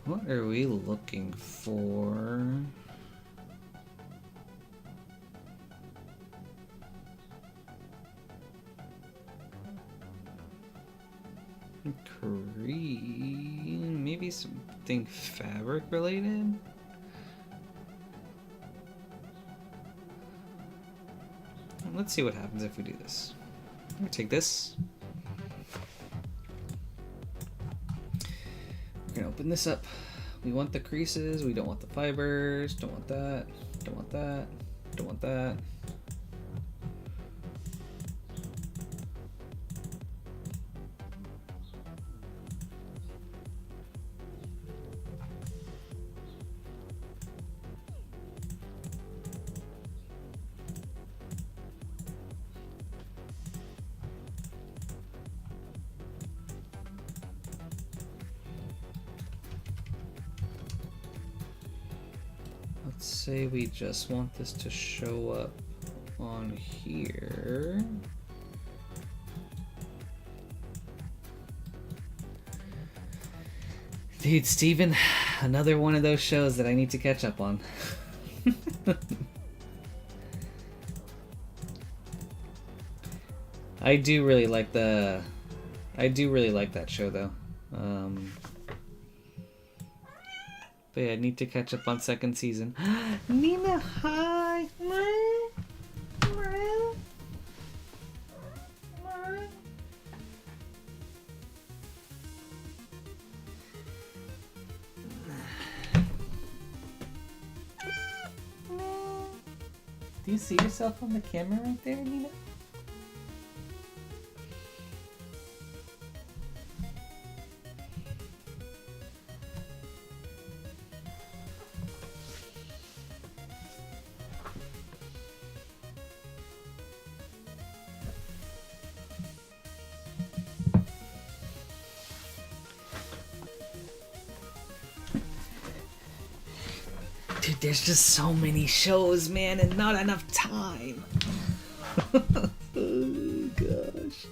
What are we looking for? Green, maybe something fabric related? Let's see what happens if we do this. I'm gonna take this. We're gonna open this up. We want the creases, we don't want the fibers, don't want that, don't want that, don't want that. Let's say we just want this to show up on here. Dude, Steven, another one of those shows that I need to catch up on. I do really like that show though. But yeah, I need to catch up on second season. Nina, hi! Do you see yourself on the camera right there, Nina? Dude, there's just so many shows, man, and not enough time. Oh, gosh.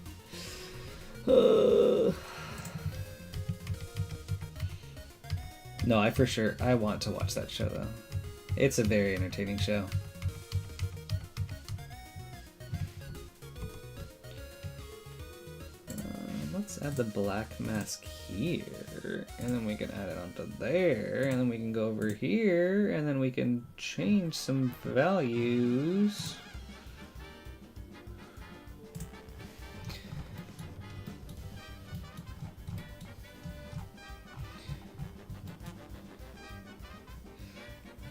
No, I want to watch that show, though. It's a very entertaining show. Let's add the black mask here, and then we can add it onto there, and then we can go over here, and then we can change some values.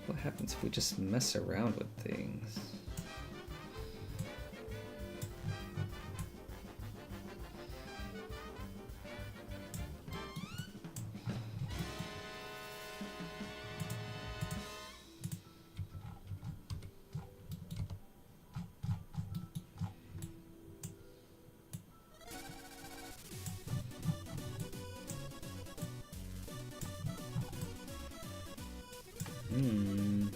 What happens if we just mess around with things? Hmm.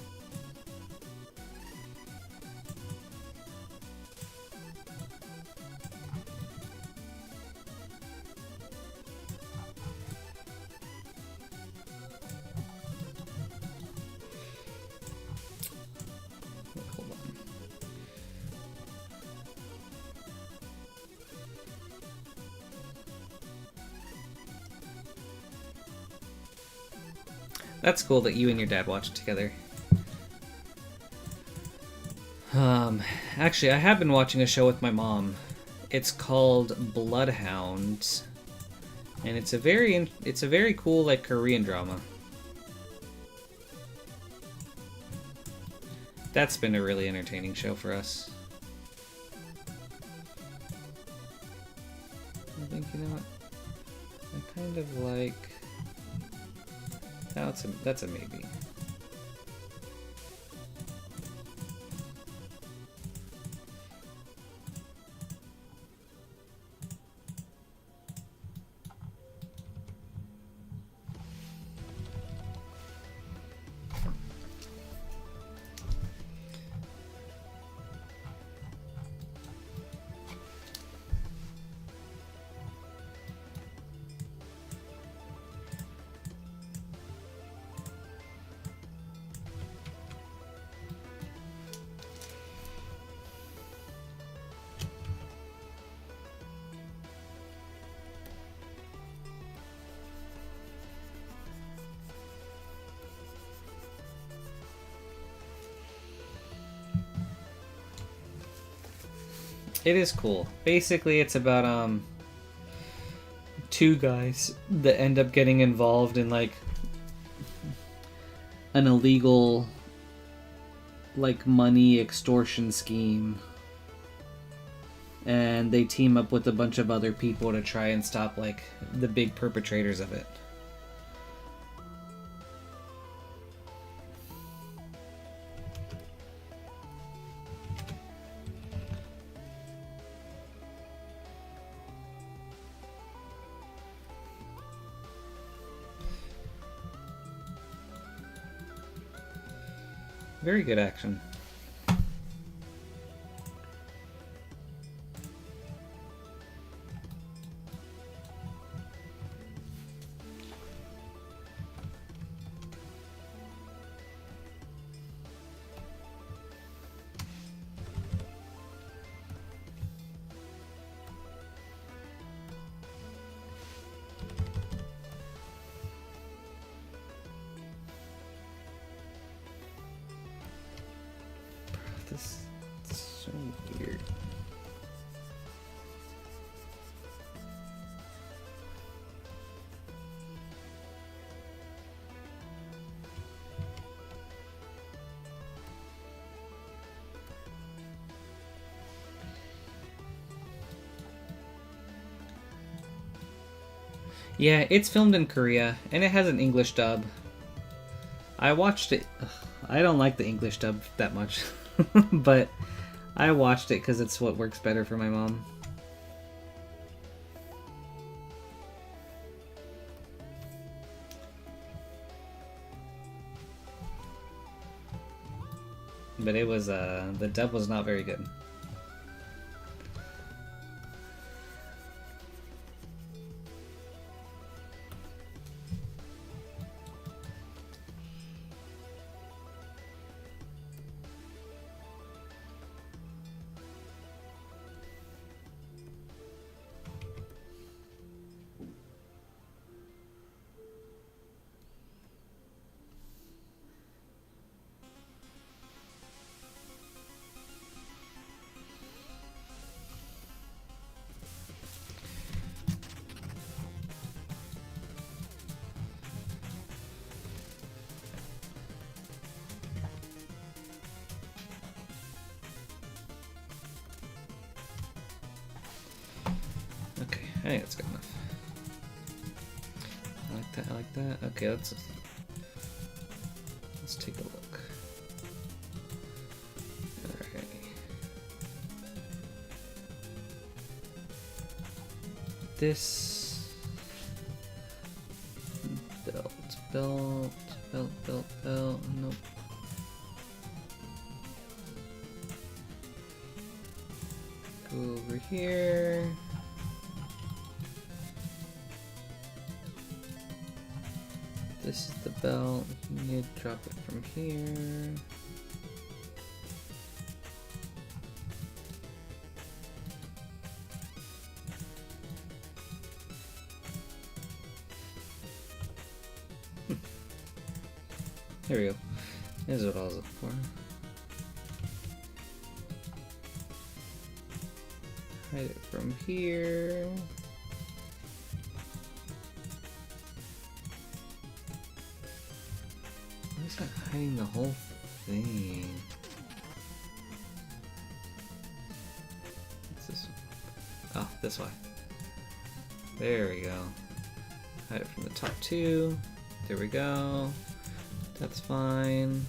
Hold on. That's cool that you and your dad watch it together. Actually, I have been watching a show with my mom. It's called Bloodhound, and it's a very cool like Korean drama. That's been a really entertaining show for us. I think, you know what? I kind of like... That's a maybe. It is cool. Basically, it's about two guys that end up getting involved in like an illegal like money extortion scheme, and they team up with a bunch of other people to try and stop like the big perpetrators of it. Very good action. This is so weird. Yeah, it's filmed in Korea, and it has an English dub. I watched it. I don't like the English dub that much, but I watched it because it's what works better for my mom. But it was, the dub was not very good. Okay, I think that's good enough. I like that, I like that. Okay, let's take a look. Alright. This belt, belt. Nope. Go over here. This is the belt. You need to drop it from here. There we go. This is what I was looking for. Hide it from here. Why is that hiding the whole thing? What's this one? Oh, this way. There we go. Hide it from the top two. There we go. That's fine.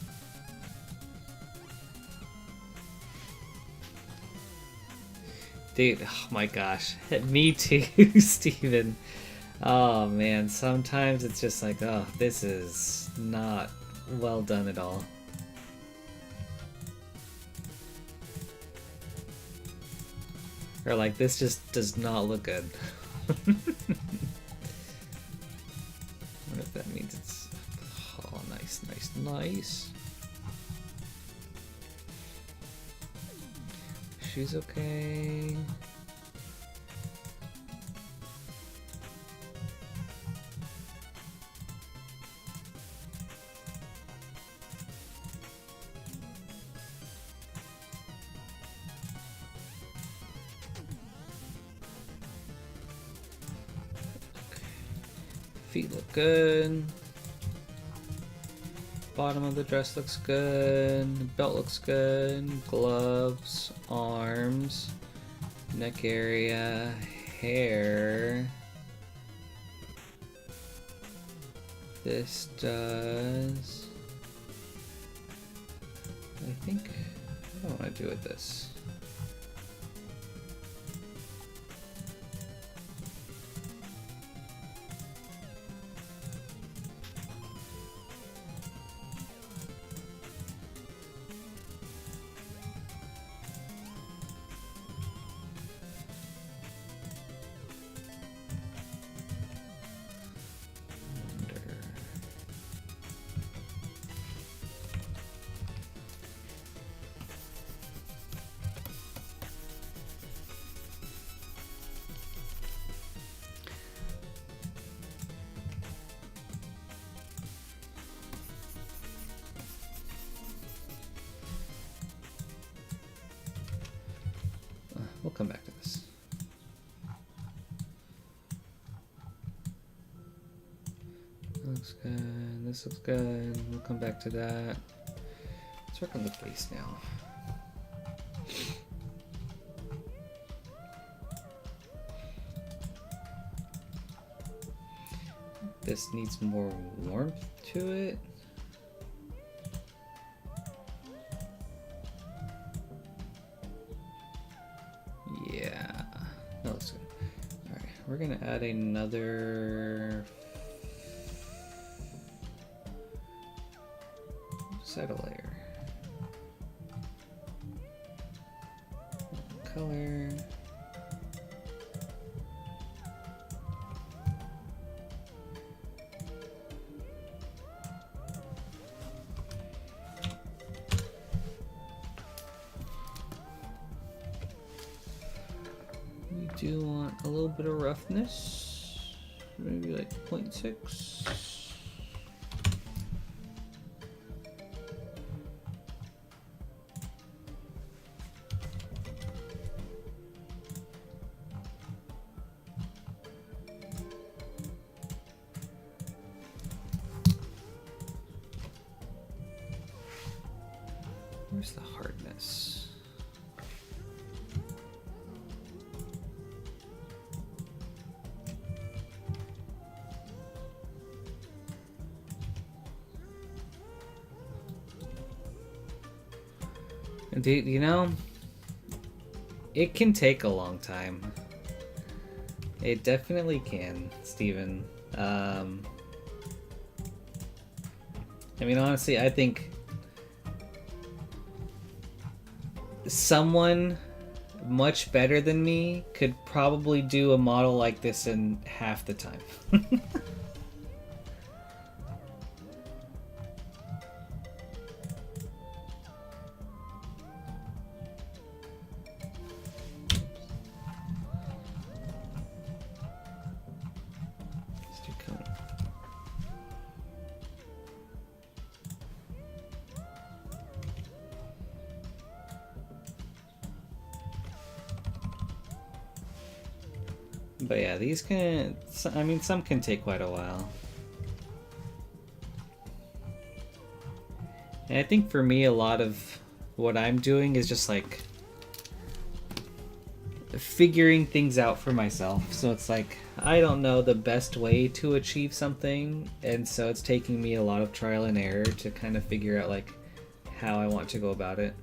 Dude, oh my gosh. Me too, Steven. Oh man, sometimes it's just like, oh, this is not well done at all. Or like, this just does not look good. What if that means it's... Oh, nice, nice, nice. She's okay. Feet look good. Bottom of the dress looks good. Belt looks good. Gloves, arms, neck area, hair. This does. I think. What do I want to do with this? We'll come back to this. That looks good. This looks good. We'll come back to that. Let's work on the face now. This needs more warmth to it. Yeah, that looks good. Alright, we're gonna add another saddle layer. Color. We do want a little bit of roughness, maybe like 0.6. Where's the hardness? Dude, you know, it can take a long time. It definitely can, Steven. I mean, honestly, I think someone much better than me could probably do a model like this in half the time. But yeah, these can, I mean, some can take quite a while. And I think for me, a lot of what I'm doing is just like figuring things out for myself. So it's like, I don't know the best way to achieve something. And so it's taking me a lot of trial and error to kind of figure out like how I want to go about it.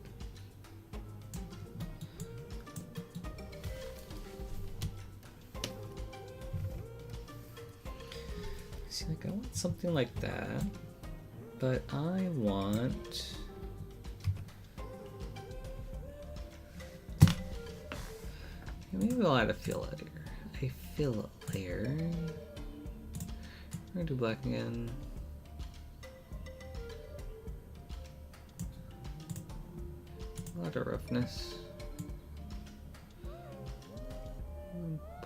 See, like I want something like that, but I want... Maybe I'll add a fill layer. A fill layer. We're gonna do black again. A lot of roughness.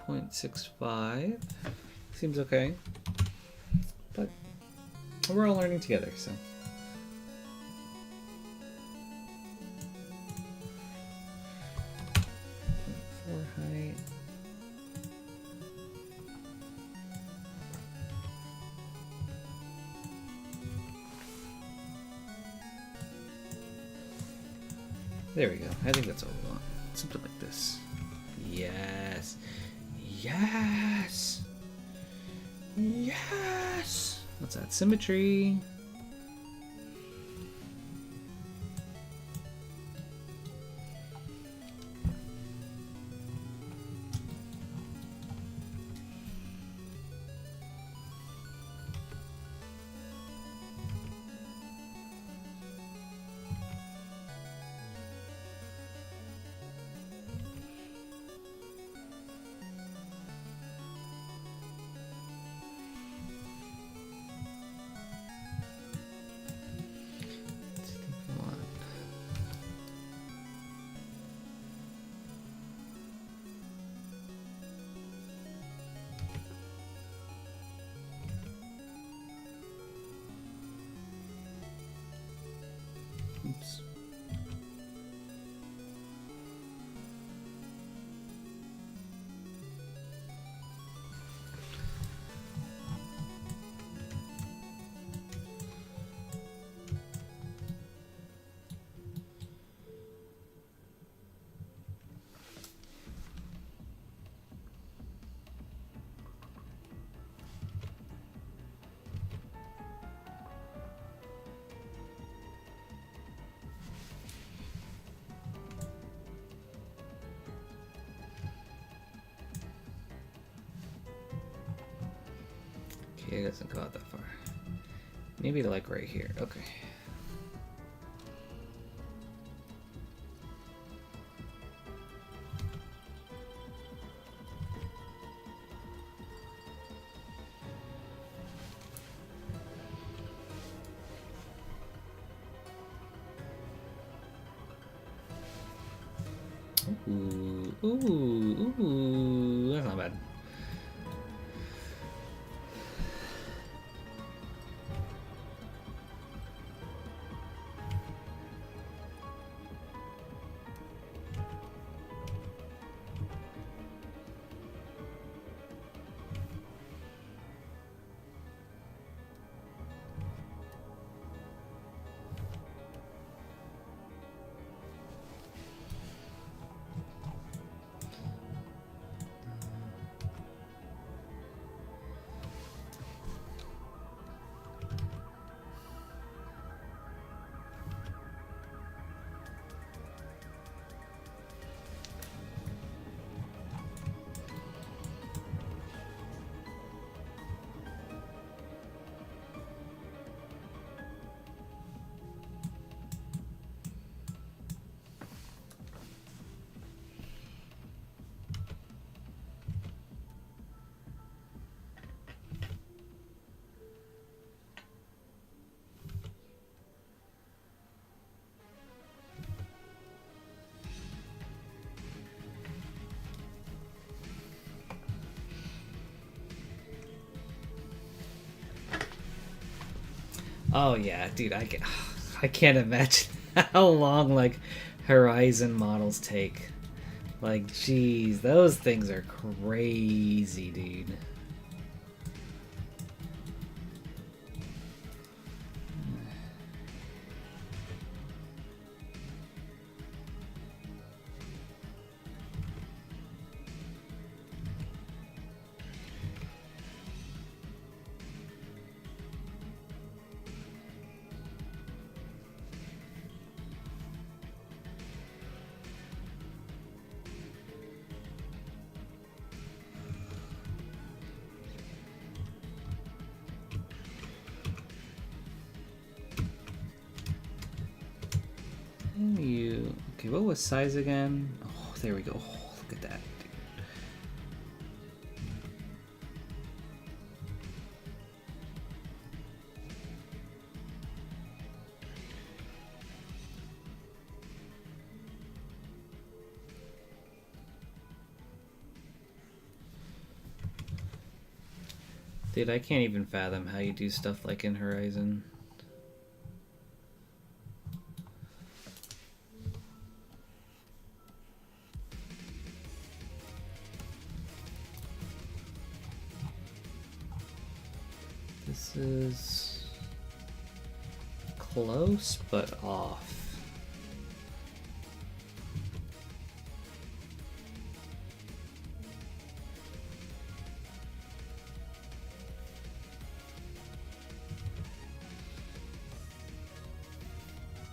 0.65. Seems okay. But we're all learning together, so. Height. There we go. I think that's all we want. Something like this. Yes. Yes. Yes. What's that? Symmetry. Oops. Okay, it doesn't go out that far. Maybe like right here. Okay. Ooh, ooh, ooh, that's not bad. Oh yeah, dude, I can't imagine how long like Horizon models take. Like, geez, those things are crazy, dude. You okay? What was size again? Oh, there we go. Oh, look at that. Dude, I can't even fathom how you do stuff like in Horizon. This is close, but off.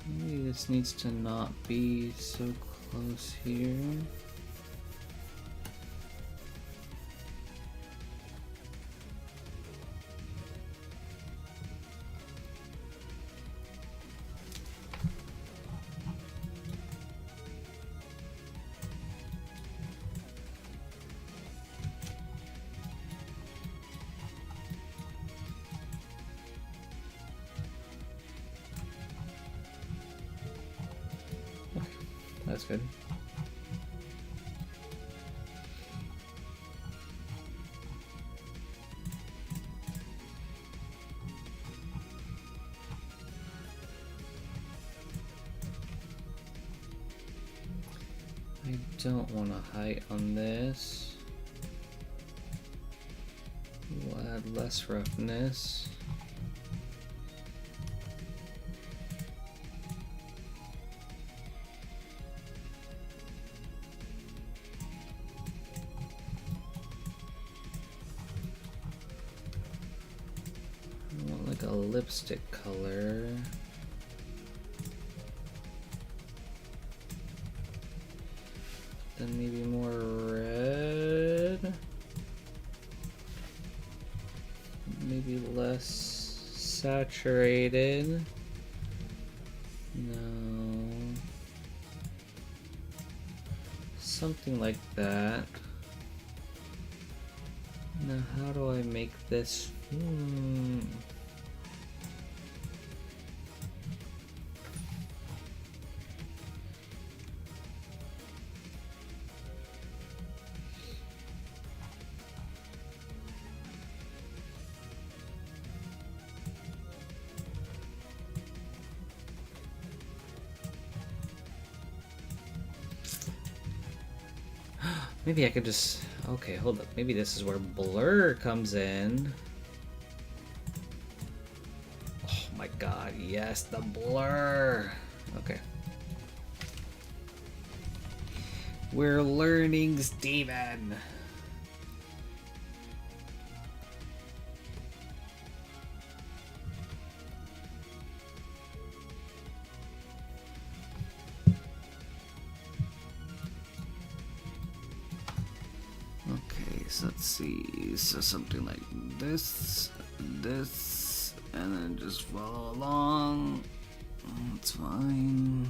Maybe this needs to not be so close here. That's good. I don't want to height on this. We'll add less roughness. I want like a lipstick color. Then maybe more red. Maybe less saturated. No. Something like that. Now how do I make this? Maybe I could just... Okay, hold up. Maybe this is where blur comes in. Oh my god, yes, the blur. Okay. We're learning, Steven. So let's see, so something like this, and then just follow along. That's fine.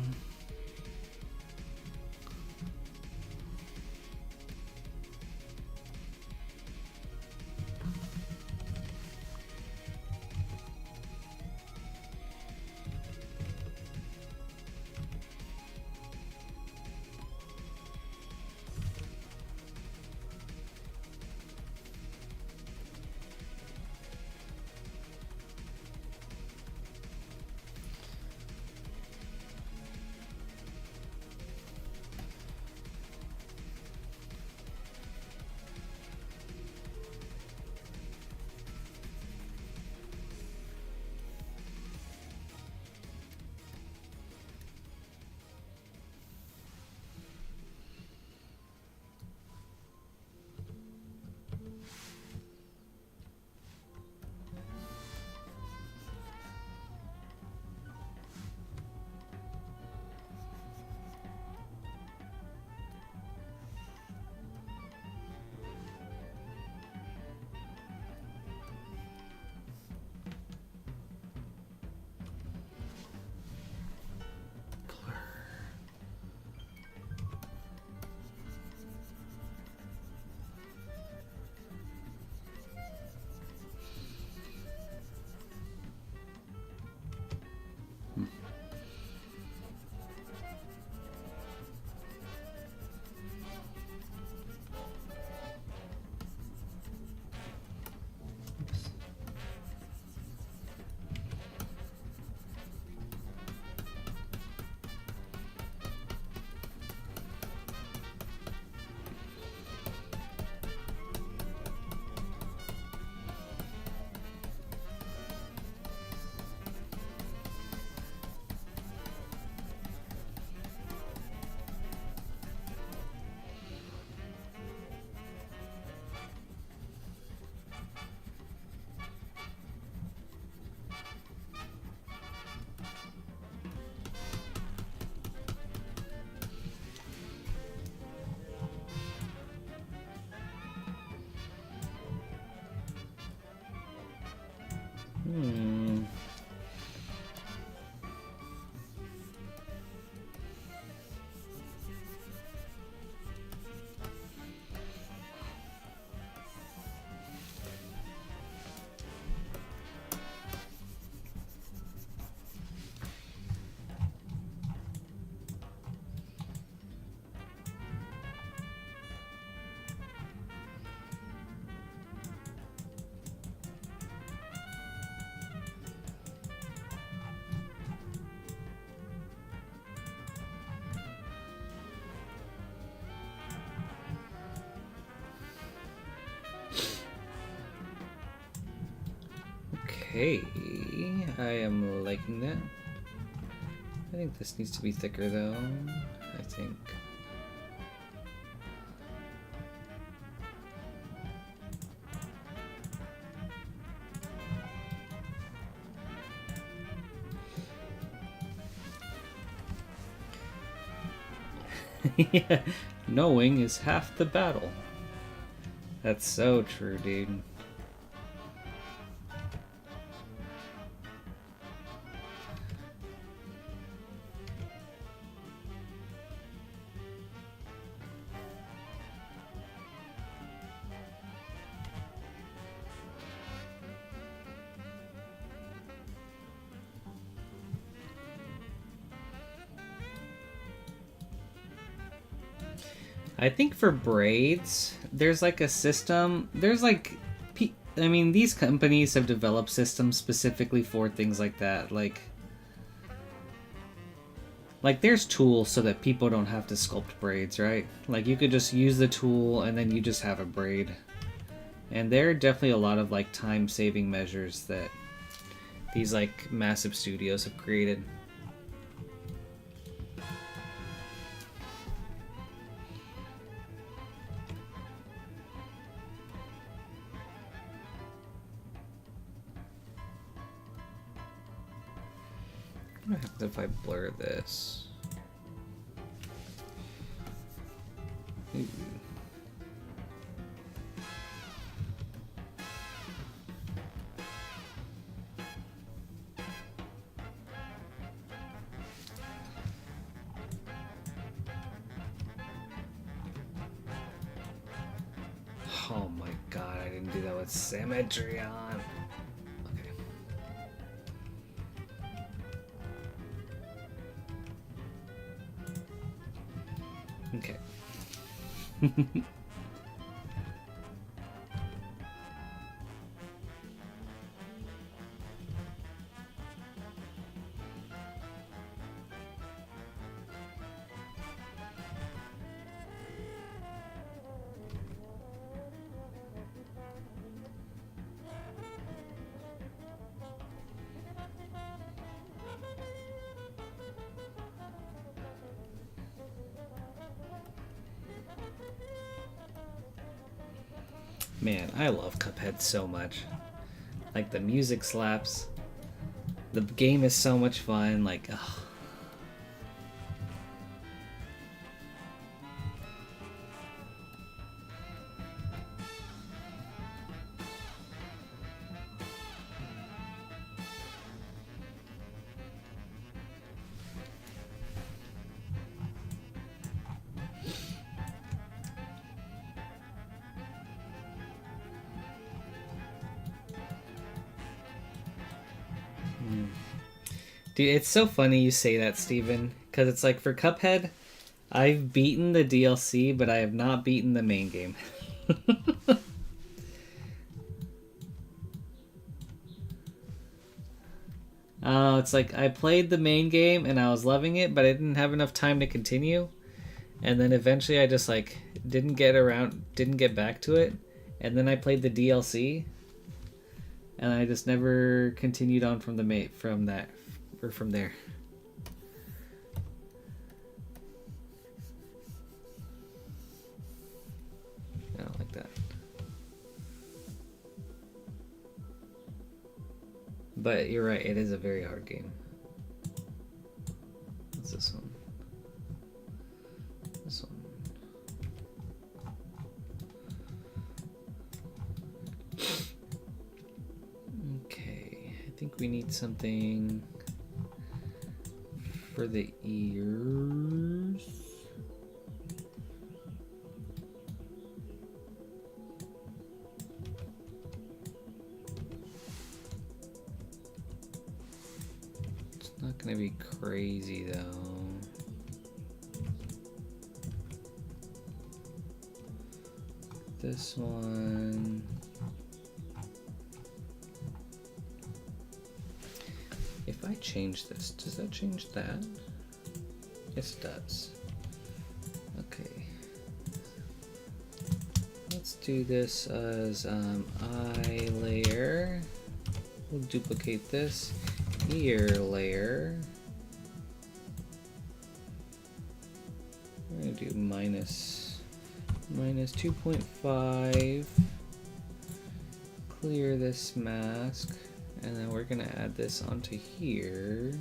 Hmm. Okay, I am liking that. I think this needs to be thicker though. I think. Yeah, knowing is half the battle. That's so true, dude. I think for braids, there's like a system. There's like, I mean, these companies have developed systems specifically for things like that. Like there's tools so that people don't have to sculpt braids, right? Like you could just use the tool and then you just have a braid. And there are definitely a lot of like time-saving measures that these like massive studios have created. What happens if I blur this? Ooh. Oh my god, I didn't do that with symmetry on. Okay. Okay. Man, I love Cuphead so much. Like the music slaps. The game is so much fun. Like, ugh. Dude, it's so funny you say that, Steven, because it's like for Cuphead, I've beaten the DLC, but I have not beaten the main game. It's like I played the main game and I was loving it, but I didn't have enough time to continue. And then eventually I just like didn't get back to it. And then I played the DLC, and I just never continued on from from there. I don't like that. But you're right, it is a very hard game. What's this one? This one. Okay. think we need something for the ears. It's not gonna be crazy though. This one. If I change this, does that change that? Yes, it does. Okay. Let's do this as eye layer. We'll duplicate this. Ear layer. We're gonna do minus 2.5. Clear this mask. And then we're gonna add this onto here.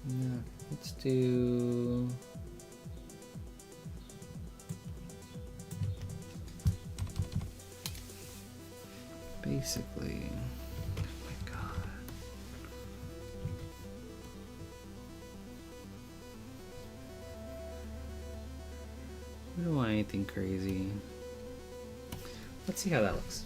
Yeah, let's do basically. Oh my god. We don't want anything crazy. Let's see how that looks.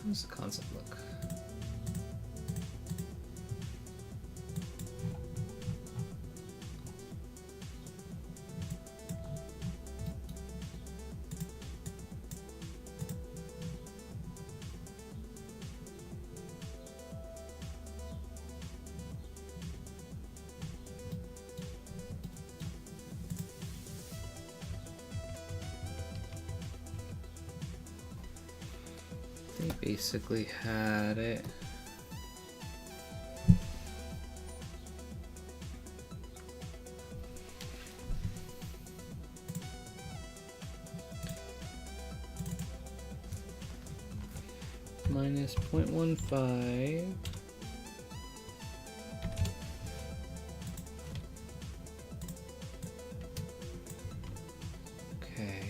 How does the concept look? They basically had it. Minus 0.15. Okay.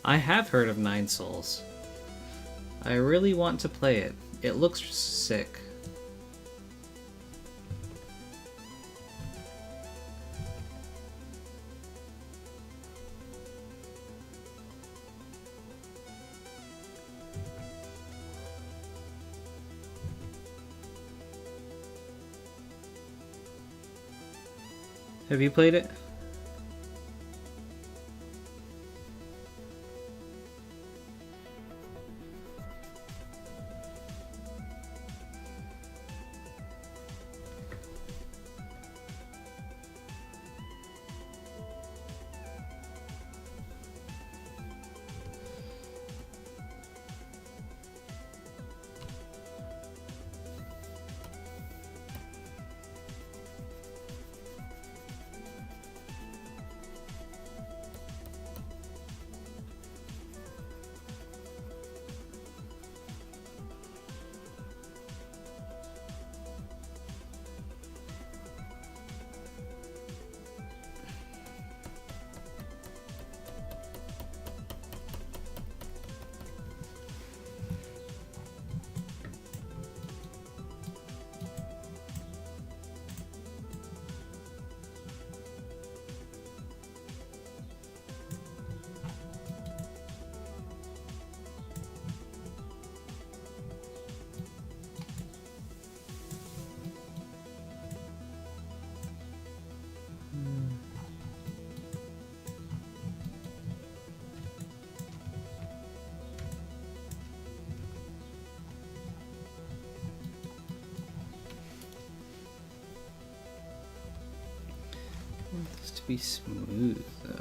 I have heard of Nine Souls. I really want to play it. It looks sick. Have you played it? to be smooth, though.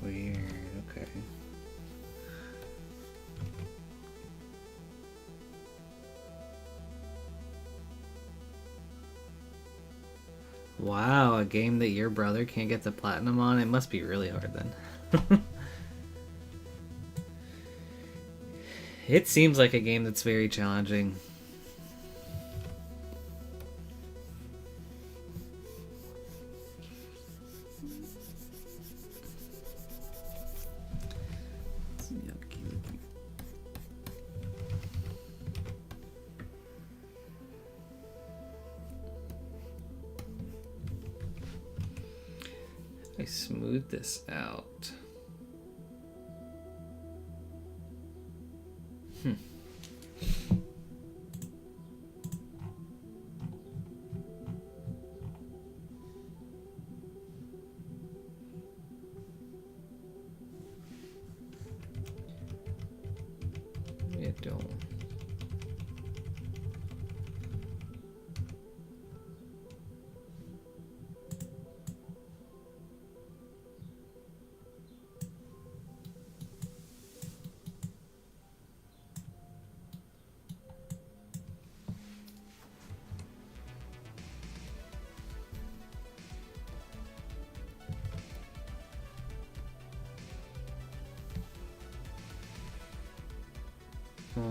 Weird, okay. Wow, a game that your brother can't get the platinum on? It must be really hard then. It seems like a game that's very challenging. I smooth this out. Maybe I don't. Oh.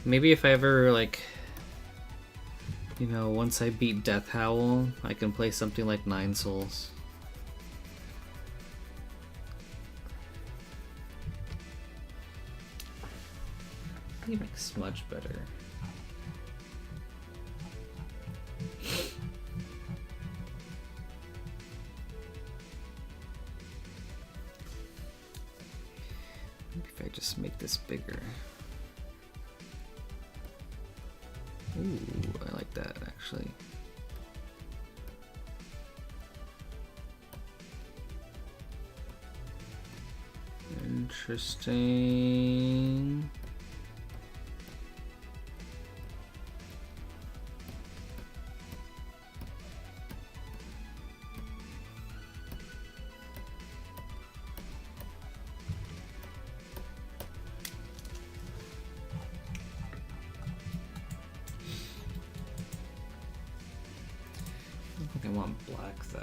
Maybe if I ever, like, you know, once I beat Death Howl, I can play something like Nine Souls. He makes much better. Maybe if I just make this bigger. Ooh, I like that actually. Interesting. I think I want black though.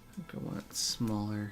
I think I want it smaller.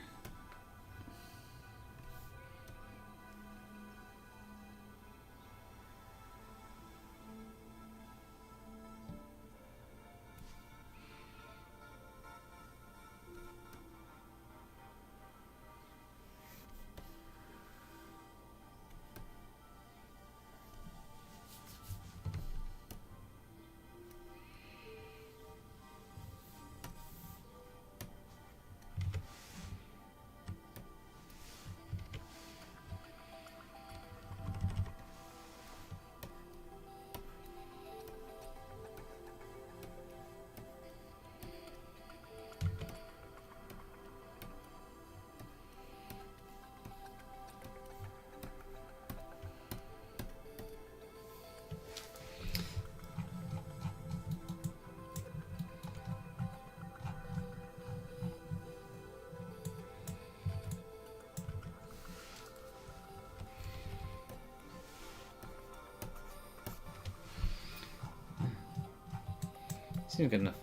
Seems good enough.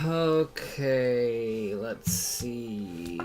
Okay, let's see.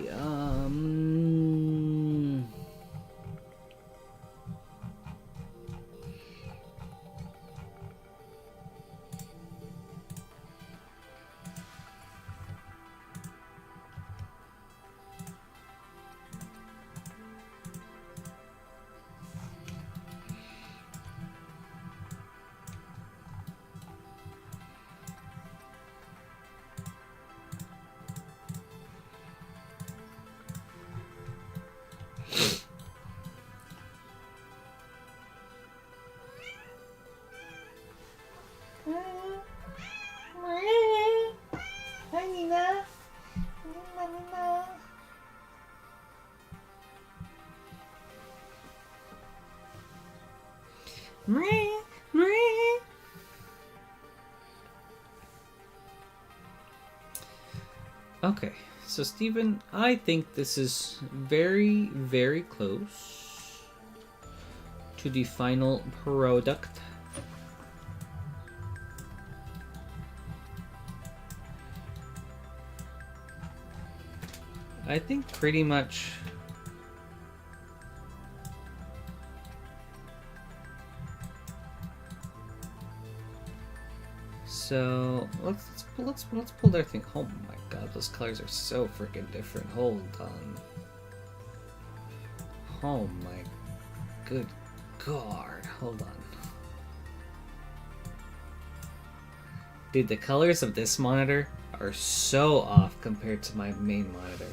Okay, so Stephen, I think this is very, very close to the final product. I think pretty much so let's pull their thing. Oh my god, those colors are so freaking different. Hold on. Oh my good god. Hold on. Dude, the colors of this monitor are so off compared to my main monitor.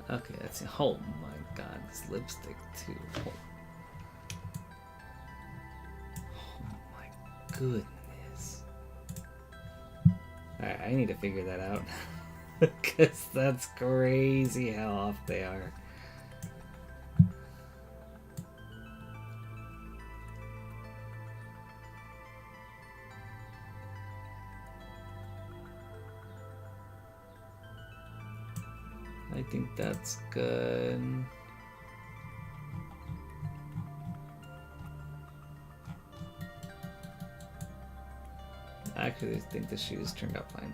Okay, that's it. Oh my god, this lipstick too. Oh my goodness. Alright, I need to figure that out. Because that's crazy how off they are. I think that's good. Actually, I think the shoes turned out fine.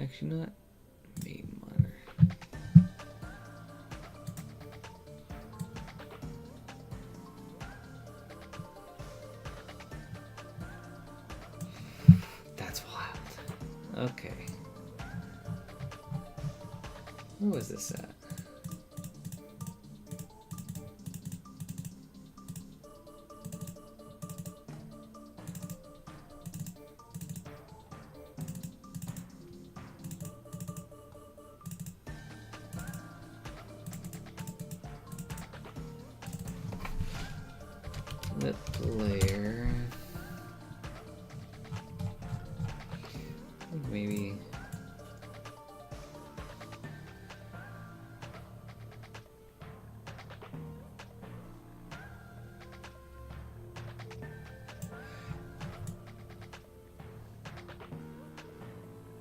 Actually, not main monitor. That's wild. Okay. Where was this at? Lip layer. Maybe.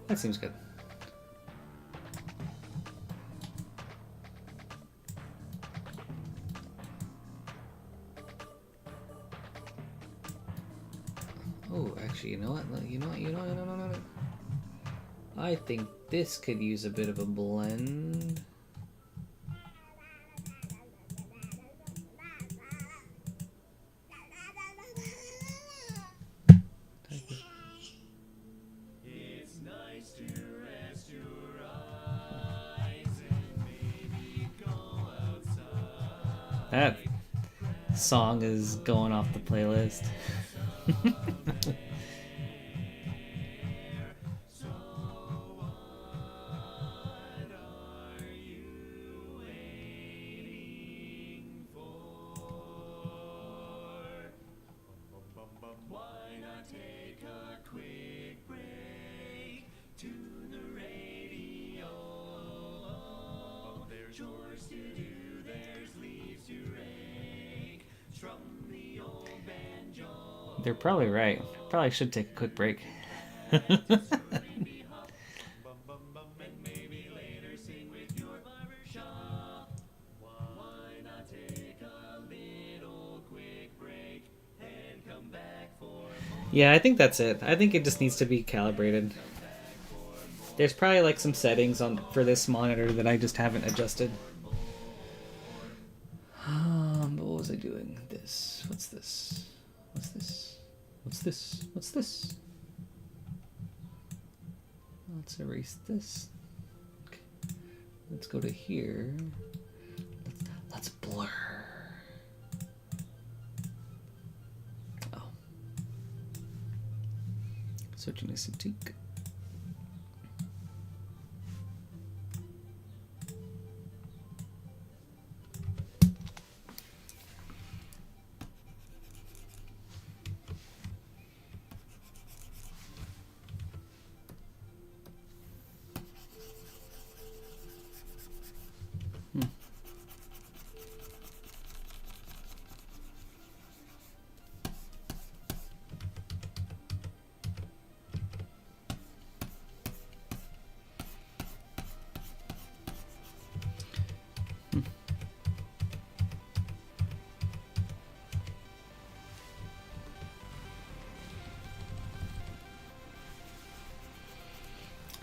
That seems good. Oh, actually, you know what? No. I think this could use a bit of a blend.
It's nice to rest your eyes and maybe go outside.
That song is going off the playlist.
So what are you waiting for? chores to do, there's leaves to rake. Strum the old banjo.
They're probably right. Probably should take a quick break.
Sleepy hop. Bum bum bum, and maybe later sing with your barber shop. Why not take a little quick break and come back for more?
Yeah, I think that's it. I think it just needs to be calibrated. There's probably like some settings on for this monitor that I just haven't adjusted. What was I doing? This. What's this? What's this? What's this? What's this? Let's erase this. Okay. Let's go to here. Let's blur. Oh. Switching to Cintiq.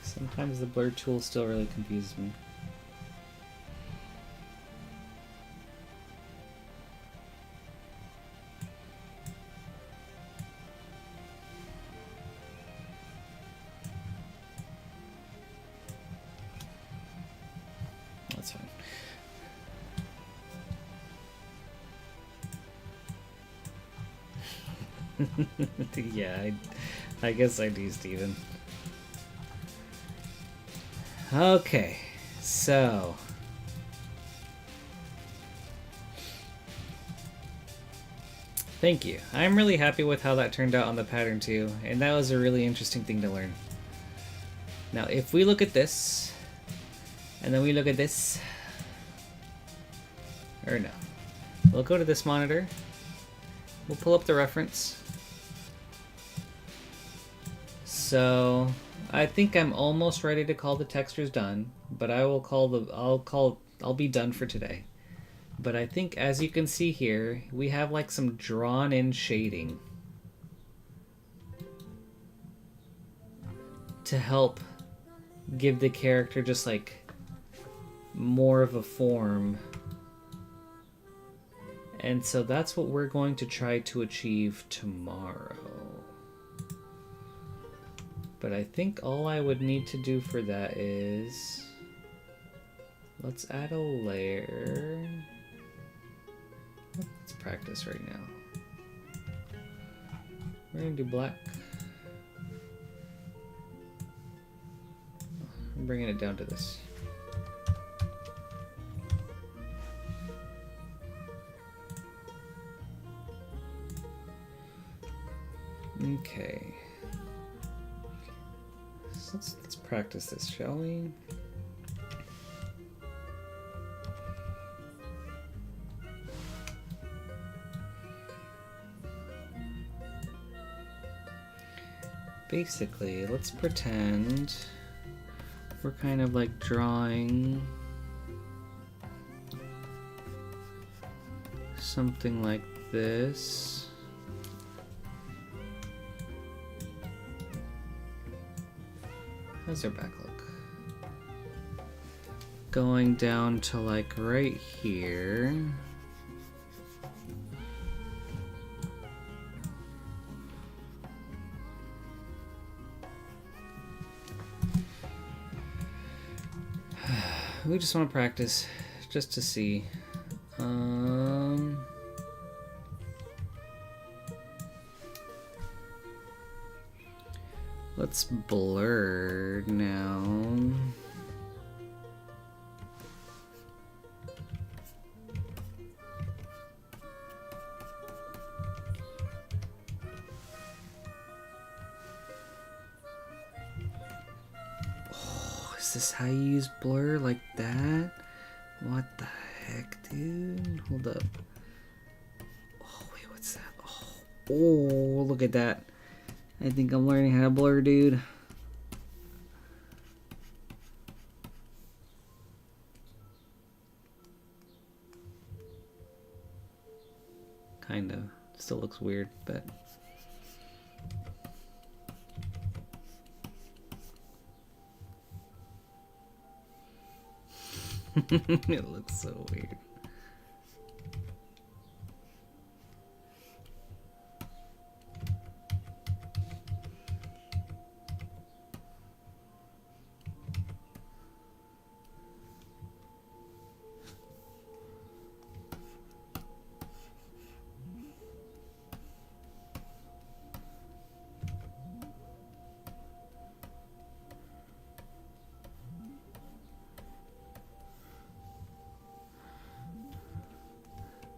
Sometimes the blur tool still really confuses me. That's fine. Yeah, I guess I do, Steven. Okay, so thank you. I'm really happy with how that turned out on the pattern too, and that was a really interesting thing to learn. Now, if we look at this, and then we look at this, or no, we'll go to this monitor, we'll pull up the reference. So I think I'm almost ready to call the textures done, but I'll be done for today. But I think, as you can see here, we have like some drawn in shading to help give the character just like more of a form. And so that's what we're going to try to achieve tomorrow. But I think all I would need to do for that is, let's add a layer. Let's practice right now. We're gonna do black. I'm bringing it down to this. Okay. So let's practice this, shall we? Basically, let's pretend we're kind of like drawing something like this. How's their back look? Going down to like right here. We just want to practice just to see. Let's blur now. Oh, is this how you use blur, like that? What the heck, dude? Hold up. Oh, wait, what's that? Oh, look at that. I think I'm learning how to blur, dude. Kind of. Still looks weird, but... It looks so weird.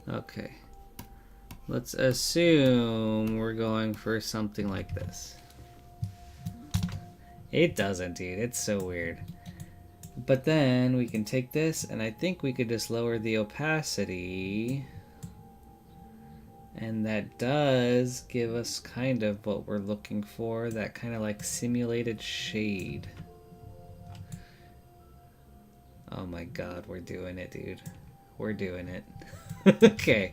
Okay. Let's assume we're going for something like this. It doesn't, dude. It's so weird. But then we can take this, and I think we could just lower the opacity. And that does give us kind of what we're looking for. That kind of like simulated shade. Oh my god, we're doing it, dude. We're doing it. Okay.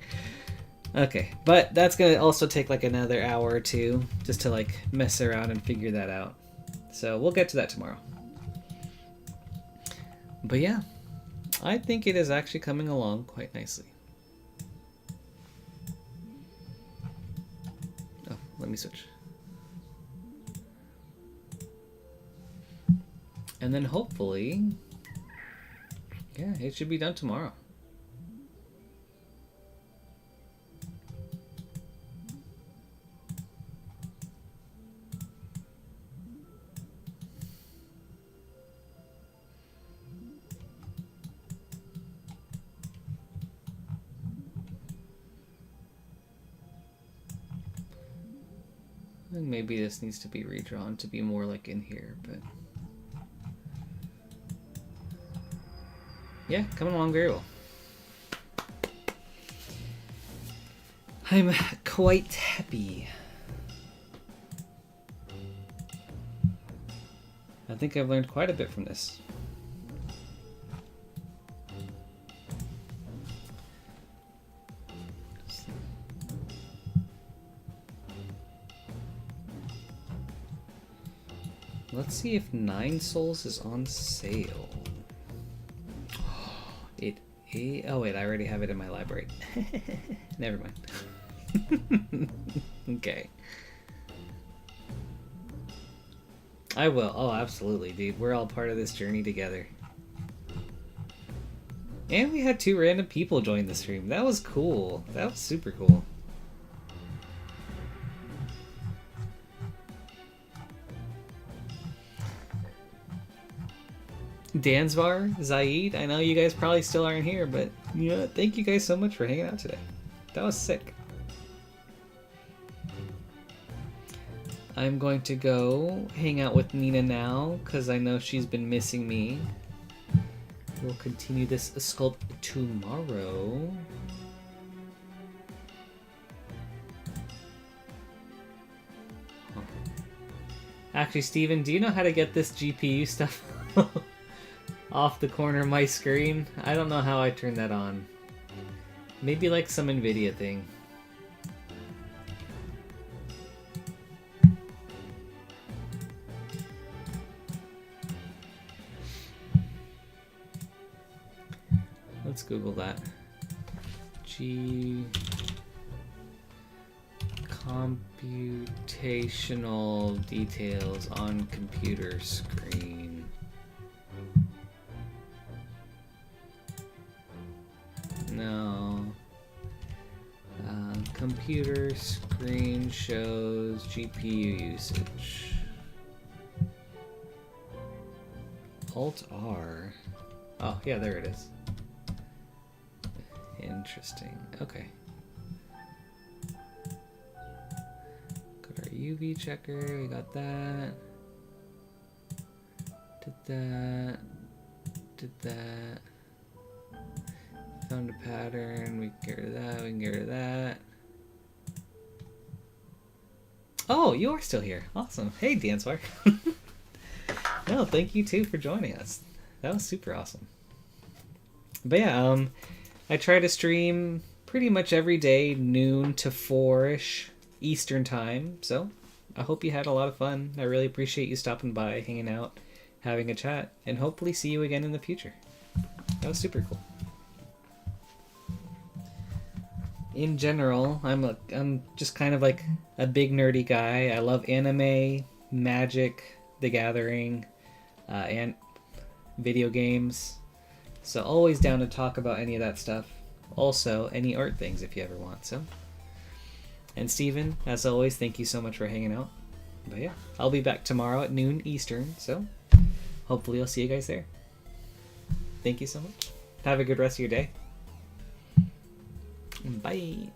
Okay, but that's gonna also take like another hour or two just to like mess around and figure that out. So we'll get to that tomorrow. But yeah, I think it is actually coming along quite nicely. Oh, let me switch. And then hopefully, yeah, it should be done tomorrow. And maybe this needs to be redrawn to be more like in here, but yeah, coming along very well. I'm quite happy. I think I've learned quite a bit from this. Let's see if 9 Souls is on sale. Oh wait, I already have it in my library. Never mind. Okay. I will. Oh, absolutely, dude. We're all part of this journey together. And we had 2 random people join the stream. That was cool. That was super cool. Dansvar, Zaid, I know you guys probably still aren't here, but yeah, thank you guys so much for hanging out today. That was sick. I'm going to go hang out with Nina now, because I know she's been missing me. We'll continue this sculpt tomorrow. Huh. Actually, Steven, do you know how to get this GPU stuff off the corner of my screen? I don't know how I turned that on. Maybe like some NVIDIA thing. Let's Google that. Computational details on computer screen. No. Computer screen shows GPU usage. Alt R. Oh, yeah, there it is. Interesting. Okay. Got our UV checker. We got that. Did that. Did that. Found a pattern. We can get rid of that. We can get rid of that. Oh, you are still here. Awesome. Hey, Dancewire. No, thank you too for joining us. That was super awesome. But yeah, I try to stream pretty much every day, noon to 4-ish Eastern time. So I hope you had a lot of fun. I really appreciate you stopping by, hanging out, having a chat, and hopefully see you again in the future. That was super cool. In general, I'm just kind of like a big nerdy guy. I love anime, Magic, The Gathering, and video games. So always down to talk about any of that stuff. Also, any art things if you ever want. So, and Steven, as always, thank you so much for hanging out. But yeah, I'll be back tomorrow at noon Eastern. So hopefully I'll see you guys there. Thank you so much. Have a good rest of your day. Bye.